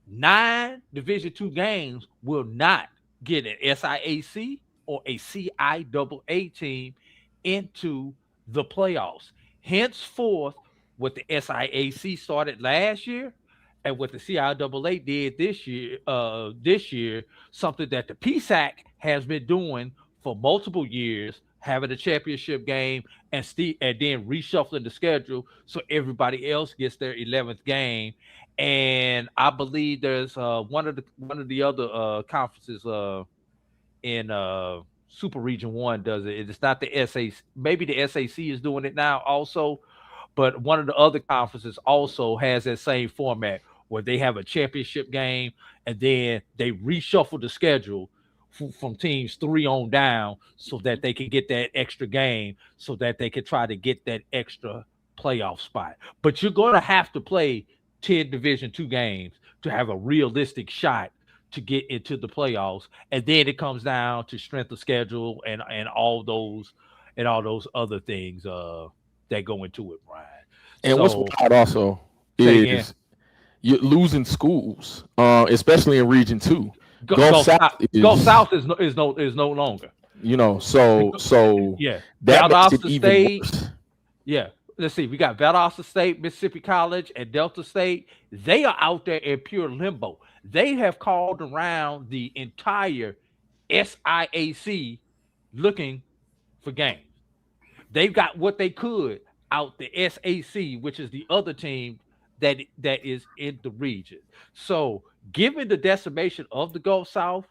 9 Division II games will not get an SIAC or a CIAA team into the playoffs. Henceforth, what the SIAC started last year and what the CIAA did this year, something that the PSAC has been doing for multiple years, having a championship game and then reshuffling the schedule so everybody else gets their 11th game. And I believe there's one of the other conferences in Super Region 1 does it. It's not the SAC. Maybe the SAC is doing it now also, but one of the other conferences also has that same format where they have a championship game and then they reshuffle the schedule from teams 3 on down so that they can get that extra game so that they can try to get that extra playoff spot. But you're going to have to play 10 Division II games to have a realistic shot to get into the playoffs. And then it comes down to strength of schedule and all those other things that go into it, Brian. And what's wild also is you're losing schools, especially in Region 2. Gulf South is no longer. So yeah. That Valdosta State. Yeah. Let's see. We got Valdosta State, Mississippi College, and Delta State. They are out there in pure limbo. They have called around the entire SIAC looking for games. They've got what they could out the SAC, which is the other team that is in the region. So given the decimation of the Gulf South,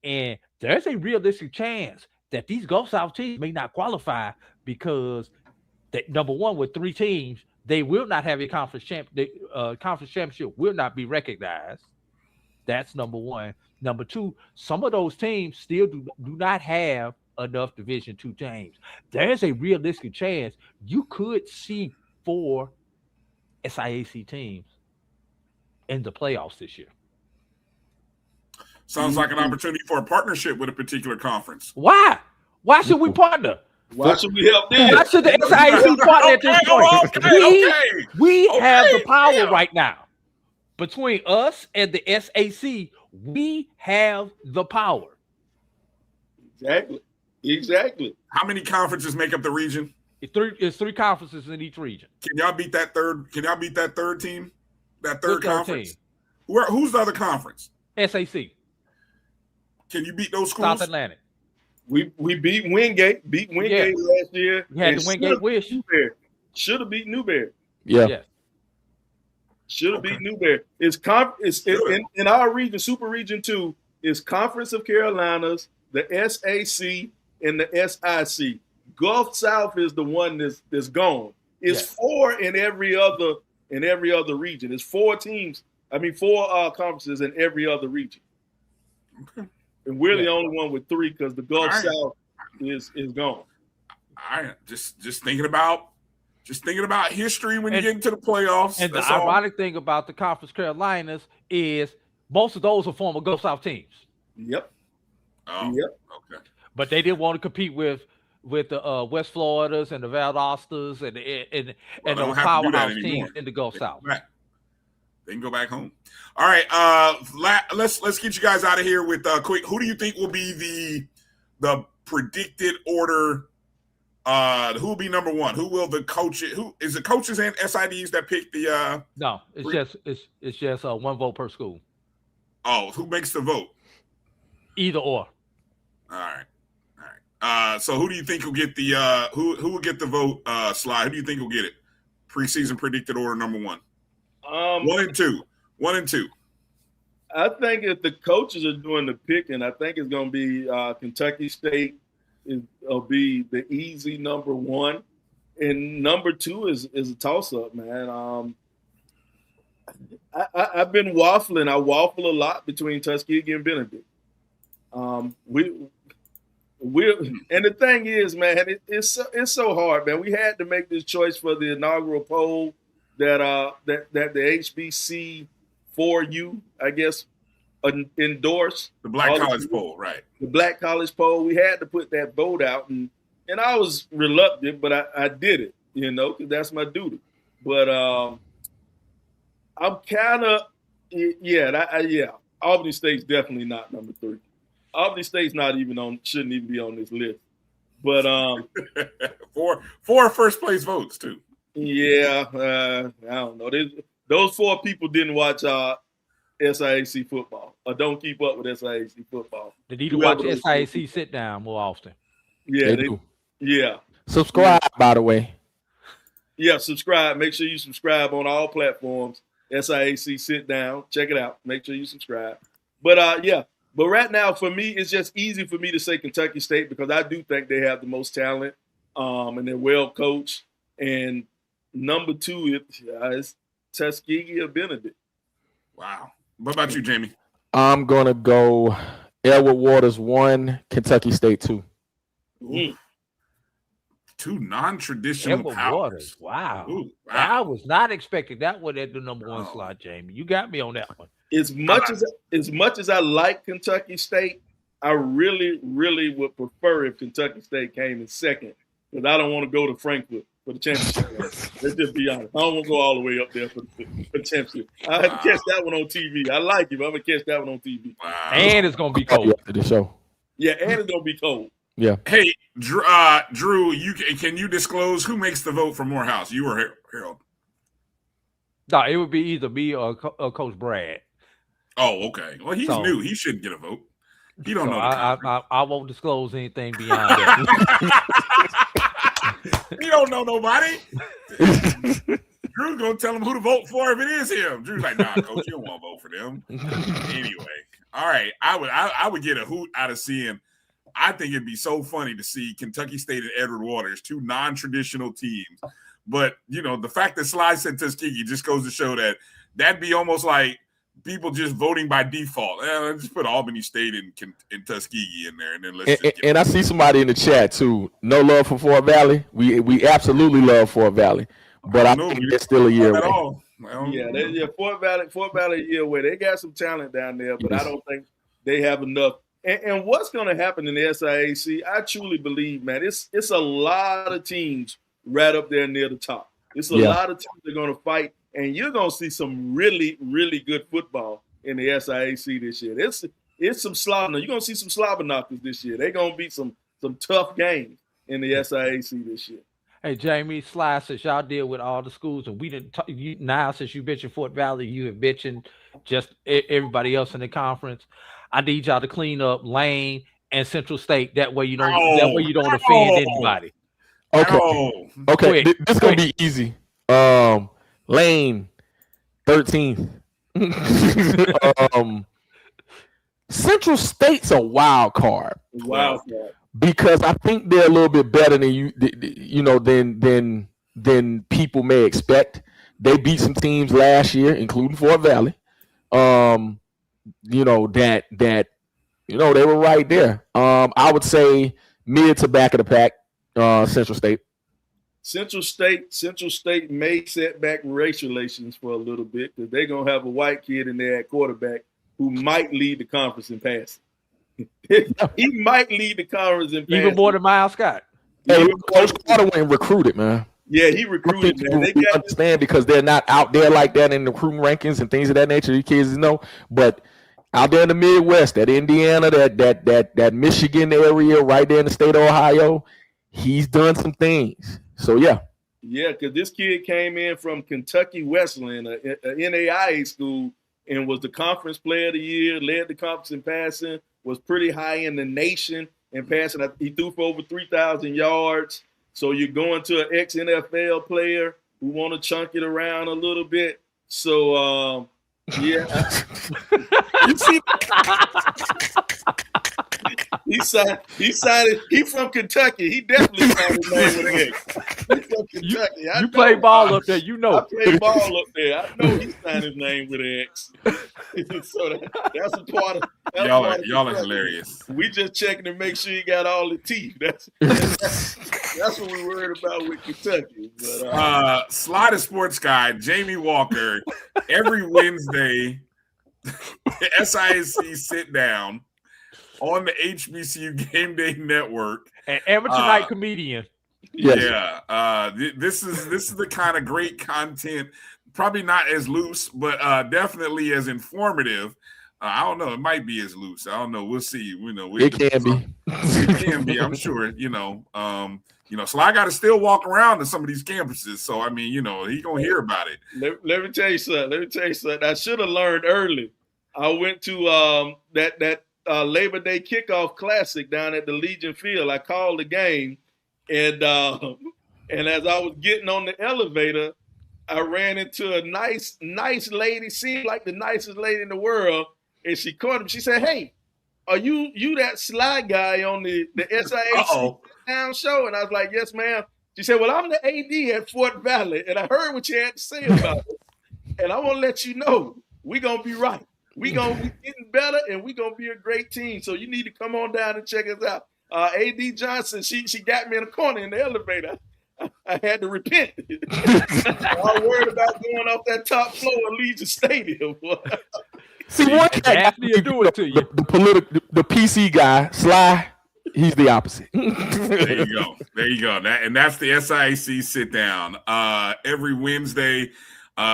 and there's a realistic chance that these Gulf South teams may not qualify because that, number one, with 3 teams, they will not have a conference championship will not be recognized. That's number one. Number two, some of those teams still do not have enough Division II teams. There's a realistic chance you could see 4 SIAC teams in the playoffs this year. Sounds like an opportunity for a partnership with a particular conference. Why? Why should we partner? Why should we help them? Why should the SIAC partner at this point? We have the power right now. Between us and the SAC, we have the power. Exactly. How many conferences make up the region? It's 3 conferences in each region. Can y'all beat that third? Can y'all beat that third team? That third conference? Who's the other conference? SAC. Can you beat those schools? South Atlantic. We beat Wingate. Last year. We had the Wingate Wish. Should have beat Newberry. Yeah. Should have beat Newberry. It's in our region, Super Region 2. is Conference of Carolinas, the SAC, and the SIC. Gulf South is the one that's gone. It's 4 in every other region. It's 4 teams. I mean, 4 conferences in every other region. Okay. And we're the only one with 3 because the Gulf South is gone. All right, just thinking about history when you get into the playoffs. And the ironic thing about the Conference Carolinas is most of those are former Gulf South teams. Yep. Oh, yep. Okay. But they didn't want to compete with the West Floridas and the Valdosta's and the powerhouse teams in the Gulf South. They can go back home. All right, let's get you guys out of here with quick. Who do you think will be the predicted order? Who will be number 1? Who will the coaches? Who is the coaches and SIDs that pick the? No, it's just 1 vote per school. Oh, who makes the vote? Either or. All right. So who do you think will get the who will get the vote? Sly, who do you think will get it? Preseason predicted order number 1. 1 and 2. 1 and 2. I think if the coaches are doing the picking, I think it's going to be Kentucky State. It'll be the easy number 1, and number 2 is a toss-up, man. I've been waffling. I waffle a lot between Tuskegee and Benedict. And the thing is, man, it's so hard, man. We had to make this choice for the inaugural poll that the HBC 4U, I guess, endorsed. The Black College poll, right? The Black College poll. We had to put that vote out, and I was reluctant, but I did it, because that's my duty. But I'm kind of Albany State's definitely not number 3. Albany State's shouldn't even be on this list. But 4 first place votes too. Yeah, I don't know. Those 4 people didn't watch SIAC football or don't keep up with SIAC football. They need to watch SIAC sit down more often. Yeah, they do. Yeah. Subscribe, by the way. Yeah, subscribe. Make sure you subscribe on all platforms. SIAC sit down. Check it out. Make sure you subscribe. But But right now, for me, it's just easy for me to say Kentucky State because I do think they have the most talent, and they're well coached. And number 2 is Tuskegee or Benedict. Wow. What about you, Jamie? I'm gonna go Edward Waters 1, Kentucky State 2. 2 non-traditional powers. Waters. Wow. Ooh, wow. I was not expecting that one at the number 1 slot, Jamie. You got me on that one. As much as I like Kentucky State, I really, really would prefer if Kentucky State came in second because I don't want to go to Frankfurt for the championship. Let's just be honest. I don't want to go all the way up there for the championship. I have to catch that one on TV. I like it, but I'm going to catch that one on TV. Wow. And it's going to be cold. After the show. Yeah, and it's going to be cold. Yeah. Hey, Drew, can you disclose who makes the vote for Morehouse? You or Harold? No, it would be either me or Coach Brad. Oh, okay. Well, he's new. He shouldn't get a vote. He don't know. I won't disclose anything beyond that. He don't know nobody. Drew's gonna tell him who to vote for if it is him. Drew's like, nah, coach, you don't want to vote for them. Anyway, all right. I would get a hoot out of seeing. I think it'd be so funny to see Kentucky State and Edward Waters, 2 non-traditional teams. But the fact that Sly said Tuskegee just goes to show that'd be almost like people just voting by default. Let's put Albany State and Tuskegee in there, and then let's. And I see somebody in the chat too. No love for Fort Valley. We absolutely love Fort Valley, but I think it's still a year away. Fort Valley a year away. They got some talent down there, but I don't think they have enough. And what's going to happen in the SIAC? I truly believe, man, it's a lot of teams right up there near the top. It's a lot of teams that are going to fight. And you're going to see some really, really good football in the SIAC this year. It's some slobber. You're going to see some slobber knockers this year. They're going to be some tough games in the SIAC this year. Hey, Jamie, Sly, since y'all deal with all the schools, and we didn't now since you mentioned Fort Valley, you have mentioned just everybody else in the conference. I need y'all to clean up Lane and Central State. That way you don't offend anybody. Okay. This is going to be easy. Lane, 13th. Central State's a wild card. Wild card. Because I think they're a little bit better than than people may expect. They beat some teams last year, including Fort Valley. They were right there. I would say mid to back of the pack, Central State. Central State may set back race relations for a little bit because they're gonna have a white kid in there at quarterback who might lead the conference in passing. He might lead the conference in passing. Even more than Miles Scott. Hey, Coach Carter went and recruited, man. Yeah, he recruited. Man. They understand because they're not out there like that in the recruiting rankings and things of that nature. These kids know, but out there in the Midwest, that Indiana, that Michigan area, right there in the state of Ohio, he's done some things. So yeah, because this kid came in from Kentucky Wesleyan, a NAIA school, and was the conference player of the year, led the conference in passing, was pretty high in the nation in passing. He threw for over 3,000 yards. So you're going to an ex-NFL player who want to chunk it around a little bit. So you see. He signed. He from Kentucky. He definitely signed his name with an X. He's from Kentucky. You play ball up there, you know. I play ball up there. I know he signed his name with an X. So that's a part of. Y'all are hilarious. We just checking to make sure he got all the teeth. That's what we worried about with Kentucky. But, Slider Sports Guy, Jamie Walker, every Wednesday, the SIAC sit down on the HBCU Game Day Network. An amateur night comedian. Yes. Yeah. This is the kind of great content, probably not as loose, but definitely as informative. I don't know. It might be as loose. I don't know. We'll see. It can be. It can be. I'm sure. So I got to still walk around to some of these campuses. So I mean, he gonna hear about it. Let me tell you something. I should have learned early. I went to that Labor Day kickoff classic down at the Legion Field. I called the game, and as I was getting on the elevator, I ran into a nice lady, seemed like the nicest lady in the world, and she caught him. She said, "Hey, are you that Sly guy on the SIAC down show?" And I was like, "Yes, ma'am." She said, "Well, I'm the AD at Fort Valley, and I heard what you had to say about it, and I want to let you know we're gonna be right. We're going to be getting better, and we're going to be a great team. So you need to come on down and check us out." A.D. Johnson, she got me in a corner in the elevator. I had to repent. I was worried about going off that top floor of Legion Stadium. See, one guy do it to you. The PC guy, Sly, he's the opposite. There you go. And that's the SIAC sit down every Wednesday.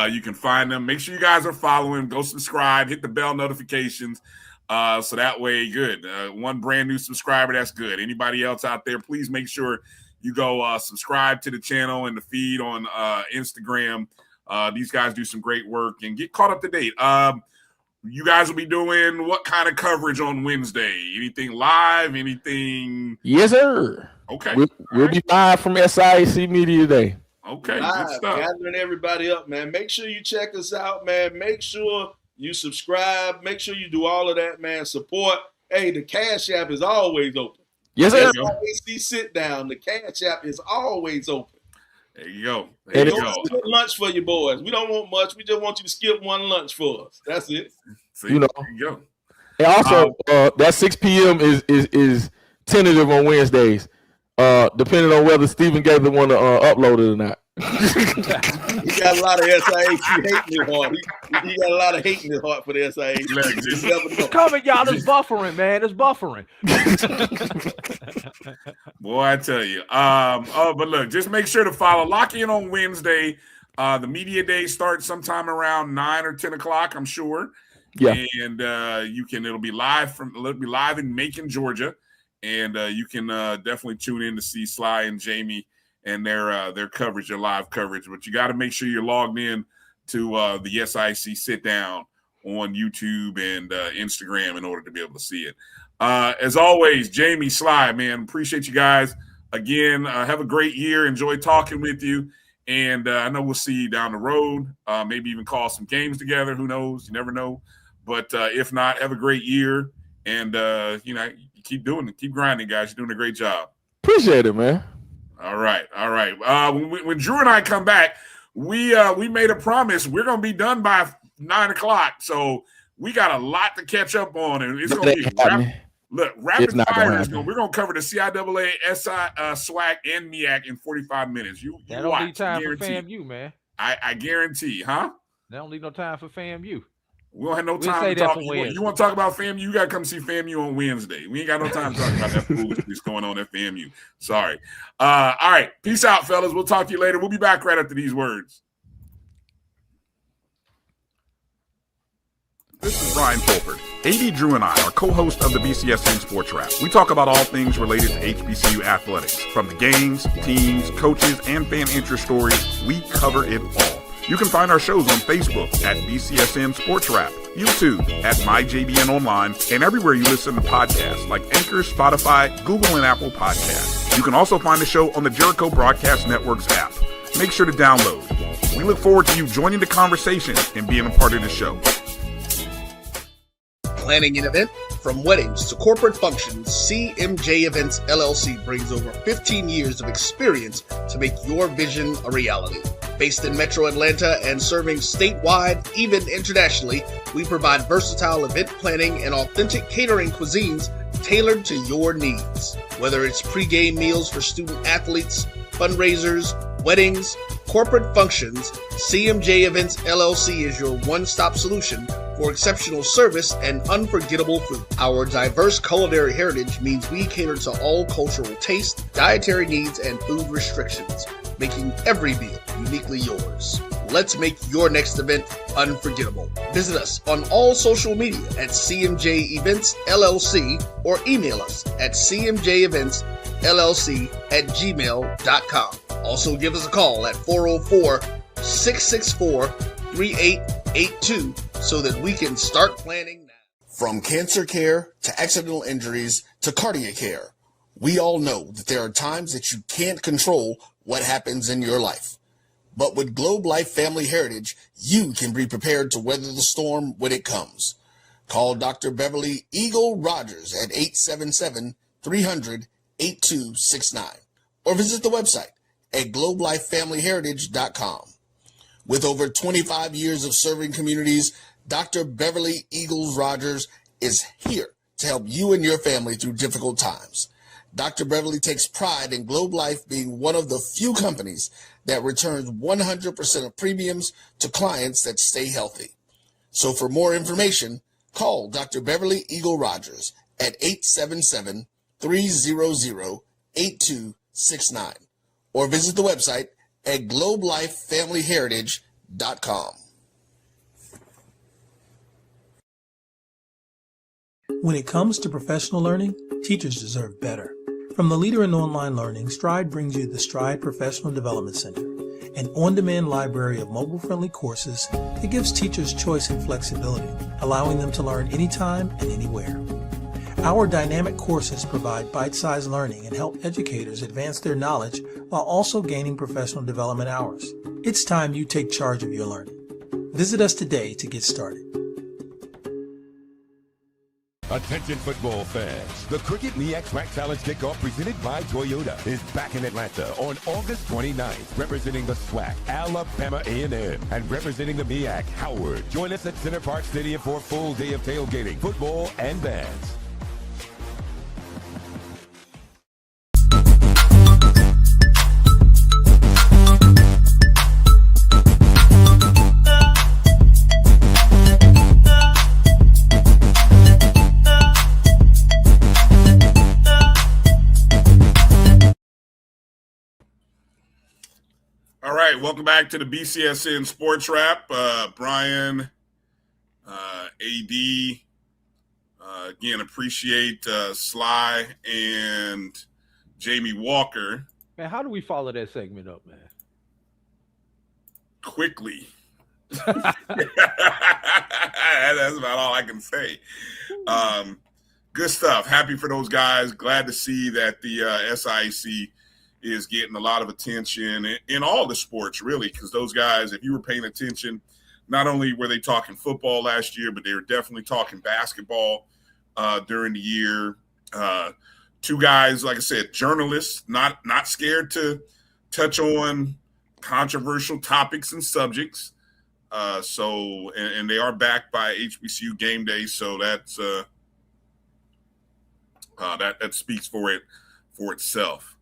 You can find them. Make sure you guys are following. Go subscribe. Hit the bell notifications. So that way, good. One brand new subscriber, that's good. Anybody else out there, please make sure you go subscribe to the channel and the feed on Instagram. These guys do some great work and get caught up to date. You guys will be doing what kind of coverage on Wednesday? Anything live? Anything? Yes, sir. Okay. We'll be live from SIAC Media Day. Okay, live, good stuff. Gathering everybody up, man. Make sure you check us out, man. Make sure you subscribe. Make sure you do all of that, man. Support. Hey, the Cash App is always open. Yes, sir. SIAC sit down. The Cash App is always open. There you go. Skip lunch for you boys. We don't want much. We just want you to skip one lunch for us. That's it. See, there you go. And also, that 6 p.m. is tentative on Wednesdays. Depending on whether Stephen Gaither want to upload it or not. He got a lot of SIAC hate in his heart. He got a lot of hate in his heart for the SIAC. It's coming, y'all. It's buffering, man. It's buffering. Boy, I tell you. But look, just make sure to follow. Lock in on Wednesday. The media day starts sometime around 9 or 10 o'clock, I'm sure. Yeah. And it'll be live in Macon, Georgia. And you can definitely tune in to see Sly and Jamie and their coverage, their live coverage. But you got to make sure you're logged in to the SIAC sit down on YouTube and Instagram in order to be able to see it. As always, Jamie, Sly, man, appreciate you guys. Again, have a great year. Enjoy talking with you. And I know we'll see you down the road. Maybe even call some games together. Who knows? You never know. But if not, have a great year. And, keep doing it. Keep grinding, guys. You're doing a great job. Appreciate it, man. All right. When Drew and I come back, we made a promise. We're going to be done by 9 o'clock. So we got a lot to catch up on. And it's going to be rapid fire. We're going to cover the CIAA, SIAC, and MEAC in 45 minutes. You don't watch, need time for guarantee. FAMU, man. I guarantee, huh? They don't leave no time for FAMU. We don't have no time to talk. You want to talk about FAMU? You got to come see FAMU on Wednesday. We ain't got no time to talk about that foolishness going on at FAMU. Sorry. All right. Peace out, fellas. We'll talk to you later. We'll be back right after these words. This is Brian Fulford. A.D. Drew and I are co-hosts of the BCSN SportsWrap. We talk about all things related to HBCU athletics. From the games, teams, coaches, and fan interest stories, we cover it all. You can find our shows on Facebook at BCSN SportsWrap, YouTube at MyJBN Online, and everywhere you listen to podcasts like Anchor, Spotify, Google, and Apple Podcasts. You can also find the show on the Jericho Broadcast Network's app. Make sure to download. We look forward to you joining the conversation and being a part of the show. Planning an event? From weddings to corporate functions, CMJ Events LLC brings over 15 years of experience to make your vision a reality. Based in Metro Atlanta and serving statewide, even internationally, we provide versatile event planning and authentic catering cuisines tailored to your needs. Whether it's pre-game meals for student athletes, fundraisers, weddings, corporate functions, CMJ Events LLC is your one-stop solution for exceptional service and unforgettable food. Our diverse culinary heritage means we cater to all cultural taste, dietary needs, and food restrictions, making every meal uniquely yours. Let's make your next event unforgettable. Visit us on all social media at CMJ Events LLC or email us at cmjeventsllc@gmail.com. Also give us a call at 404-664-3882 so that we can start planning now. From cancer care to accidental injuries to cardiac care, we all know that there are times that you can't control what happens in your life. But with Globe Life Family Heritage, you can be prepared to weather the storm when it comes. Call Dr. Beverly Eagle Rogers at 877-300-8269 or visit the website at globelifefamilyheritage.com. With over 25 years of serving communities, Dr. Beverly Eagles Rogers is here to help you and your family through difficult times. Dr. Beverly takes pride in Globe Life being one of the few companies that returns 100% of premiums to clients that stay healthy. So for more information, call Dr. Beverly Eagle Rogers at 877-300-8269 or visit the website at globelifefamilyheritage.com. When it comes to professional learning, teachers deserve better. From the leader in online learning, Stride brings you the Stride Professional Development Center, an on-demand library of mobile-friendly courses that gives teachers choice and flexibility, allowing them to learn anytime and anywhere. Our dynamic courses provide bite-sized learning and help educators advance their knowledge while also gaining professional development hours. It's time you take charge of your learning. Visit us today to get started. Attention football fans. The Cricket MEAC SWAC Challenge Kickoff presented by Toyota is back in Atlanta on August 29th. Representing the SWAC, Alabama A&M, and representing the MEAC, Howard. Join us at Center Park Stadium for a full day of tailgating, football, and bands. All right, welcome back to the BCSN Sports Wrap. Bryan, A.D. Again, appreciate Sly and Jamie Walker. Man, how do we follow that segment up, man? Quickly. That's about all I can say. Good stuff. Happy for those guys. Glad to see that the SIAC is getting a lot of attention in all the sports, really, because those guys, if you were paying attention, not only were they talking football last year, but they were definitely talking basketball. during the year. Two guys, like I said, journalists, not scared to touch on controversial topics and subjects. And they are backed by HBCU Game Day, so that's that speaks for itself.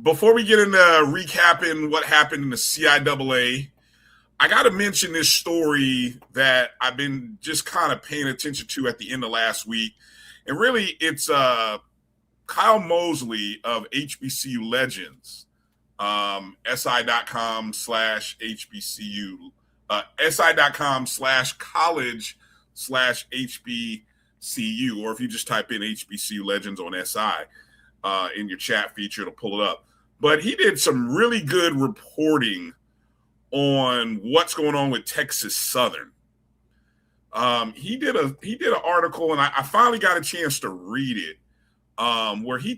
Before we get into recapping what happened in the CIAA, I got to mention this story that I've been just kind of paying attention to at the end of last week. And really, it's Kyle Mosley of HBCU Legends, SI.com/HBCU, SI.com/college/HBCU, or if you just type in HBCU Legends on SI in your chat feature, it'll pull it up. But he did some really good reporting on what's going on with Texas Southern. He did an article, and I finally got a chance to read it, where he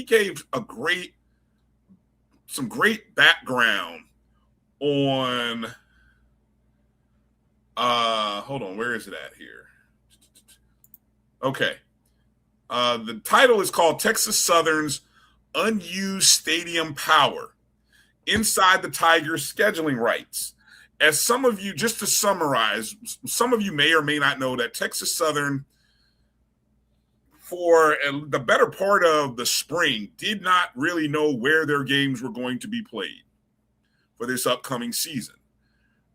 gave some great background on hold on, where is it at here? Okay. The title is called Texas Southern's Unused Stadium Power, Inside the Tigers' Scheduling Rights. As some of you, just to summarize, some of you may or may not know that Texas Southern, for the better part of the spring, did not really know where their games were going to be played for this upcoming season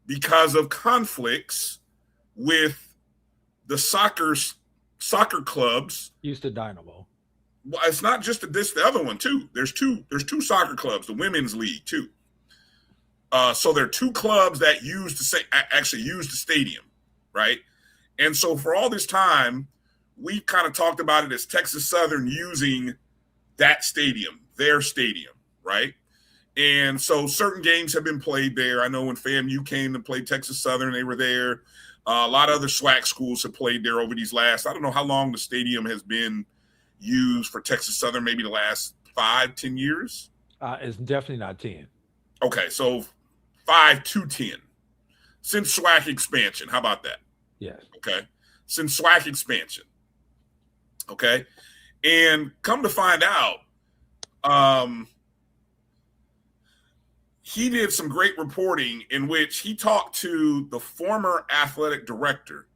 because of conflicts with the soccer clubs. Houston Dynamo. Well, it's not just the other one too. There's two soccer clubs, the women's league too. So there are two clubs that actually use the stadium, right? And so for all this time, we kind of talked about it as Texas Southern using that stadium, their stadium, right? And so certain games have been played there. I know when FAMU came to play Texas Southern, they were there. A lot of other SWAC schools have played there over these last, I don't know how long the stadium has been used for Texas Southern, maybe the last 5-10 years. It's definitely not 10. Okay, so 5 to 10 since SWAC expansion. How about that? Yes. Okay, since SWAC expansion. Okay, and come to find out, he did some great reporting in which he talked to the former athletic director,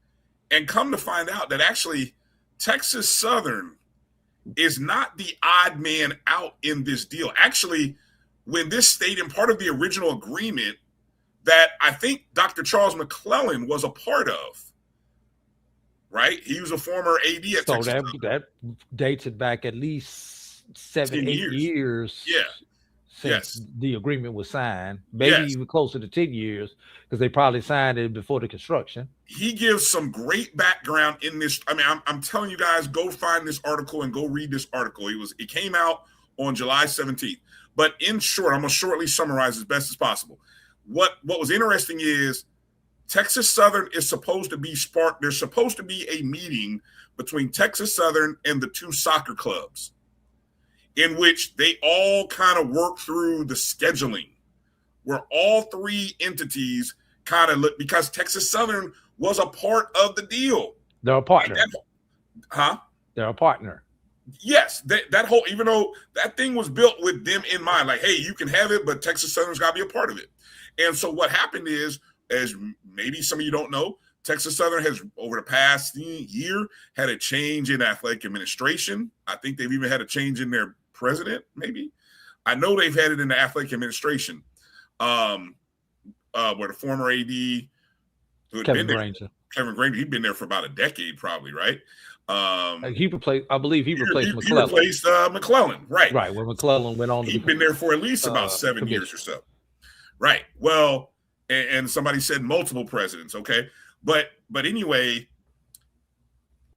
and come to find out that actually Texas Southern is not the odd man out in this deal. Actually, when this stadium, part of the original agreement that I think Dr. Charles McClellan was a part of, right? He was a former AD at Texas Southern. That dates it back at least 7-8 years. Yeah. Since the agreement was signed, maybe even closer to 10 years, because they probably signed it before the construction. He gives some great background in this. I mean, I'm telling you guys, go find this article and go read this article. It came out on July 17th. But in short, I'm going to shortly summarize as best as possible. What was interesting is Texas Southern is supposed to be sparked. There's supposed to be a meeting between Texas Southern and the two soccer clubs, in which they all kind of work through the scheduling, where all three entities kind of look, because Texas Southern was a part of the deal. They're a partner. They're a partner. Yes, that whole, even though that thing was built with them in mind, like, hey, you can have it, but Texas Southern's got to be a part of it. And so what happened is, as maybe some of you don't know, Texas Southern has, over the past year, had a change in athletic administration. I think they've even had a change in their president, maybe. I know they've had it in the athletic administration, where the former AD, Kevin Granger, he'd been there for about a decade, probably, right? He replaced, I believe he replaced McClellan. He replaced McClellan, right? Right, when McClellan went on. He'd been there for at least about 7 years or so. Right. Well, and somebody said multiple presidents, okay? But anyway,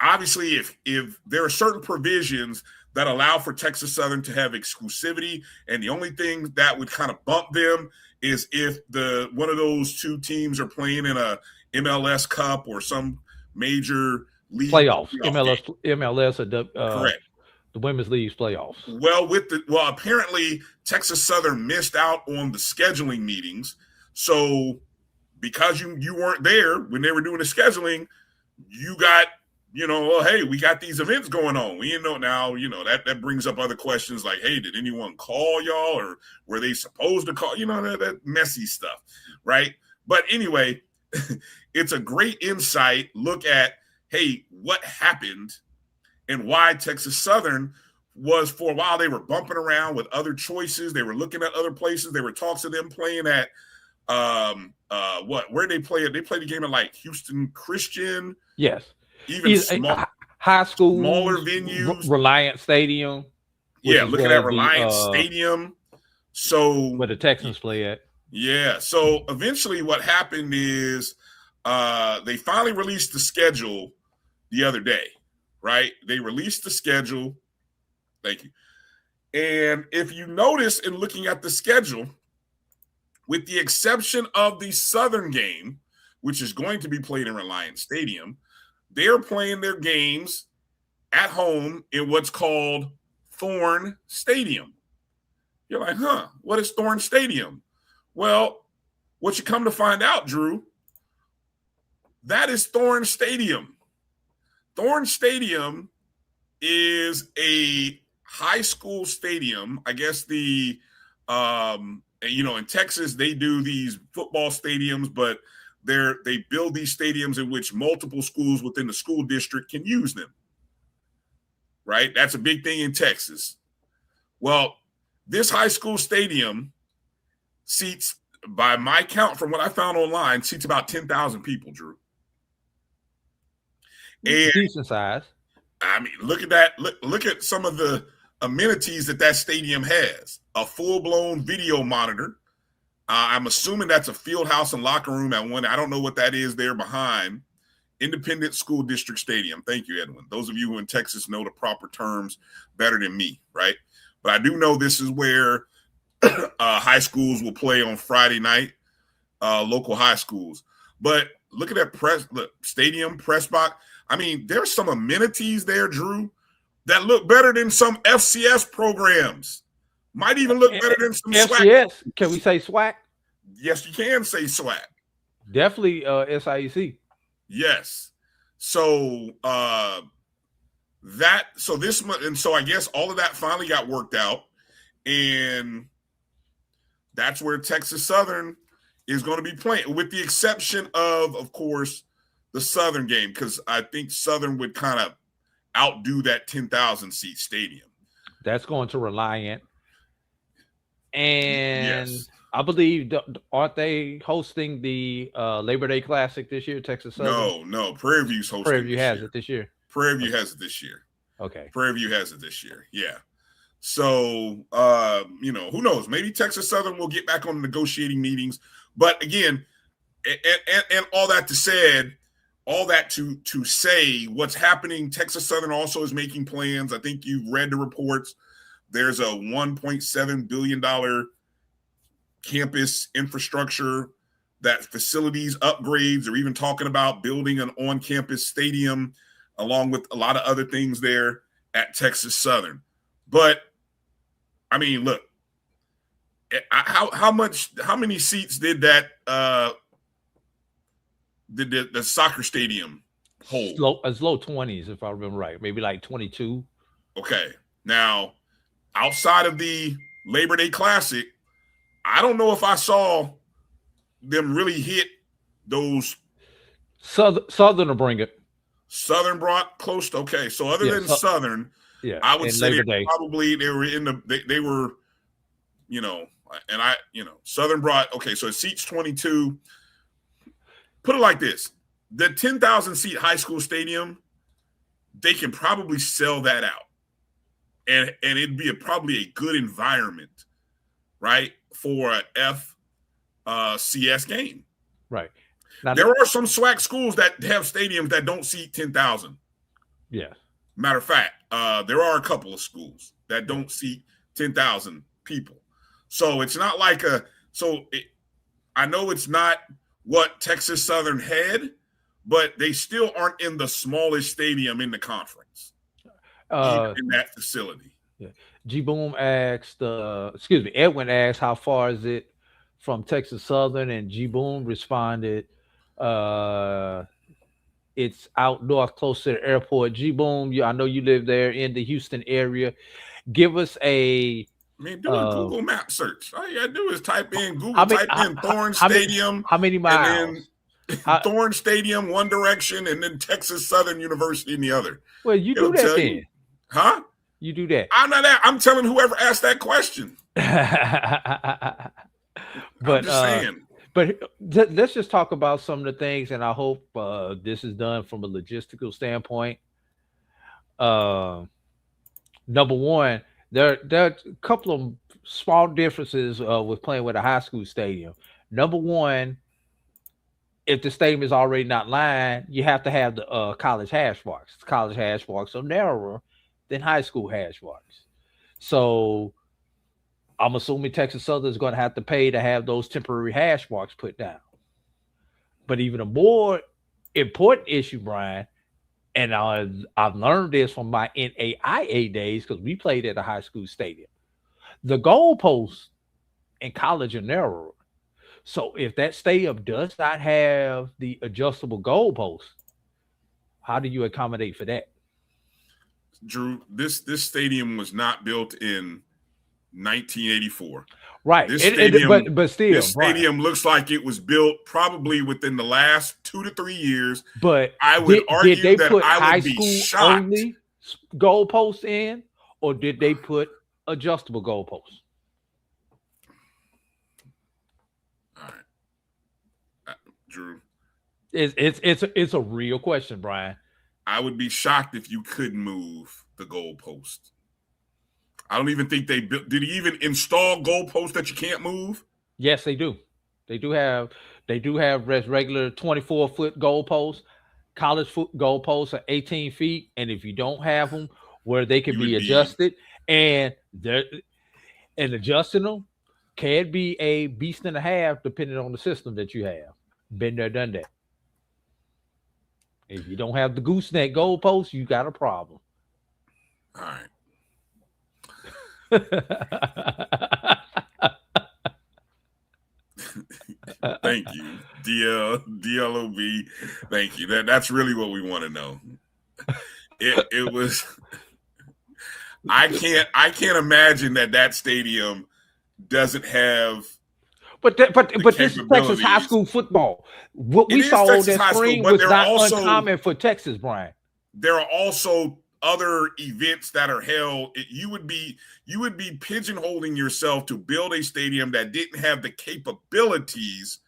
obviously, if there are certain provisions that allow for Texas Southern to have exclusivity, and the only thing that would kind of bump them is if one of those two teams are playing in a MLS Cup or some major league playoffs. MLS or correct. The women's league's playoffs. Well, apparently Texas Southern missed out on the scheduling meetings, so because you weren't there when they were doing the scheduling, you got well, hey, we got these events going on. Now, that brings up other questions like, hey, did anyone call y'all, or were they supposed to call? That messy stuff, right? But anyway, it's a great insight look at, hey, what happened and why Texas Southern was, for a while, they were bumping around with other choices. They were looking at other places. There were talks of them playing at where they play it. They played a game at like Houston Christian. Yes. Even high school, smaller venues. Reliant Stadium. Yeah, looking at Reliant Stadium. So where the Texans play at. Yeah. So eventually what happened is they finally released the schedule the other day, right? They released the schedule. Thank you. And if you notice in looking at the schedule, with the exception of the Southern game, which is going to be played in Reliant Stadium, they're playing their games at home in what's called Thorne Stadium. You're like, what is Thorne Stadium? Well, what you come to find out, Drew, that is Thorne Stadium. Thorne Stadium is a high school stadium. I guess in Texas, they do these football stadiums, but they build these stadiums in which multiple schools within the school district can use them, right? That's a big thing in Texas. Well, this high school stadium seats, by my count from what I found online, seats about 10,000 people, Drew. And decent size. I mean, look at that. Look at some of the amenities that stadium has. A full-blown video monitor. I'm assuming that's a field house and locker room at one. I don't know what that is there behind. Independent School District Stadium. Thank you, Edwin. Those of you who in Texas know the proper terms better than me, right? But I do know this is where high schools will play on Friday night, local high schools. But look at that stadium, press box. I mean, there's some amenities there, Drew, that look better than some FCS programs. Might even look better than some FCS. SWAC. Can we say SWAC? Yes, you can say SWAC. Definitely SIAC. Yes. So this month, and so I guess all of that finally got worked out, and that's where Texas Southern is going to be playing, with the exception of course, the Southern game, because I think Southern would kind of outdo that 10,000 seat stadium. That's going to Reliant. And yes. I believe, aren't they hosting the Labor Day Classic this year, Texas Southern? No. Prairie View's hosting. Prairie View has it this year. Prairie View has it this year. Okay. Prairie View has it this year. Yeah. So, who knows? Maybe Texas Southern will get back on negotiating meetings. But again, and all that to say what's happening, Texas Southern also is making plans. I think you've read the reports. There's a $1.7 billion campus infrastructure, that facilities upgrades. They're even talking about building an on-campus stadium along with a lot of other things there at Texas Southern. But I mean, look, how many seats did that did the soccer stadium hold? As low 20s, if I remember right, maybe like 22. Okay, now outside of the Labor Day Classic, I don't know if I saw them really hit those. Southern will bring it. Southern brought close to, okay. So other than Southern, yeah, I would say probably they were in the they were, Southern brought, okay, so it seats 22. Put it like this: the 10,000 seat high school stadium, they can probably sell that out, and it'd be probably a good environment, right, for a FCS game. Right. Now, there are some SWAC schools that have stadiums that don't seat 10,000. Yeah. Matter of fact, there are a couple of schools that don't seat 10,000 people. So it's not like I know it's not what Texas Southern had, but they still aren't in the smallest stadium in the conference, in that facility. Yeah. Edwin asked, how far is it from Texas Southern? And G Boom responded, It's out north, close to the airport. G Boom, I know you live there in the Houston area. Give us a. Do a Google map search. All you gotta do is type in Thorn how Stadium. Many miles? And then Thorn Stadium, one direction, and then Texas Southern University in the other. Well, you do that then. Huh? You do that. I'm not that. I'm telling whoever asked that question. But I'm just saying. But let's just talk about some of the things, and I hope this is done from a logistical standpoint. Number one, there are a couple of small differences with playing with a high school stadium. Number one, if the stadium is already not lined, you have to have the college hash marks. College hash marks are narrower than high school hash marks. So I'm assuming Texas Southern is going to have to pay to have those temporary hash marks put down. But even a more important issue, Brian, and I've learned this from my NAIA days because we played at a high school stadium. The goalposts in college are narrower. So if that stadium does not have the adjustable goalposts, how do you accommodate for that? Drew, this stadium was not built in 1984. Right. This stadium, but still, this stadium looks like it was built probably within the last 2 to 3 years. But I would argue did they that put I high would be school shocked. only goalposts in, or did they put adjustable goalposts? All right, Drew. It's a real question, Brian. I would be shocked if you couldn't move the goalpost. I don't even think they built. Did he even install goalposts that you can't move? Yes, they do. They do have regular 24-foot goalposts. College foot goalposts are 18 feet, and if you don't have them where they can be adjusted, and adjusting them can be a beast and a half depending on the system that you have. Been there, done that. If you don't have the gooseneck goalpost, you got a problem. All right. Thank you, DLOB. Thank you. That's really what we want to know. It was. I can't imagine that stadium doesn't have. But this is Texas high school football. What we saw on that screen was not uncommon for Texas, Brian. There are also other events that are held. You would be pigeonholing yourself to build a stadium that didn't have the capabilities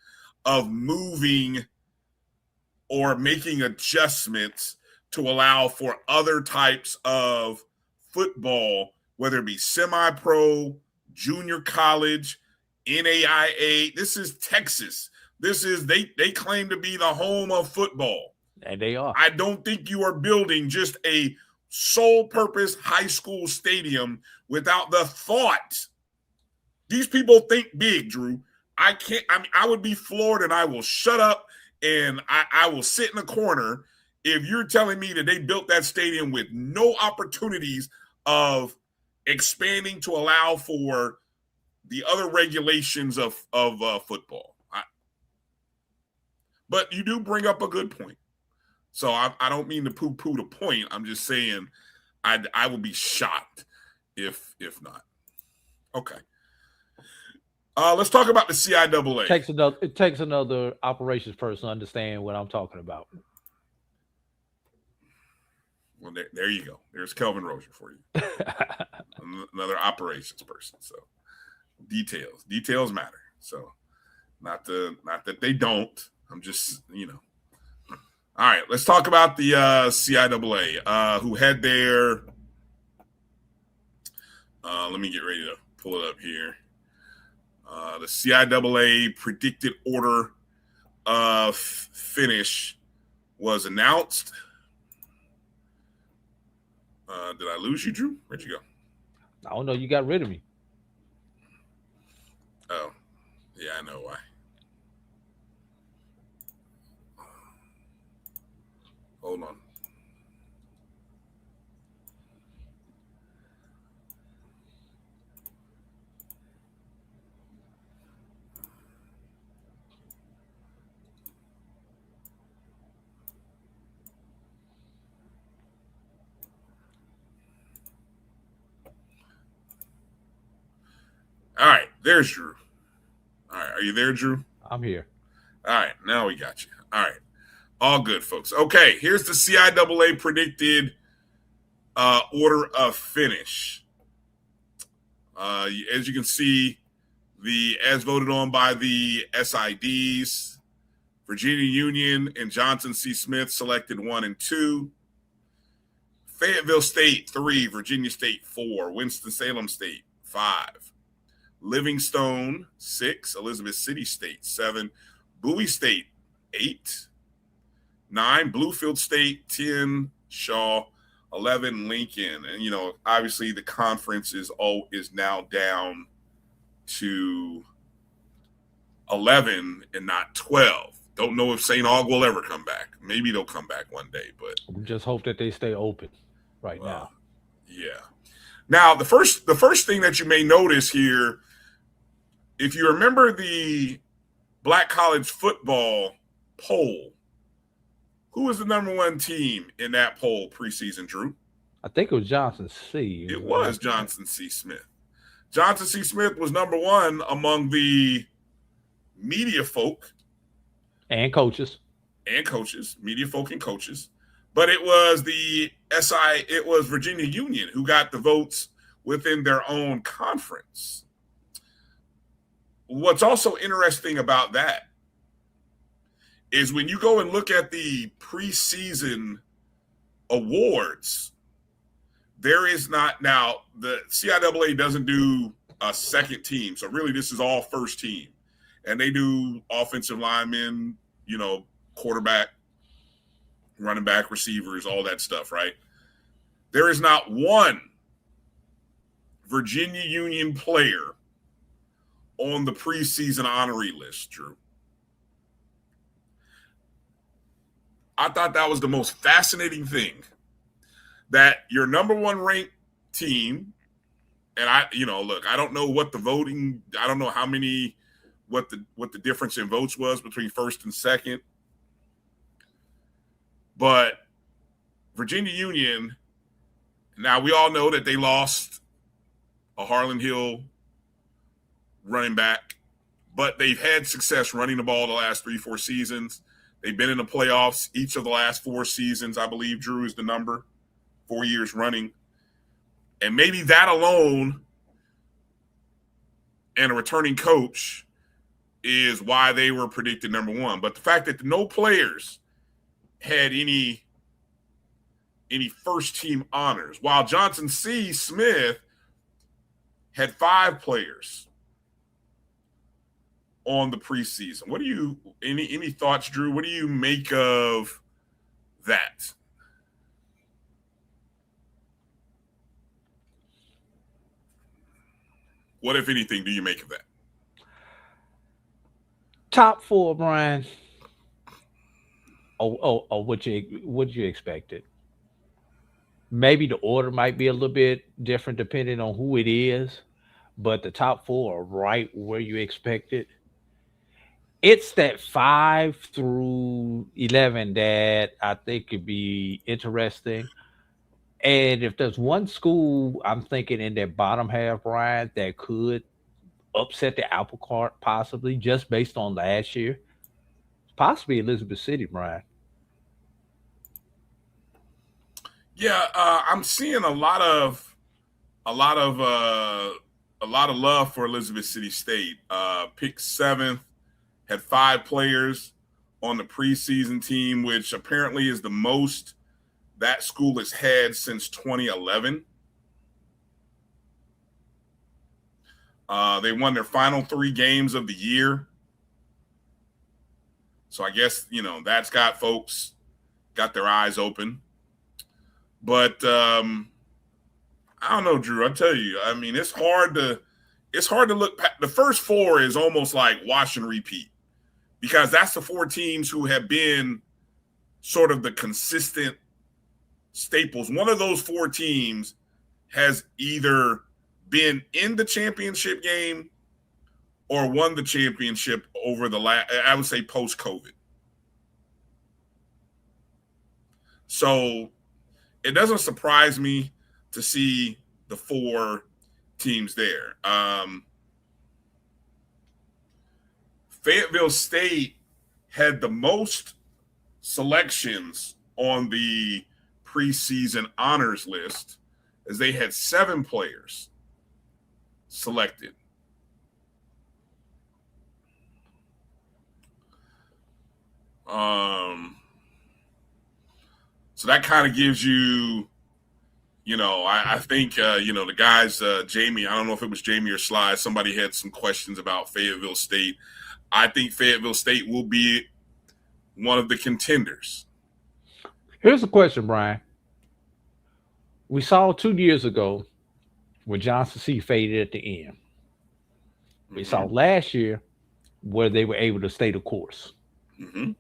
of moving or making adjustments to allow for other types of football, whether it be semi-pro, junior college, NAIA. This is Texas. This is they claim to be the home of football. And they are. I don't think you are building just a sole purpose high school stadium without the thought. These people think big, Drew. I would be floored and I will shut up and I will sit in a corner if you're telling me that they built that stadium with no opportunities of expanding to allow for the other regulations of football. But you do bring up a good point. So I don't mean to poo-poo the point. I'm just saying I would be shocked if not. Okay. Let's talk about the CIAA. It takes another operations person to understand what I'm talking about. Well, there you go. There's Kelvin Rozier for you. Another operations person. So details matter. So not that they don't. I'm just, All right, let's talk about the CIAA, who had their let me get ready to pull it up here. The CIAA predicted order of finish was announced. Did I lose you, Drew? Where'd you go? I don't know. You got rid of me. Oh, yeah, I know why. Hold on. All right, there's Drew. All right, are you there, Drew? I'm here. All right, now we got you. All right, all good, folks. Okay, here's the CIAA predicted order of finish. As you can see, as voted on by the SIDs, Virginia Union and Johnson C. Smith selected 1 and 2. Fayetteville State 3, Virginia State 4, Winston-Salem State 5, Livingstone 6, Elizabeth City State 7, Bowie State 8, 9, Bluefield State 10, Shaw 11, Lincoln. And obviously the conference is now down to 11 and not 12. Don't know if St. Aug will ever come back. Maybe they'll come back one day, but We just hope that they stay open right now. Yeah. Now, the first thing that you may notice here, if you remember the Black college football poll, who was the number 1 team in that poll preseason, Drew? I think it was Johnson C. It was Johnson C. Smith. Johnson C. Smith was number 1 among the media folk and coaches. Media folk and coaches. But it was it was Virginia Union who got the votes within their own conference. What's also interesting about that is when you go and look at the preseason awards, there is not, now the CIAA doesn't do a second team. So really this is all first team. And they do offensive linemen, quarterback, running back, receivers, all that stuff, right? There is not one Virginia Union player on the preseason honoree list, Drew. I thought that was the most fascinating thing, that your number 1 ranked team, and I don't know what the voting, I don't know how many, what the difference in votes was between first and second, but Virginia Union, now we all know that they lost a Harlan Hill running back, but they've had success running the ball the last 3-4 seasons. They've been in the playoffs each of the last 4 seasons, I believe. Drew is the number, 4 years running. And maybe that alone and a returning coach is why they were predicted number 1. But the fact that no players had any first team honors, while Johnson C. Smith had 5 players on the preseason. What do you, any thoughts, Drew? What do you make of that? What, if anything, do you make of that? Top 4, Brian. What you expected? Maybe the order might be a little bit different depending on who it is, but the top 4 are right where you expected. It's that 5 through 11 that I think could be interesting. And if there's one school I'm thinking in that bottom half, Brian, that could upset the apple cart possibly just based on last year, possibly Elizabeth City, Brian. Yeah, I'm seeing a lot of love for Elizabeth City State. Picked 7th, had 5 players on the preseason team, which apparently is the most that school has had since 2011. They won their final 3 games of the year. So I guess, that's got folks got their eyes open. But I don't know, Drew. I tell you, I mean, it's hard to look. The first 4 is almost like wash and repeat, because that's the 4 teams who have been sort of the consistent staples. One of those 4 teams has either been in the championship game or won the championship over the last, I would say, post-COVID. So it doesn't surprise me to see the 4 teams there. Fayetteville State had the most selections on the preseason honors list, as they had 7 players selected. So that kind of gives you, I think, the guys, Jamie, I don't know if it was Jamie or Sly, somebody had some questions about Fayetteville State. I think Fayetteville State will be one of the contenders. Here's a question, Brian. We saw 2 years ago when Johnson C faded at the end. We saw last year where they were able to stay the course. Mm-hmm.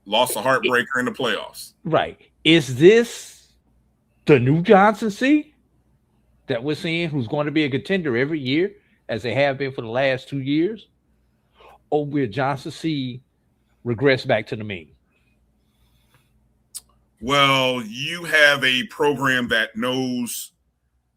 Lost a heartbreaker in the playoffs. Right. Is this the new Johnson C that we're seeing, who's going to be a contender every year, as they have been for the last 2 years? Or will Johnson C regress back to the mean? Well, you have a program that knows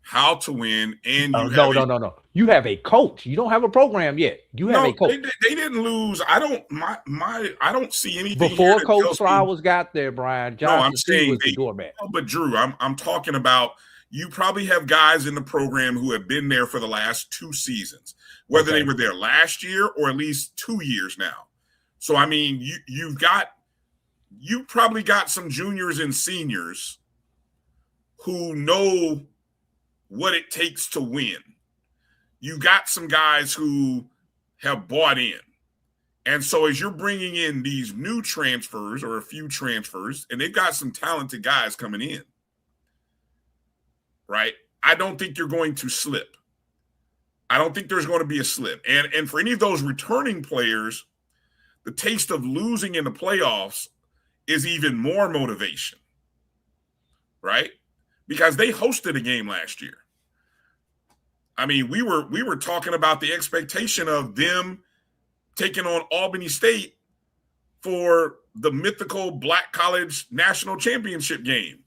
how to win, and no. You have a coach. You don't have a program yet. You have a coach. They didn't lose. I don't see anything before Coach Flowers got there, Brian. Johnson C was the doormat. But Drew, I'm talking about, you probably have guys in the program who have been there for the last 2 seasons, whether they were there last year or at least 2 years now. So I mean, you probably got some juniors and seniors who know what it takes to win. You got some guys who have bought in. And so as you're bringing in these new transfers, or a few transfers, and they've got some talented guys coming in, right? I don't think you're going to slip. I don't think there's going to be a slip. And for any of those returning players, the taste of losing in the playoffs is even more motivation, right? Because they hosted a game last year. I mean, we were talking about the expectation of them taking on Albany State for the mythical Black College National Championship game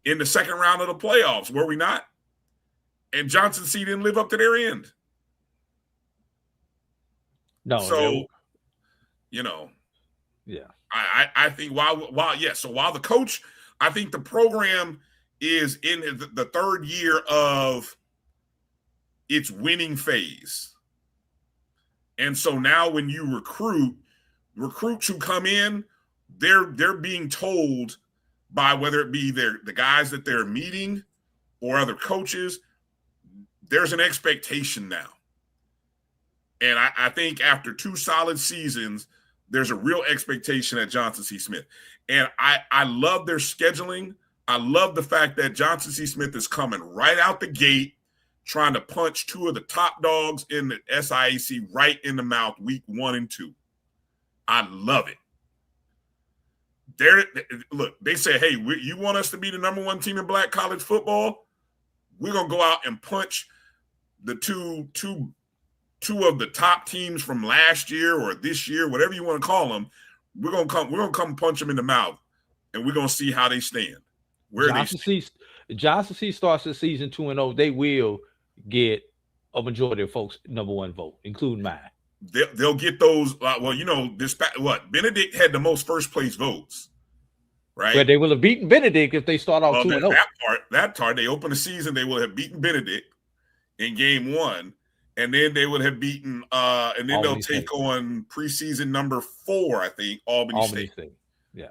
in the second round of the playoffs, were we not? And Johnson C didn't live up to their end. No. So, yeah. I think while the coach, I think the program is in the 3rd year of its winning phase. And so now when you recruits who come in, they're being told by, whether it be the guys that they're meeting or other coaches, there's an expectation now. And I think after 2 solid seasons, there's a real expectation at Johnson C. Smith. And I love their scheduling. I love the fact that Johnson C. Smith is coming right out the gate, trying to punch 2 of the top dogs in the SIAC right in the mouth week 1 and 2. I love it. Look, they say, hey, you want us to be the number 1 team in Black college football? We're going to go out and punch the two of the top teams from last year or this year, whatever you want to call them. We're going to come punch them in the mouth, and we're going to see how they stand. Johnson C starts the season 2-0. They will get a majority of folks' number 1 vote, including mine. They'll get those. Benedict had the most first place votes, right? But they will have beaten Benedict if they start off 2-0. That part, they open the season, they will have beaten Benedict in game 1, and then they would have beaten, and then Albany they'll take State on preseason number 4, I think, Albany State. Yeah.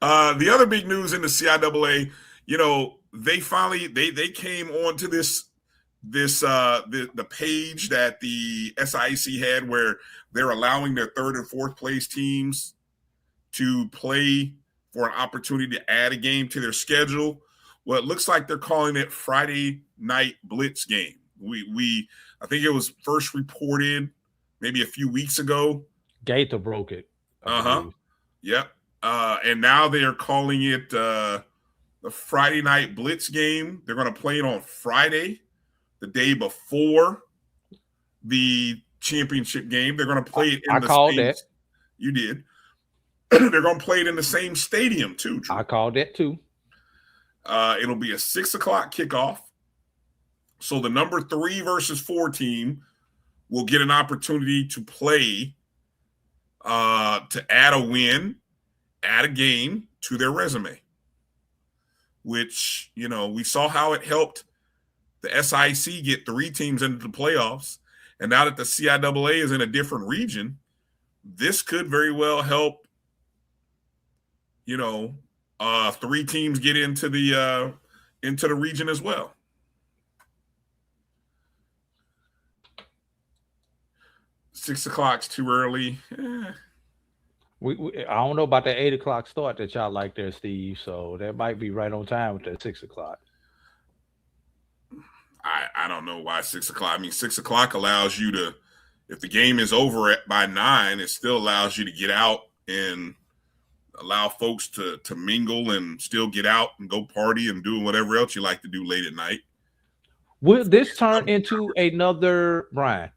The other big news in the CIAA, they finally they came onto the page that the SIAC had, where they're allowing their 3rd and 4th place teams to play for an opportunity to add a game to their schedule. Well, it looks like they're calling it Friday Night Blitz game. I think it was first reported maybe a few weeks ago. Gaither broke it. Yep. And now they are calling it the Friday Night Blitz game. They're going to play it on Friday, the day before the championship game. They're going to play it in I called that. You did. They're going to play it in the same stadium too, Drew. I called that too. It'll be a 6:00 kickoff. So the number 3 versus 4 team will get an opportunity to play, to add a win, add a game to their resume, which, we saw how it helped the SIAC get 3 teams into the playoffs. And now that the CIAA is in a different region, this could very well help, 3 teams get into the region as well. $6 too early. I don't know about the 8 o'clock start that y'all like there, Steve. So that might be right on time with that 6 o'clock. I don't know why 6 o'clock. I mean, 6 o'clock allows you to, if the game is over by 9, it still allows you to get out and allow folks to mingle and still get out and go party and do whatever else you like to do late at night. Will this turn into another, Brian?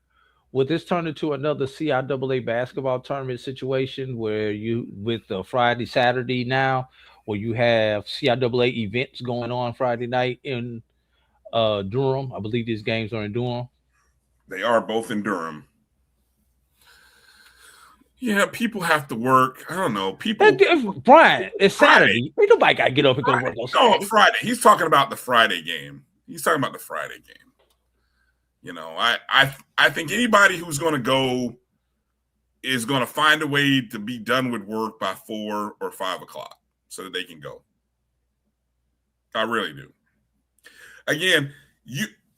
Will this turn into another CIAA basketball tournament situation where you, with the Friday, Saturday now, where you have CIAA events going on Friday night in Durham? I believe these games are in Durham. They are both in Durham. Yeah, people have to work. I don't know. Brian, it's Saturday. Ain't nobody got to get up and go work on Saturday. No, Friday. He's talking about the Friday game. I think anybody who's going to go is going to find a way to be done with work by 4 or 5 o'clock so that they can go. I really do. Again,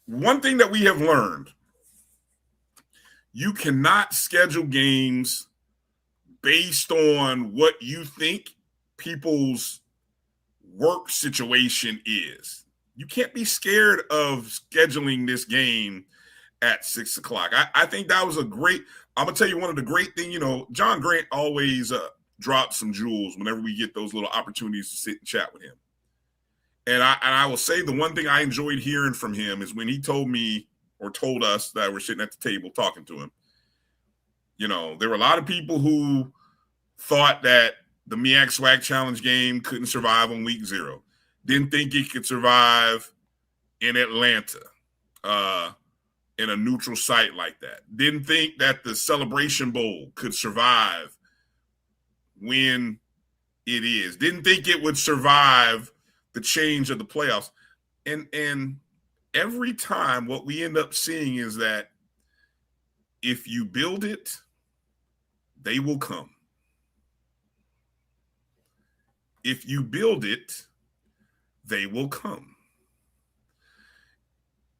one thing that we have learned, you cannot schedule games based on what you think people's work situation is. You can't be scared of scheduling this game at 6 o'clock. I think that was I'm going to tell you one of the great things, John Grant always drops some jewels whenever we get those little opportunities to sit and chat with him. And I will say the one thing I enjoyed hearing from him is when he told me or told us that we're sitting at the table talking to him. There were a lot of people who thought that the MEAC SWAC Challenge game couldn't survive on week 0. Didn't think it could survive in Atlanta, in a neutral site like that. Didn't think that the Celebration Bowl could survive when it is. Didn't think it would survive the change of the playoffs. And every time what we end up seeing is that if you build it, they will come. If you build it, they will come.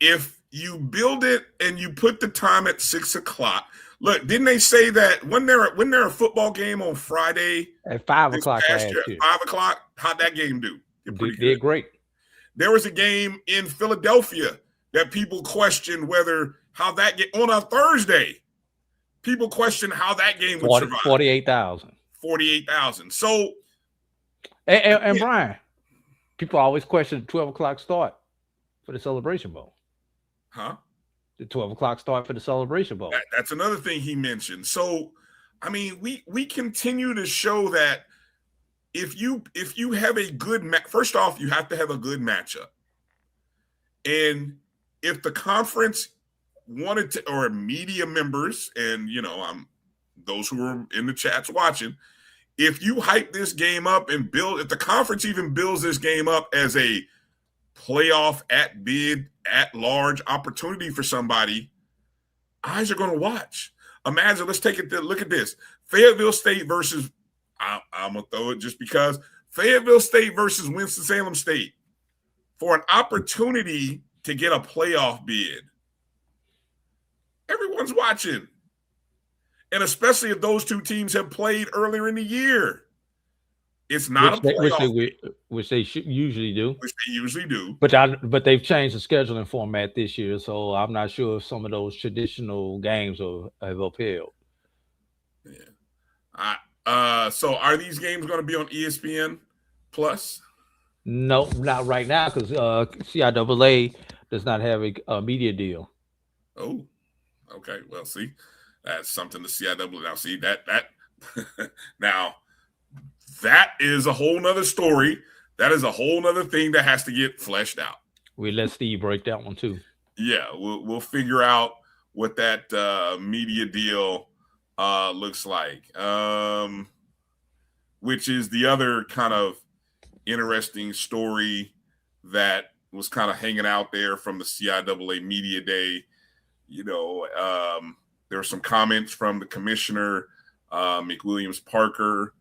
If you build it and you put the time at 6 o'clock, look, didn't they say that when they're a football game on Friday at 5 o'clock last year, 5 o'clock, how'd that game do? Did great. There was a game in Philadelphia that people questioned how that game on a Thursday. People questioned how that game would survive. 48,000. 48,000. So, and Brian, people always question the 12 o'clock start for the Celebration Bowl. Huh? The 12 o'clock start for the Celebration Bowl. That's another thing he mentioned. So, I mean, we continue to show that if you have a good first off, you have to have a good matchup. And if the conference wanted to, or media members, and those who are in the chats watching, if you hype this game up and if the conference even builds this game up as a playoff at large opportunity for somebody, eyes are going to watch. Imagine, let's take it to look at this. Fayetteville State versus, I'm going to throw it just because, Fayetteville State versus Winston-Salem State for an opportunity to get a playoff bid. Everyone's watching. And especially if those two teams have played earlier in the year. It's not a playoff. Which they usually do. Which they usually do. But they've changed the scheduling format this year, so I'm not sure if some of those traditional games have upheld. Yeah. So are these games going to be on ESPN Plus? No, not right now, because CIAA does not have a media deal. Oh, okay. Well, see, that's something to CIAA. Now, see that now that is a whole nother story. That is a whole nother thing that has to get fleshed out. We let Steve break that one too. Yeah, we'll figure out what that media deal looks like. Which is the other kind of interesting story that was kind of hanging out there from the CIAA Media Day. You know, there were some comments from the commissioner, McWilliams Parker,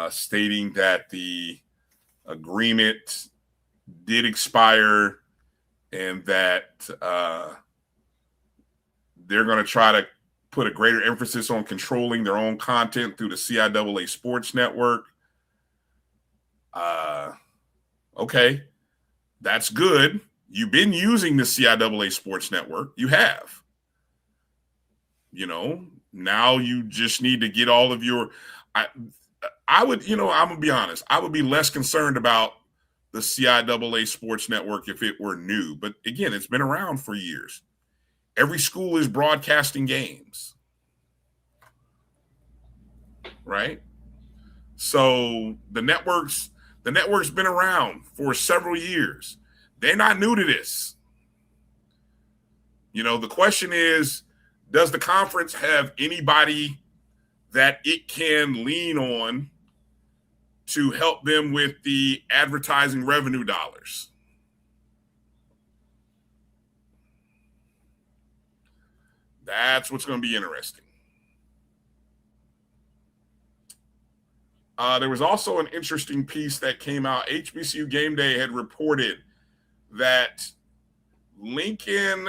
stating that the agreement did expire and that they're going to try to put a greater emphasis on controlling their own content through the CIAA Sports Network. Okay, that's good. You've been using the CIAA Sports Network. You have. You know, now you just need to get all of your. I would, I'm going to be honest. I would be less concerned about the CIAA Sports Network if it were new. But again, it's been around for years. Every school is broadcasting games. Right? So the network's been around for several years. They're not new to this. You know, the question is, does the conference have anybody that it can lean on to help them with the advertising revenue dollars? That's what's going to be interesting. There was also an interesting piece that came out. HBCU Game Day had reported that Lincoln,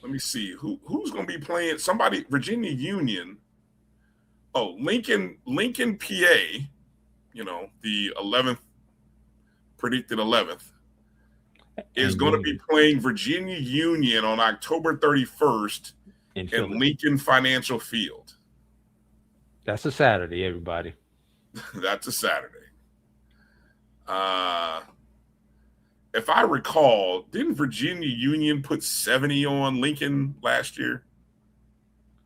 let me see, who's going to be playing? Somebody, Virginia Union. Oh, Lincoln, PA, the 11th, predicted 11th, is going to be playing Virginia Union on October 31st in Lincoln Financial Field. That's a Saturday, everybody. That's a Saturday. If I recall, didn't Virginia Union put 70 on Lincoln last year?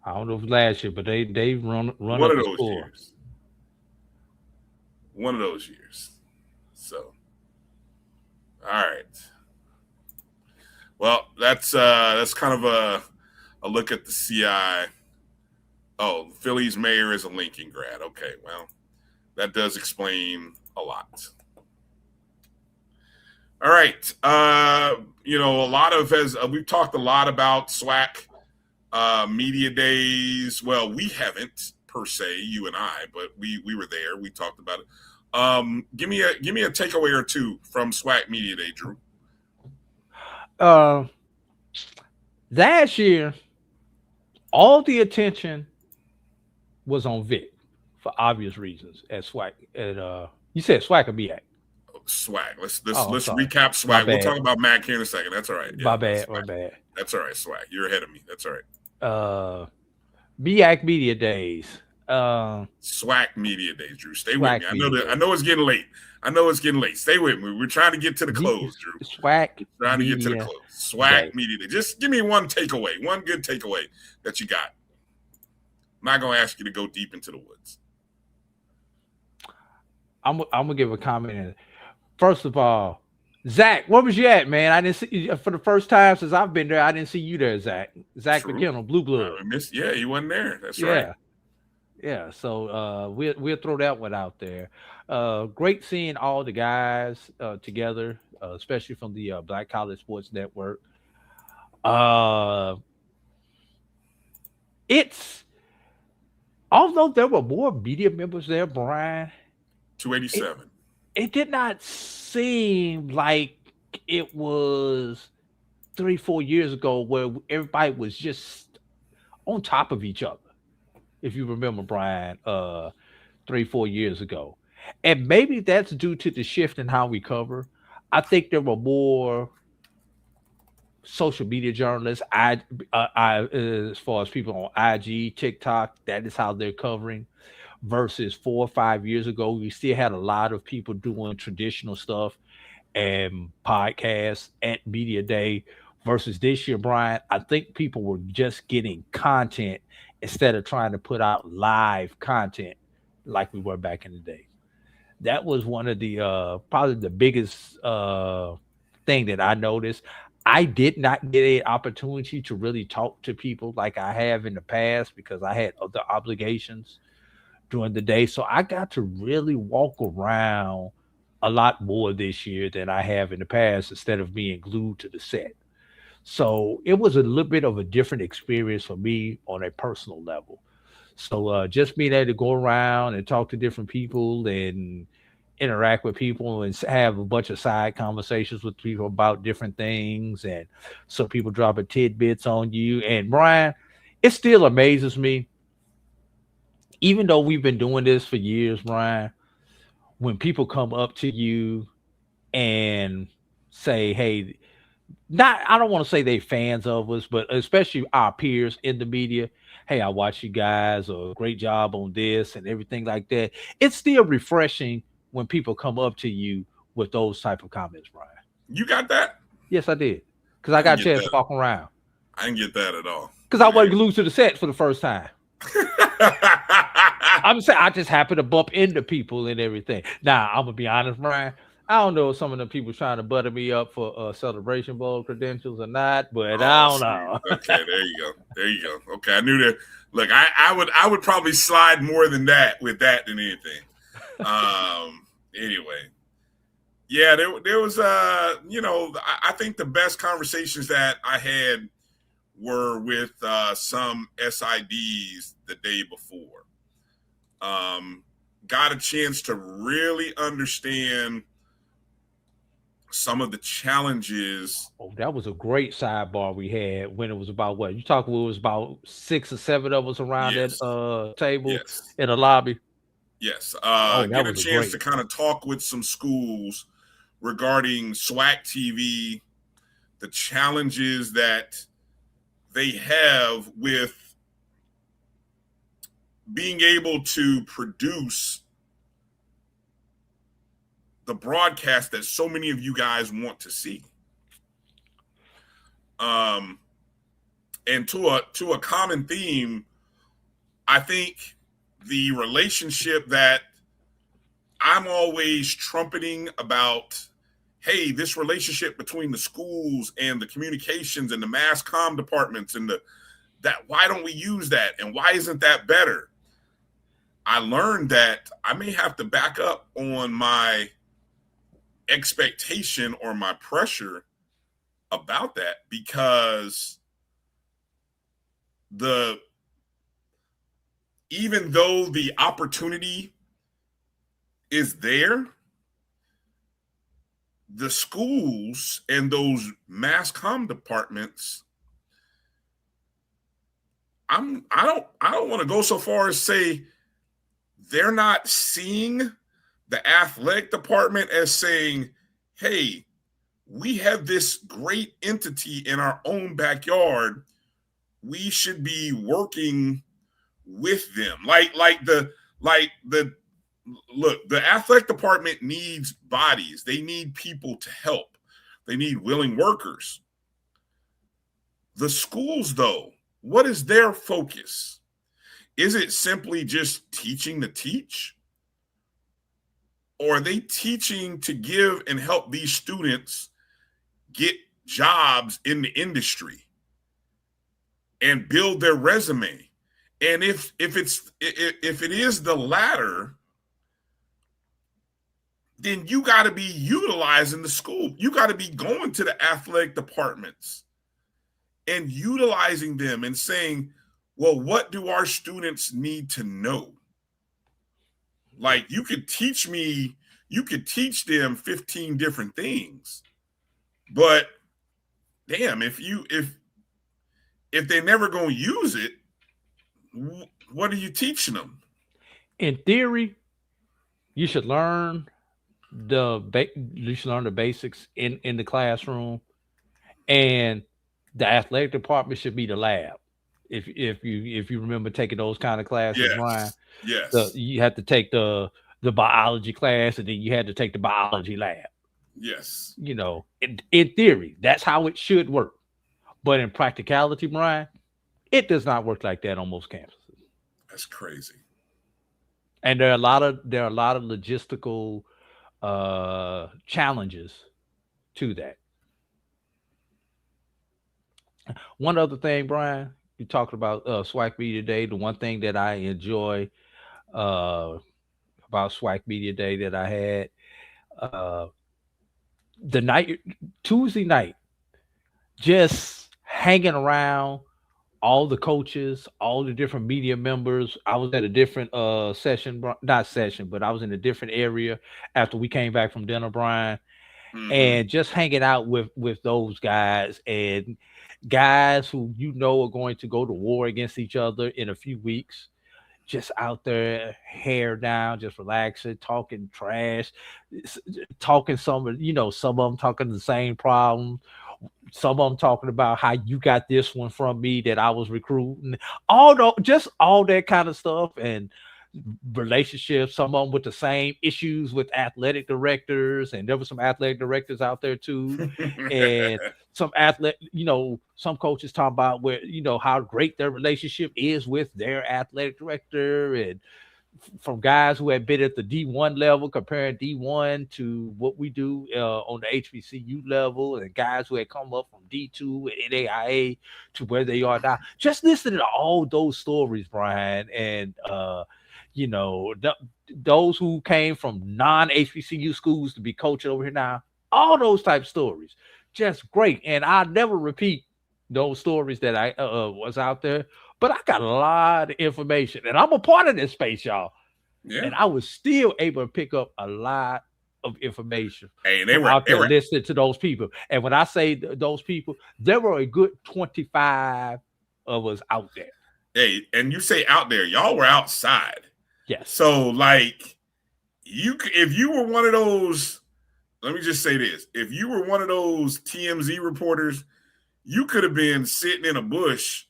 I don't know if last year, but they run one up of the those score. years. One of those years. So, all right. Well, that's kind of a look at the CI. Oh, Philly's mayor is a Lincoln grad. Okay, well, that does explain a lot. All right. A lot of, we've talked a lot about SWAC media days. Well, we haven't per se, you and I, but we were there. We talked about it. Give me a takeaway or two from SWAC media day, Drew. Last year, all the attention was on Vic for obvious reasons at SWAC. You said SWAC or BAC? SWAC. Let's recap SWAC. We'll talk about MAC here in a second. That's all right. Yeah, my bad. That's all right, SWAC. You're ahead of me. That's all right. BAC media days. SWAC media days, Drew. Stay with me. I know it's getting late. Stay with me. We're trying to get to the close, Drew. SWAC. We're trying to get to the close. SWAC media day. Just give me one takeaway, one good takeaway that you got. I'm not going to ask you to go deep into the woods. I'm going to give a comment. First of all, Zach, where was you at, man? I didn't see you for the first time since I've been there. I didn't see you there, Zach. Zach McKinnell, Blue Blood. He wasn't there. That's right. Yeah. So we'll throw that one out there. Great seeing all the guys together, especially from the Black College Sports Network. It's although there were more media members there, Brian. 287. It did not seem like it was 3-4 years ago where everybody was just on top of each other. If you remember, Brian, 3-4 years ago. And maybe that's due to the shift in how we cover. I think there were more social media journalists, as far as people on IG, TikTok, that is how they're covering. Versus 4 or 5 years ago, we still had a lot of people doing traditional stuff and podcasts at Media Day. Versus this year, Brian, I think people were just getting content instead of trying to put out live content like we were back in the day. That was one of the probably the biggest thing that I noticed. I did not get an opportunity to really talk to people like I have in the past because I had other obligations during the day. So I got to really walk around a lot more this year than I have in the past instead of being glued to the set. So it was a little bit of a different experience for me on a personal level. So just being able to go around and talk to different people and interact with people and have a bunch of side conversations with people about different things, and so people dropping tidbits on you. And Brian, it still amazes me, even though we've been doing this for years, Brian, when people come up to you and say, "Hey," not I don't want to say they fans of us, but especially our peers in the media. Hey, I watch you guys, or great job on this and everything like that. It's still refreshing when people come up to you with those type of comments, Brian. You got that? Yes, I did. Because I got a chance to walk around. I didn't get that at all. Because I wasn't glued to the set for the first time. I'm saying I just happened to bump into people and everything. Now, I'm gonna be honest, Brian. I don't know if some of the people trying to butter me up for Celebration Bowl credentials or not, but I don't know. Okay, there you go. There you go. Okay, I knew that. Look, I would probably slide more than that with that than anything. Anyway, yeah, there was I think the best conversations that I had were with some SIDs the day before. Got a chance to really understand some of the challenges. Oh, that was a great sidebar we had when it was about what you talking about. It was about 6 or 7 of us around that table in a lobby. Yes. Get a chance to kind of talk with some schools regarding SWAC TV, the challenges that they have with being able to produce the broadcast that so many of you guys want to see. And to a common theme, I think the relationship that I'm always trumpeting about, hey, this relationship between the schools and the communications and the mass comm departments and that why don't we use that and why isn't that better? I learned that I may have to back up on my expectation or my pressure about that, because even though the opportunity is there, the schools and those mass comm departments, I don't want to go so far as say they're not seeing the athletic department as saying, hey, we have this great entity in our own backyard. We should be working with them. Look, the athletic department needs bodies. They need people to help. They need willing workers. The schools, though, what is their focus? Is it simply just teaching to teach? Or are they teaching to give and help these students get jobs in the industry and build their resume? And if it is the latter, then you got to be utilizing the school. You got to be going to the athletic departments and utilizing them and saying, well, what do our students need to know? Like, you could teach them 15 different things, but damn, if they're never going to use it, what are you teaching them? In theory, you should learn the basics in the classroom, and the athletic department should be the lab. If you remember taking those kind of classes, Ryan, yes, you had to take the biology class, and then you had to take the biology lab. Yes, in theory, that's how it should work, but in practicality, Brian, it does not work like that on most campuses. That's crazy. And there are a lot of logistical challenges to that. One other thing, Brian, you talked about SWAC Media Day. The one thing that I enjoy uh, about SWAC Media Day that I had uh, the night Tuesday night, just hanging around all the coaches, all the different media members. I was at a different session, not session, but I was in a different area after we came back from dinner, Brian, and just hanging out with those guys and guys who are going to go to war against each other in a few weeks. Just out there, hair down, just relaxing, talking trash, talking some of them talking the same problem, some of them talking about how you got this one from me that I was recruiting, just all that kind of stuff, and relationships. Some of them with the same issues with athletic directors, and there were some athletic directors out there too, and some coaches talk about where how great their relationship is with their athletic director, and from guys who had been at the D1 level, comparing D1 to what we do on the HBCU level, and guys who had come up from D2 and NAIA to where they are now. Just listening to all those stories, Brian, and those who came from non-HBCU schools to be coaching over here now, all those type of stories, just great. And I'll never repeat those stories that I was out there, but I got a lot of information, and I'm a part of this space, y'all. Yeah. And I was still able to pick up a lot of information. Hey, they were listening to those people. And when I say those people, there were a good 25 of us out there. Hey, and you say out there, y'all were outside. Yes. So, like, if you were one of those, let me just say this: if you were one of those TMZ reporters, you could have been sitting in a bush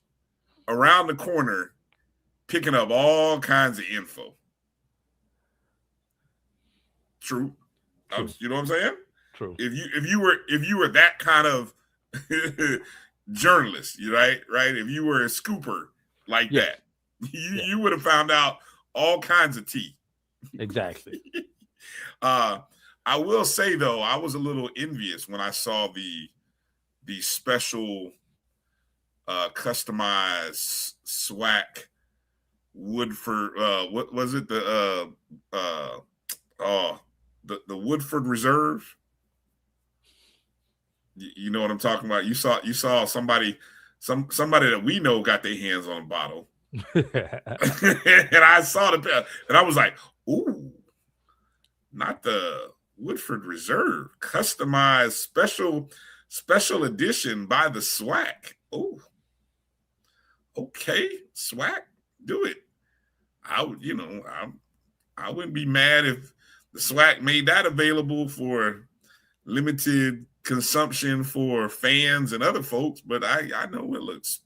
around the corner, picking up all kinds of info. True. You know what I'm saying? True. If you were that kind of journalist, right? If you were a scooper like that, you would have found out all kinds of tea. Exactly. I will say though, I was a little envious when I saw the special customized SWAC Woodford. What was it? The Woodford Reserve. You know what I'm talking about. You saw somebody that we know got their hands on a bottle. And I saw and I was like, ooh, not the Woodford Reserve, customized special edition by the SWAC. Oh, okay, SWAC, do it. I wouldn't be mad if the SWAC made that available for limited consumption for fans and other folks, but I know it looks.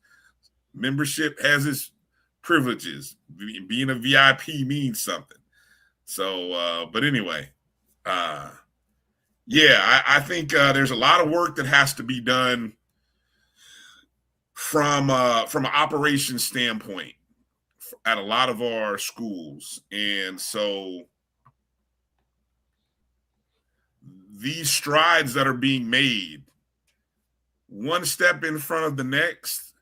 Membership has its privileges. Being a VIP means something. So, but anyway, I think there's a lot of work that has to be done from an operations standpoint at a lot of our schools, and so these strides that are being made, one step in front of the next,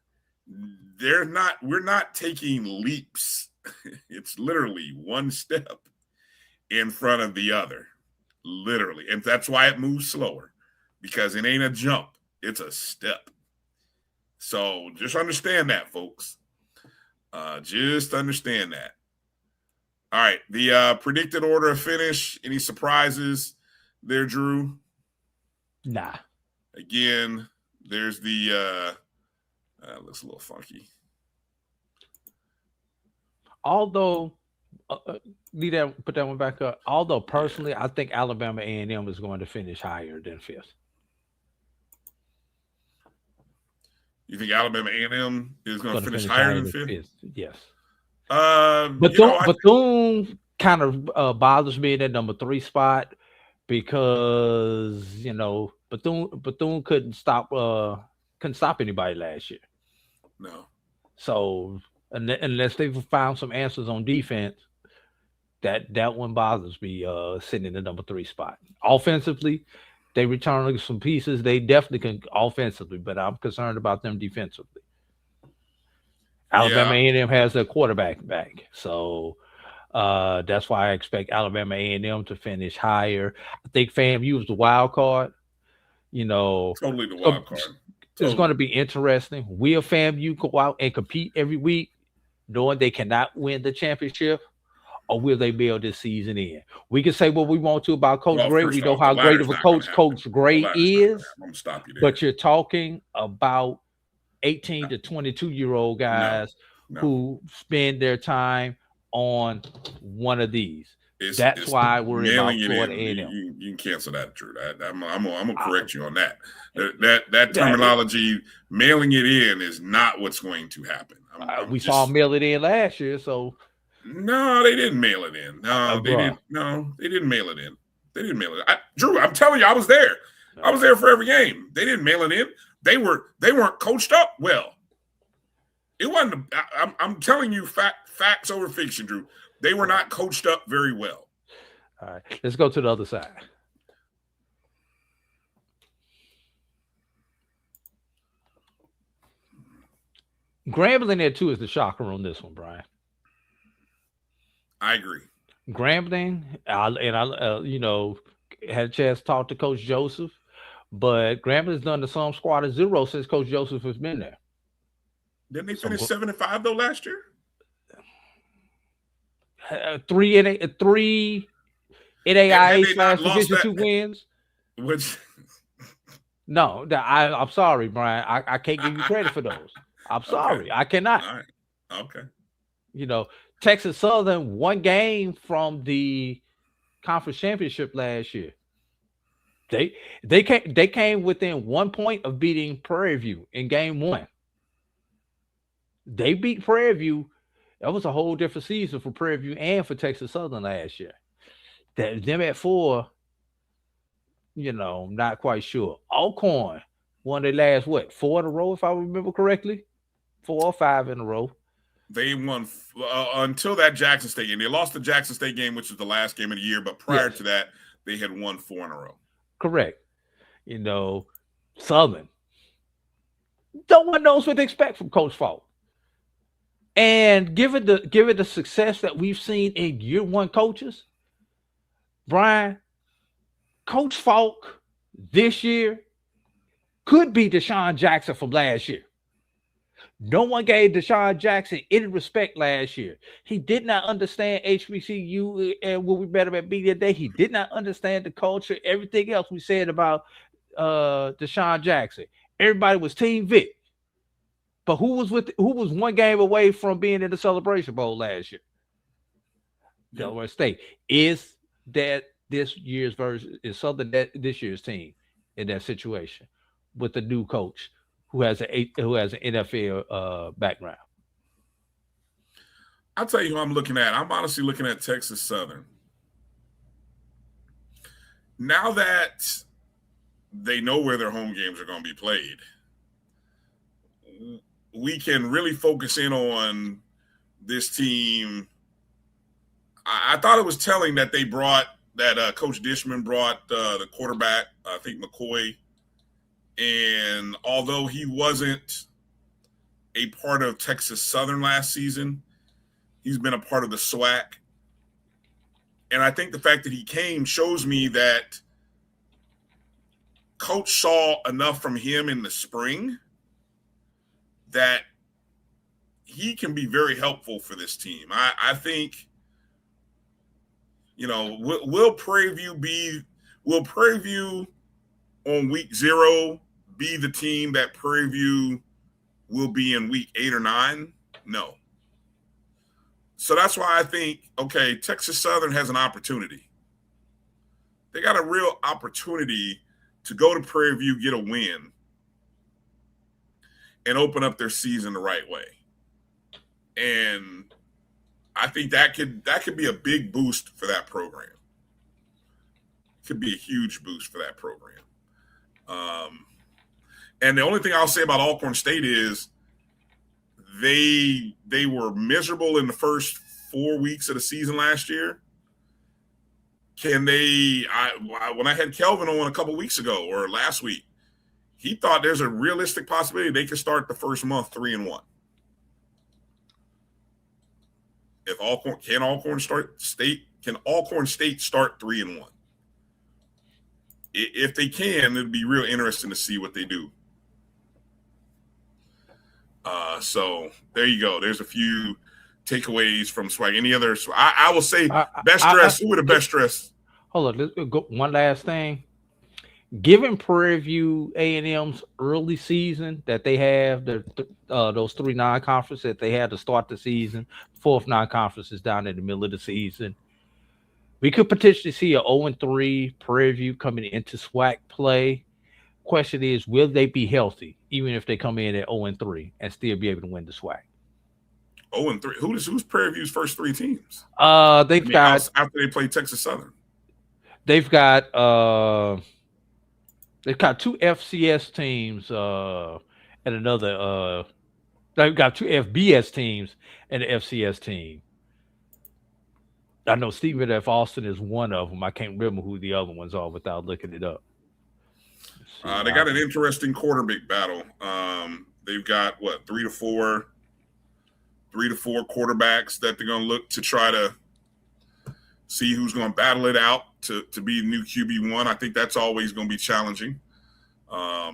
we're not taking leaps. It's literally one step in front of the other, literally. And that's why it moves slower, because it ain't a jump, it's a step. So just understand that, folks. Just understand that. All right, the predicted order of finish, any surprises there, Drew? Nah. Again, there's the looks a little funky. Although, put that one back up. Although personally, I think Alabama A&M is going to finish higher than 5th. You think Alabama A&M is going to finish higher than 5th? Yes. Bethune kind of bothers me in that number 3 spot because Bethune couldn't stop anybody last year. No. So unless they've found some answers on defense, that one bothers me sitting in the number 3 spot. Offensively, They return some pieces. They definitely can offensively, but I'm concerned about them defensively. Alabama A&M has their quarterback back, so that's why I expect Alabama A&M to finish higher. I think FAMU is the wild card. Totally the wild card. It's going to be interesting. Will FAMU go out and compete every week, knowing they cannot win the championship, or will they bail this season in? We can say what we want to about Coach Gray. We know how great of a coach Coach Gray is, I'm gonna stop you there. but you're talking about 18 to 22-year-old guys who spend their time on one of these. That's why I worry about Florida A&M. You can cancel that, Drew. I'm gonna correct you on that. That terminology, mailing it in, is not what's going to happen. We saw them mail it in last year, so no, they didn't mail it in. No, they didn't. No, they didn't mail it in. They didn't mail it. Drew, I'm telling you, I was there. I was there for every game. They didn't mail it in. They weren't coached up well. It wasn't. I'm telling you, facts over fiction, Drew. They were not coached up very well. All right, let's go to the other side. Grambling there too is the shocker on this one, Brian. I agree. Grambling, I had a chance to talk to Coach Joseph, but Grambling's done the sum squad of 0 since Coach Joseph has been there. Didn't they finish 7-5 though last year? 3 NAIA / Division 2 wins. Which? No, I'm sorry, Brian. I can't give you credit for those. I'm sorry, I cannot. All right. Okay. Texas Southern won game from the conference championship last year. They came within 1 point of beating Prairie View in game 1. They beat Prairie View. That was a whole different season for Prairie View and for Texas Southern last year. Them at 4, not quite sure. Alcorn won their last 4 in a row, if I remember correctly, 4 or 5 in a row. They won until that Jackson State game. They lost the Jackson State game, which was the last game of the year. But prior to that, they had won 4 in a row. Correct. Southern. No one knows what to expect from Coach Falk. And given the success that we've seen in year 1 coaches, Brian, Coach Falk this year could be Deshaun Jackson from last year. No one gave Deshaun Jackson any respect last year. He did not understand HBCU and what we better at media day. He did not understand the culture, everything else we said about Deshaun Jackson. Everybody was Team Vic. But who was 1 game away from being in the Celebration Bowl last year? Delaware State. Is that this year's version? Is Southern this year's team in that situation with the new coach who has an NFL background? I'll tell you who I'm looking at. I'm honestly looking at Texas Southern. Now that they know where their home games are going to be played, we can really focus in on this team. I thought it was telling that they brought Coach Dishman brought the quarterback, I think McCoy. And although he wasn't a part of Texas Southern last season, he's been a part of the SWAC. And I think the fact that he came shows me that Coach saw enough from him in the spring that he can be very helpful for this team. I think, will Prairie View on week 0 be the team that Prairie View will be in week 8 or 9? No. So that's why I think, Texas Southern has an opportunity. They got a real opportunity to go to Prairie View, get a win, and open up their season the right way. And I think that could be a big boost for that program. Could be a huge boost for that program. And the only thing I'll say about Alcorn State is they were miserable in the first 4 weeks of the season last year. Can they? When I had Kelvin on a couple weeks ago or last week, he thought there's a realistic possibility they could start the first month 3-1. If Alcorn State start 3-1? If they can, it'd be real interesting to see what they do. So there you go. There's a few takeaways from SWAC. Any other? I will say best dress. Who were the best dressed? Hold on. Let's go. One last thing. Given Prairie View A&M's early season that they have, those 3 non-conferences that they had to start the season, 4th non-conference is down in the middle of the season. We could potentially see an 0-3 Prairie View coming into SWAC play. Question is, will they be healthy, even if they come in at 0-3 and still be able to win the SWAC? 0-3. Who's Prairie View's first 3 teams? They've got after they play Texas Southern. They've got 2 FCS teams and another. They've got 2 FBS teams and an FCS team. I know Stephen F. Austin is one of them. I can't remember who the other ones are without looking it up. They got an interesting quarterback battle. They've got 3 to 4 quarterbacks that they're going to look to try to see who's going to battle it out to be new QB1. I think that's always going to be challenging.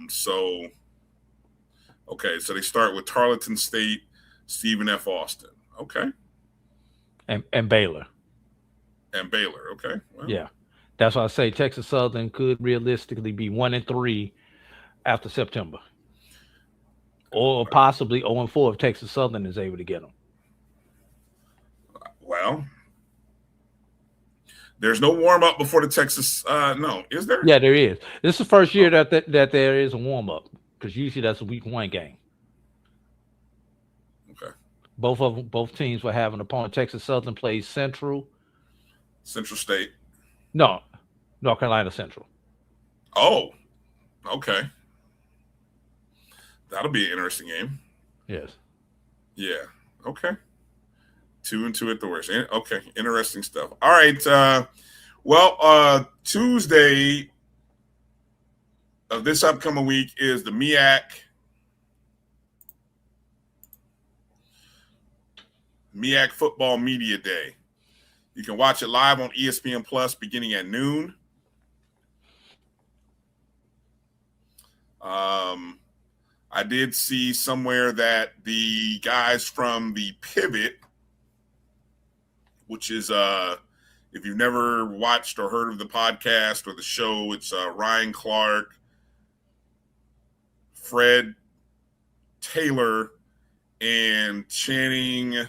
So they start with Tarleton State, Stephen F. Austin. Okay. And Baylor. Okay. Well. Yeah. That's why I say Texas Southern could realistically be 1-3 after September. Or possibly 0-4 if Texas Southern is able to get them. Well, there's no warm-up before the Texas no, is there? Yeah, there is. This is the first year that there is a warm-up, because usually that's a week 1 game. Okay. Both teams will have an opponent. Texas Southern plays Central State. No, North Carolina Central. Oh, okay. That'll be an interesting game. Yes. Yeah. Okay. 2-2 at the worst. Okay. Interesting stuff. All right. Tuesday of this upcoming week is the MEAC Football Media Day. You can watch it live on ESPN Plus beginning at noon. I did see somewhere that the guys from the Pivot, which is if you've never watched or heard of the podcast or the show, it's Ryan Clark, Fred Taylor, and Channing,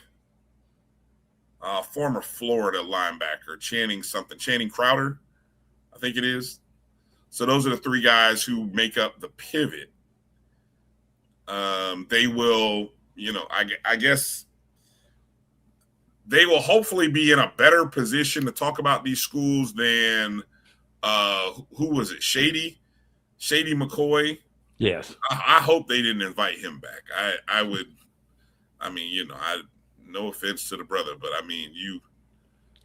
former Florida linebacker, Channing Crowder, I think it is. So those are the 3 guys who make up the Pivot. They will, I guess they will hopefully be in a better position to talk about these schools than who was it? Shady McCoy. Yes. I hope they didn't invite him back. No offense to the brother, but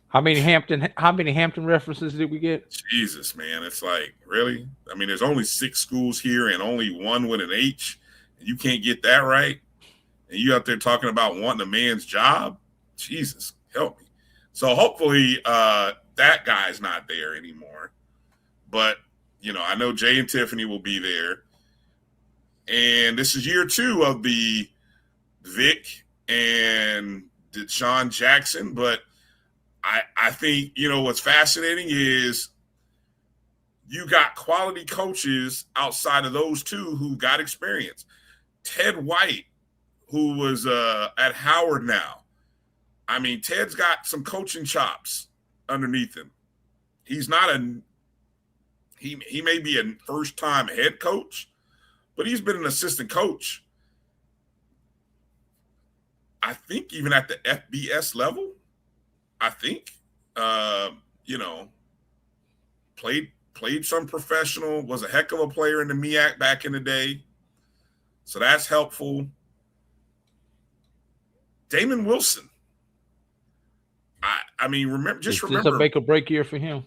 How many Hampton references did we get? Jesus, man. It's like, really? There's only 6 schools here and only 1 with an H. And you can't get that right? And you out there talking about wanting a man's job? Jesus, help me. So hopefully that guy's not there anymore. But, I know Jay and Tiffany will be there. And this is year 2 of the Vic and Deshaun Jackson. But I think, what's fascinating is you got quality coaches outside of those 2 who got experience. Ted White, who was at Howard now. Ted's got some coaching chops underneath him. He's not he may be a first-time head coach, but he's been an assistant coach, I think, even at the FBS level. I think, played some professional, was a heck of a player in the MEAC back in the day. So that's helpful. Damon Wilson. Remember. Is this a make or break year for him?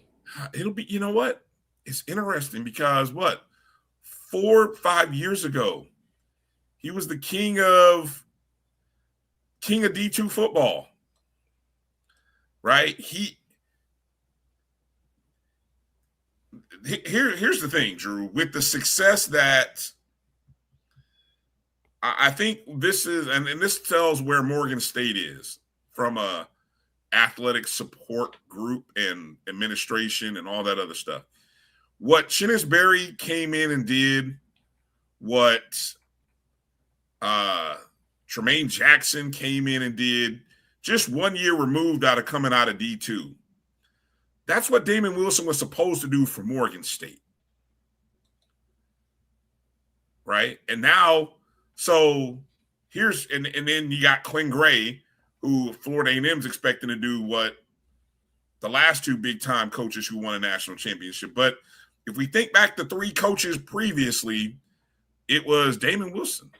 It'll be, you know what? It's interesting because 4 or 5 years ago, he was the king of D2 football, right? Here's the thing, Drew, with the success that I think this is, and this tells where Morgan State is from a athletic support group and administration and all that other stuff. What Chinnis Berry came in and did, what Tremaine Jackson came in and did, just 1 year removed coming out of D2. That's what Damon Wilson was supposed to do for Morgan State. Right? And now, so here's, and then you got Clint Gray, who Florida A&M's expecting to do what the last two big-time coaches who won a national championship. But if we think back to 3 coaches previously, it was Damon Wilson.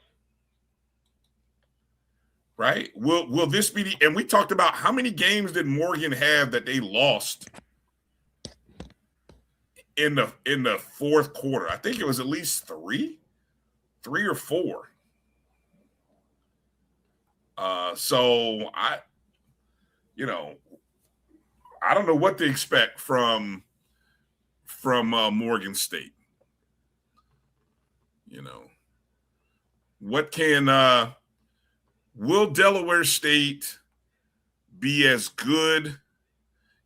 Right? Will this be the, and we talked about how many games did Morgan have that they lost in the fourth quarter? I think it was at least 3 or 4. So I don't know what to expect from Morgan State. What can will Delaware State be as good?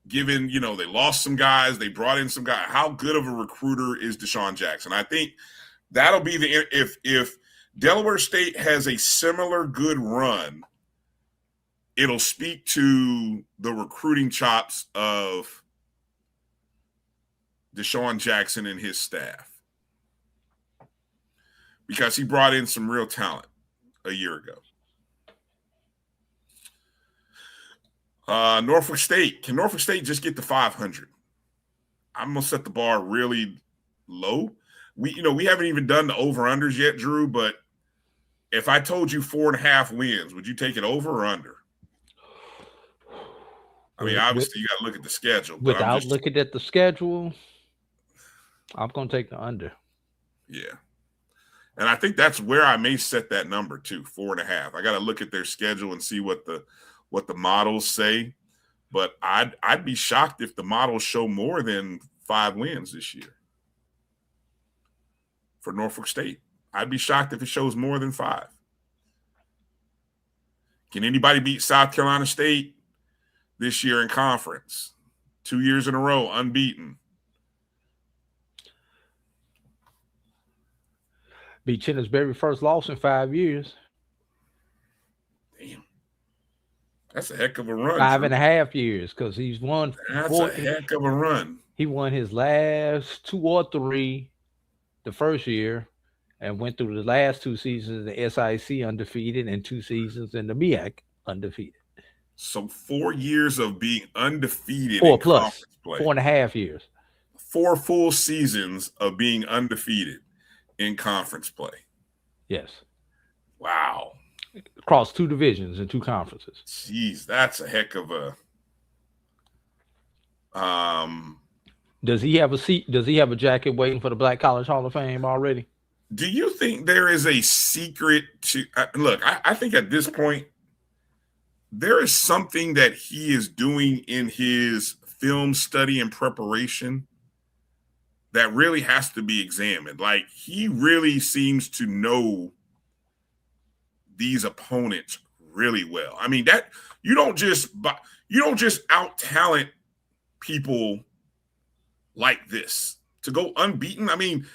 Given, they lost some guys, they brought in some guys. How good of a recruiter is Deshaun Jackson? I think that'll be if Delaware State has a similar good run, it'll speak to the recruiting chops of Deshaun Jackson and his staff, because he brought in some real talent a year ago. Norfolk State. Can Norfolk State just get to 500? I'm going to set the bar really low. We haven't even done the over-unders yet, Drew, but if I told you 4.5 wins, would you take it over or under? I mean, obviously, you got to look at the schedule. Without looking at the schedule, I'm going to take the under. Yeah. And I think that's where I may set that number too, 4.5. I got to look at their schedule and see what the models say. But I'd be shocked if the models show more than 5 wins this year for Norfolk State. I'd be shocked if it shows more than 5. Can anybody beat South Carolina State this year in conference? 2 years in a row, unbeaten. Beat Chinnis Berry first loss in 5 years. Damn. That's a heck of a run. 5.5 years, because he's won. That's a heck of a run. He won his last 2 or 3 the first year and went through the last 2 seasons in the SIAC undefeated and 2 seasons in the MEAC undefeated. So 4 years of being undefeated 4 in plus conference play. 4.5 years. 4 full seasons of being undefeated in conference play. Yes. Wow. Across 2 divisions and 2 conferences. Jeez, that's a heck of a Does he have a seat? Does he have a jacket waiting for the Black College Hall of Fame already? Do you think there is a secret to look, I think at this point there is something that he is doing in his film study and preparation that really has to be examined. Like, he really seems to know these opponents really well. I mean, that you don't just out talent people like this to go unbeaten. I mean,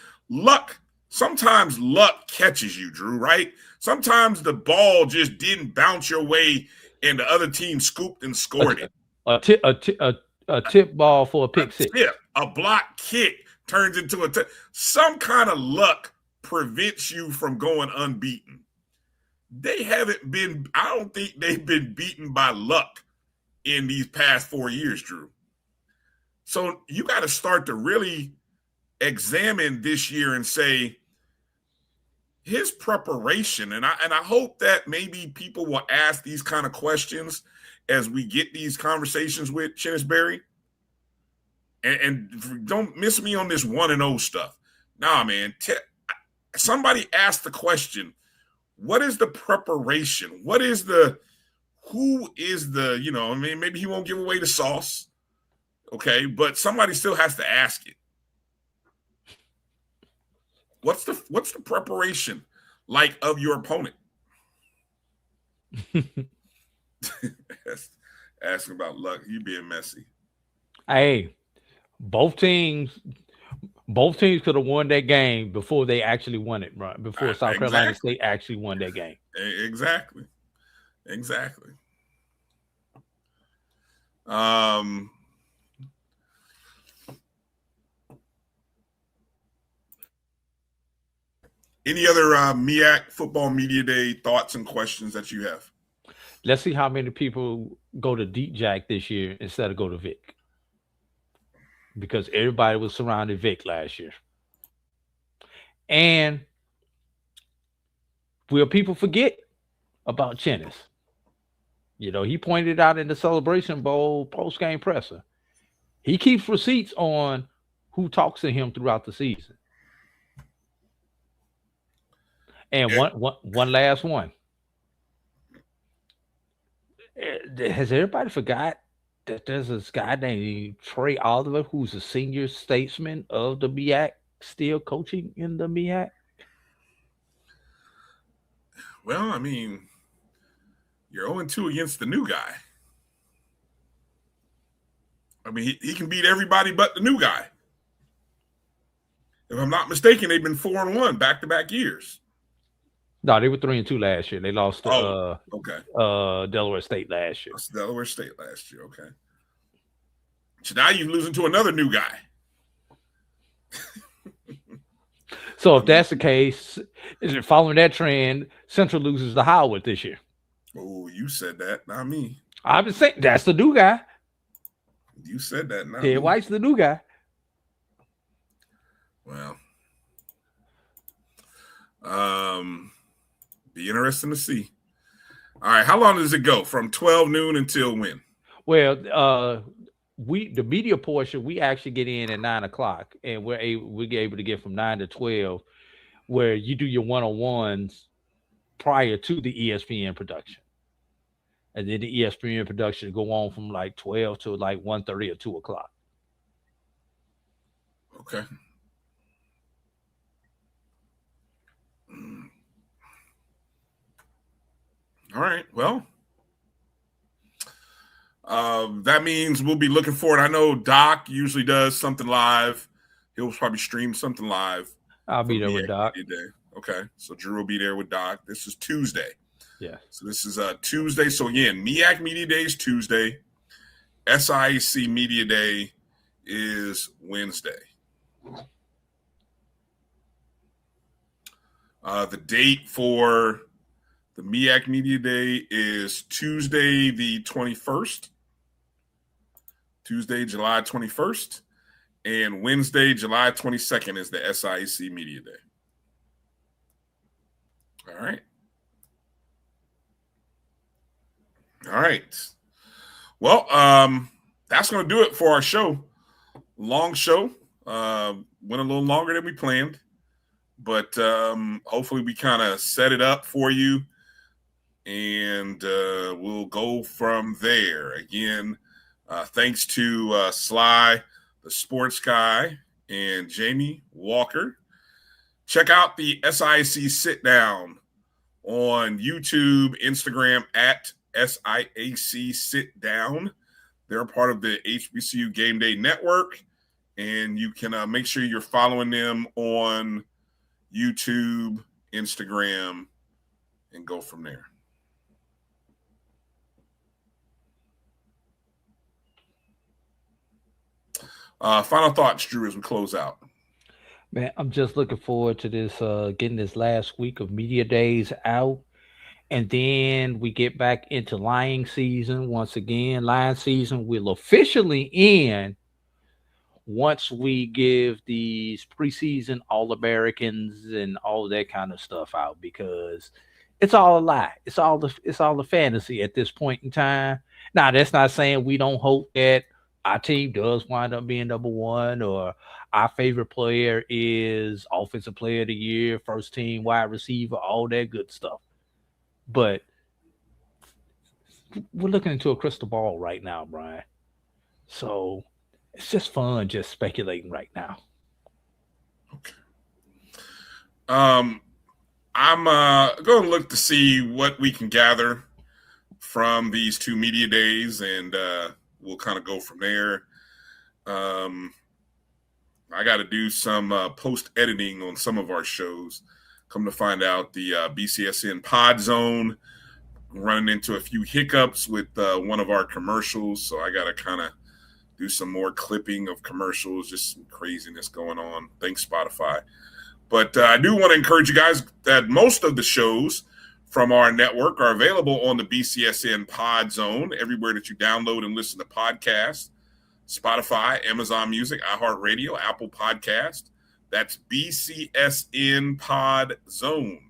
sometimes luck catches you, Drew, right? Sometimes the ball just didn't bounce your way and the other team scooped and scored it. A tip ball for a pick six. A block kick turns into a tip. Some kind of luck prevents you from going unbeaten. They haven't been, I don't think they've been beaten by luck in these past 4 years, Drew. So you got to start to really examine this year and say, his preparation, and I hope that maybe people will ask these kind of questions as we get these conversations with Chinnis Berry. and don't miss me on this 1-0 stuff. Nah, man. Somebody asked the question, what is the preparation? Who is the, I mean, maybe he won't give away the sauce. Okay, but somebody still has to ask it. What's the preparation like of your opponent? Asking about luck, you being messy. Hey, both teams could have won that game before they actually won it, right? Before South Carolina State actually won that game. Exactly. Any other MEAC Football Media Day thoughts and questions that you have? Let's see how many people go to Deep Jack this year instead of go to Vic. Because everybody was surrounding Vic last year. And will people forget about Chennis? You know, he pointed out in the Celebration Bowl post-game presser. He keeps receipts on who talks to him throughout the season. And one last one. Has everybody forgot that there's this guy named Trey Oliver who's a senior statesman of the MEAC still coaching in the MEAC? Well, I mean, you're 0-2 against the new guy. I mean, he can beat everybody but the new guy. If I'm not mistaken, they've been 4-1 back-to-back years. No, they were 3-2 last year. They lost to Delaware State last year. That's Delaware State last year, okay. So now you're losing to another new guy. So if that's the case, following that trend, Central loses to Howard this year. Oh, you said that, not me. I've been saying that's the new guy. You said that, not Ted me. White's the new guy. Well, be interesting to see. All right, how long does it go? From 12 noon until when? Well, the media portion, we actually get in at 9:00, and we're able to get from 9 to 12, where you do your one-on-ones prior to the ESPN production, and then the ESPN production go on from like 12 to like 1:30 or 2:00. Okay. All right. Well, that means we'll be looking forward. I know Doc usually does something live. He'll probably stream something live. I'll be there with Doc. Okay. So Drew will be there with Doc. This is Tuesday. Yeah. So this is Tuesday. So again, MEAC Media Day is Tuesday. SIAC Media Day is Wednesday. The date for the MEAC Media Day is Tuesday, the 21st. Tuesday, July 21st. And Wednesday, July 22nd is the SIAC Media Day. All right. All right. Well, that's going to do it for our show. Long show. Went a little longer than we planned. But hopefully we kind of set it up for you. And we'll go from there. Again, thanks to Sly, the sports guy, and Jamie Walker. Check out the SIAC Sit Down on YouTube, Instagram at SIAC Sit Down. They're part of the HBCU Game Day Network. And you can make sure you're following them on YouTube, Instagram, and go from there. Final thoughts, Drew, as we close out. Man, I'm just looking forward to this, getting this last week of media days out. And then we get back into Lion season once again. Lion season will officially end once we give these preseason All-Americans and all that kind of stuff out, because it's all a lie. It's all the fantasy at this point in time. Now, that's not saying we don't hope that our team does wind up being number one, or our favorite player is offensive player of the year, first team wide receiver, all that good stuff. But we're looking into a crystal ball right now, Brian. So it's just fun just speculating right now. I'm going to look to see what we can gather from these two media days, and we'll kind of go from there. I got to do some post editing on some of our shows. Come to find out, the BCSN Pod Zone running into a few hiccups with one of our commercials, so I got to kind of do some more clipping of commercials, just some craziness going on. Thanks, Spotify. But I do want to encourage you guys that most of the shows from our network are available on the BCSN Pod Zone, everywhere that you download and listen to podcasts. Spotify, Amazon Music, iHeartRadio, Apple Podcast. That's BCSN Pod Zone.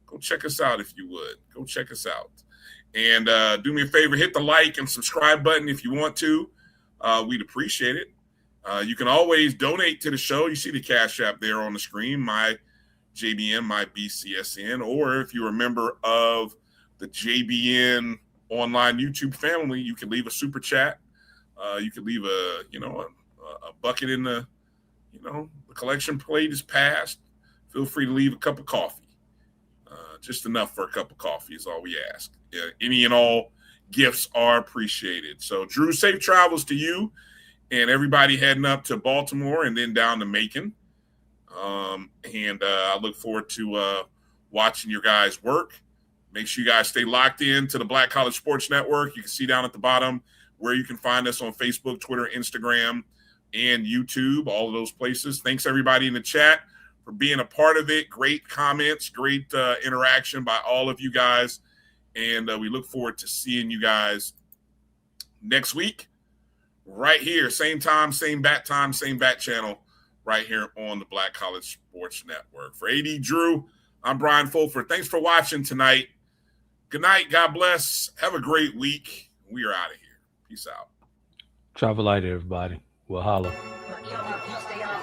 Go check us out if you would. Go check us out. And do me a favor, hit the like and subscribe button if you want to. We'd appreciate it. You can always donate to the show. You see the Cash App there on the screen, my JBN, my BCSN. Or if you're a member of the JBN online YouTube family, you can leave a super chat. You could leave a bucket in the collection plate is passed. Feel free to leave a cup of coffee. Just enough for a cup of coffee is all we ask. Any and all gifts are appreciated. So, Drew, safe travels to you and everybody heading up to Baltimore and then down to Macon. And I look forward to watching your guys' work. Make sure you guys stay locked in to the Black College Sports Network. You can see down at the bottom where you can find us on Facebook, Twitter, Instagram, and YouTube, all of those places. Thanks, everybody in the chat, for being a part of it. Great comments, great interaction by all of you guys. And we look forward to seeing you guys next week right here. Same time, same bat channel, right here on the Black College Sports Network. For AD Drew, I'm Brian Fulford. Thanks for watching tonight. Good night. God bless. Have a great week. We are out of here. Peace out. Travel light, everybody. We'll holler. You stay on